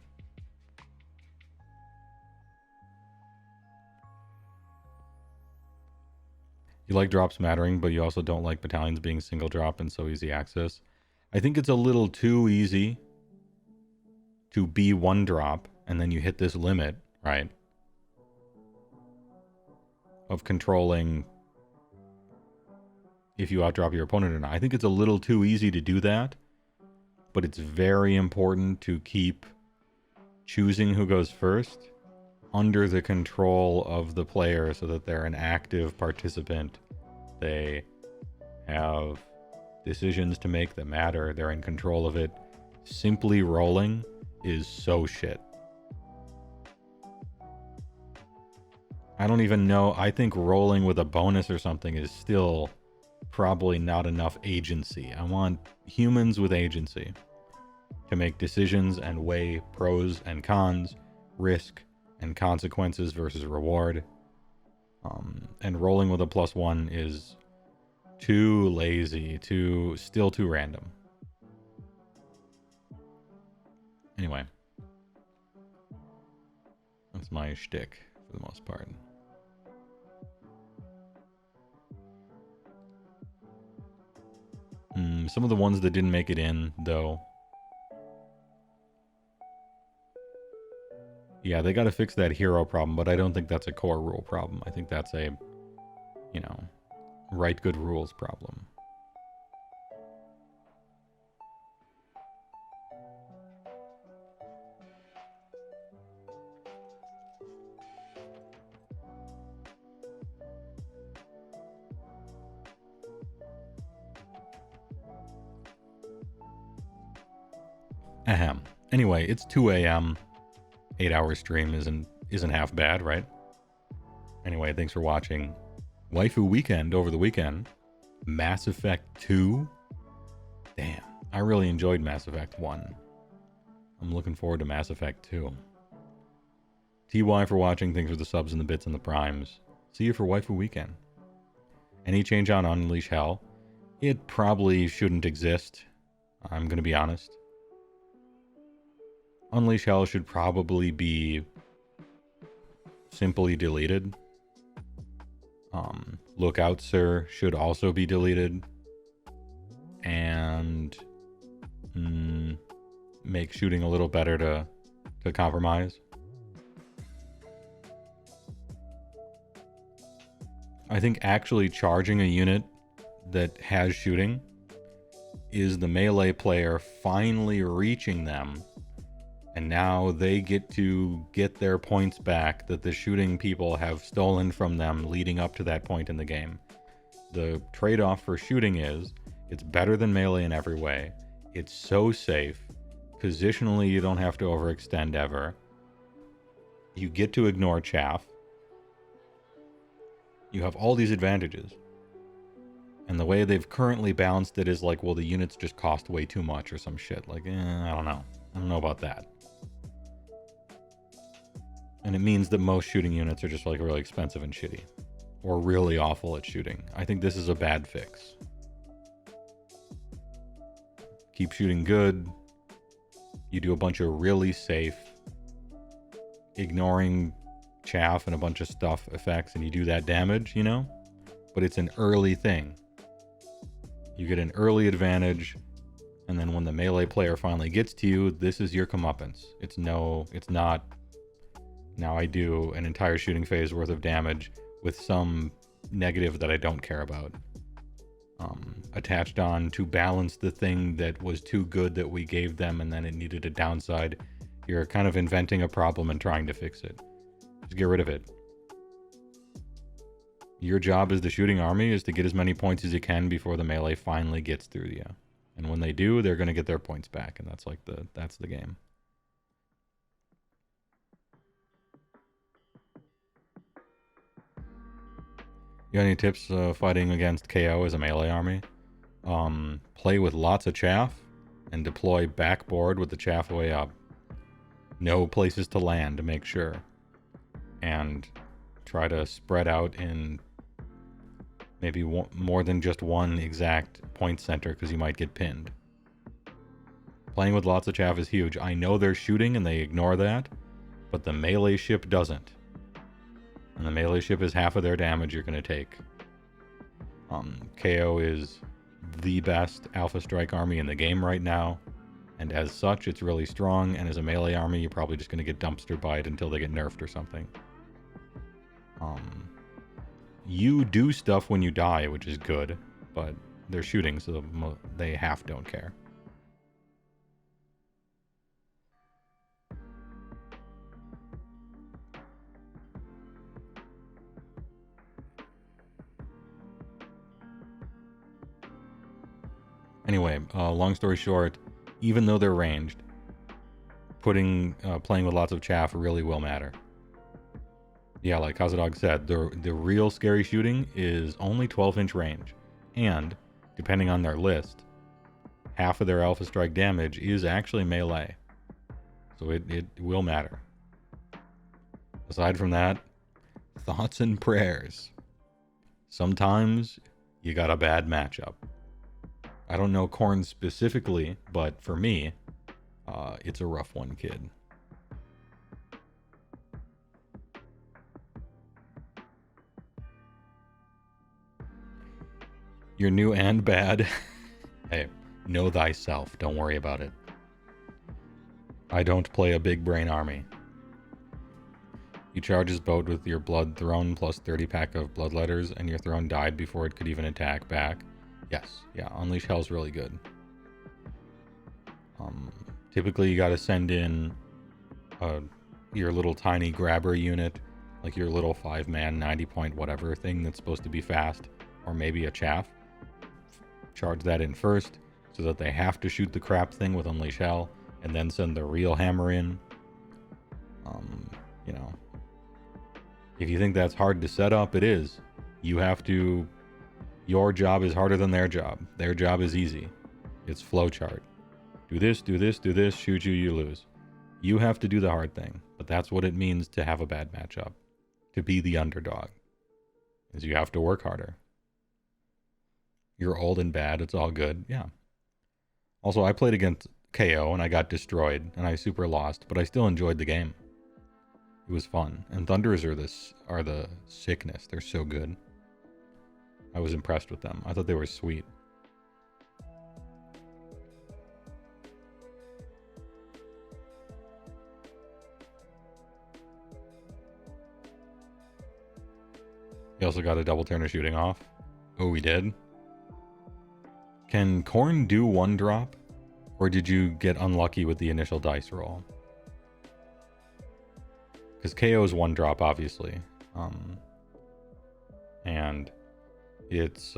You like drops mattering, but you also don't like battalions being single drop and so easy access. I think it's a little too easy to be 1 drop and then you hit this limit, right? Of controlling if you outdrop your opponent or not. I think it's a little too easy to do that, but it's very important to keep choosing who goes first under the control of the player so that they're an active participant. They have decisions to make that matter. They're in control of it. Simply rolling is so shit. I don't even know. I think rolling with a bonus or something is still probably not enough agency. I want humans with agency to make decisions and weigh pros and cons, risk and consequences versus reward. And rolling with a +1 is too lazy, still too random. Anyway, that's my shtick for the most part. Some of the ones that didn't make it in, though. Yeah, they got to fix that hero problem, but I don't think that's a core rule problem. I think that's a, write good rules problem. Ahem. Anyway, it's 2 a.m. 8-hour stream isn't half bad, right? Anyway, thanks for watching. Waifu Weekend over the weekend. Mass Effect 2. Damn, I really enjoyed Mass Effect 1. I'm looking forward to Mass Effect 2. TY for watching. Thanks for the subs and the bits and the primes. See you for Waifu Weekend. Any change on Unleash Hell? It probably shouldn't exist. I'm going to be honest. Unleash Hell should probably be simply deleted. Look Out Sir should also be deleted. And make shooting a little better to compromise. I think actually charging a unit that has shooting is the melee player finally reaching them, and now they get to get their points back that the shooting people have stolen from them leading up to that point in the game. The trade-off for shooting is it's better than melee in every way. It's so safe. Positionally, you don't have to overextend ever. You get to ignore chaff. You have all these advantages. And the way they've currently balanced it is like, well, the units just cost way too much or some shit. Like, I don't know. I don't know about that. And it means that most shooting units are just like really expensive and shitty. Or really awful at shooting. I think this is a bad fix. Keep shooting good. You do a bunch of really safe, ignoring chaff and a bunch of stuff effects, and you do that damage, you know? But it's an early thing. You get an early advantage, and then when the melee player finally gets to you, this is your comeuppance. It's not, now I do an entire shooting phase worth of damage with some negative that I don't care about. Attached on to balance the thing that was too good that we gave them, and then it needed a downside. You're kind of inventing a problem and trying to fix it. Just get rid of it. Your job as the shooting army is to get as many points as you can before the melee finally gets through you. And when they do, they're going to get their points back, and that's like that's the game. You got any tips fighting against KO as a melee army? Play with lots of chaff and deploy backboard with the chaff way up. No places to land to make sure. And try to spread out in maybe more than just one exact point center because you might get pinned. Playing with lots of chaff is huge. I know they're shooting and they ignore that, but the melee ship doesn't. And the melee ship is half of their damage you're going to take. KO is the best Alpha Strike army in the game right now, and as such, it's really strong, and as a melee army, you're probably just going to get dumpstered by it until they get nerfed or something. You do stuff when you die, which is good, but they're shooting, so they half don't care. Anyway, long story short, even though they're ranged, playing with lots of chaff really will matter. Yeah, like Kazadog said, the real scary shooting is only 12-inch range, and depending on their list, half of their Alpha Strike damage is actually melee, so it will matter. Aside from that, thoughts and prayers. Sometimes you got a bad matchup. I don't know Korn specifically, but for me, it's a rough one, kid. You're new and bad. Hey, know thyself. Don't worry about it. I don't play a big brain army. You charge his boat with your blood throne plus 30 pack of blood letters, and your throne died before it could even attack back. Yes, yeah, Unleash Hell's really good. Typically you gotta send in your little tiny grabber unit, like your little 5-man 90 point whatever thing that's supposed to be fast, or maybe a chaff. Charge that in first, so that they have to shoot the crap thing with Unleash Hell, and then send the real hammer in. You know, if you think that's hard to set up, it is. You have to, your job is harder than their job. Their job is easy. It's flowchart. Do this, do this, do this, shoot you, you lose. You have to do the hard thing, but that's what it means to have a bad matchup. To be the underdog. Is you have to work harder. You're old and bad, it's all good, yeah. Also, I played against KO and I got destroyed and I super lost, but I still enjoyed the game. It was fun. And Thunders are the sickness. They're so good. I was impressed with them. I thought they were sweet. He also got a double turn of shooting off. Oh, we did? Can Corn do one drop? Or did you get unlucky with the initial dice roll? Because KO is one drop, obviously. And it's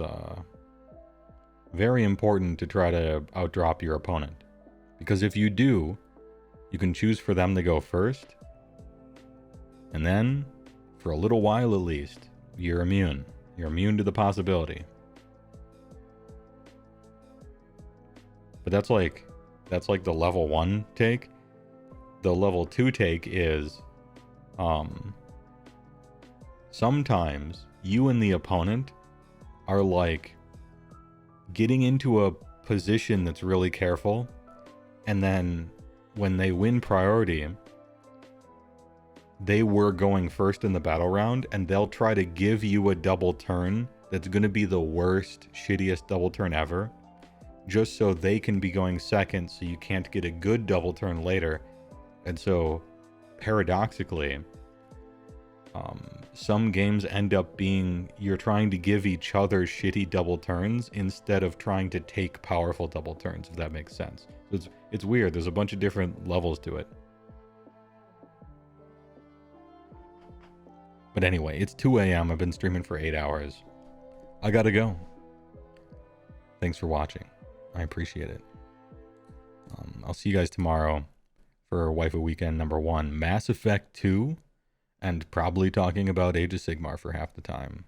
very important to try to outdrop your opponent. Because if you do, you can choose for them to go first. And then, for a little while at least, you're immune. You're immune to the possibility. But that's like the level 1 take. The level 2 take is sometimes you and the opponent are like getting into a position that's really careful, and then when they win priority, they were going first in the battle round, and they'll try to give you a double turn that's going to be the worst, shittiest double turn ever, just so they can be going second, so you can't get a good double turn later. And so, paradoxically, some games end up being you're trying to give each other shitty double turns instead of trying to take powerful double turns, if that makes sense. So it's weird. There's a bunch of different levels to it. But anyway, it's 2 a.m. I've been streaming for 8 hours. I gotta go. Thanks for watching. I appreciate it. I'll see you guys tomorrow for Waifu Weekend number 1, Mass Effect 2, and probably talking about Age of Sigmar for half the time.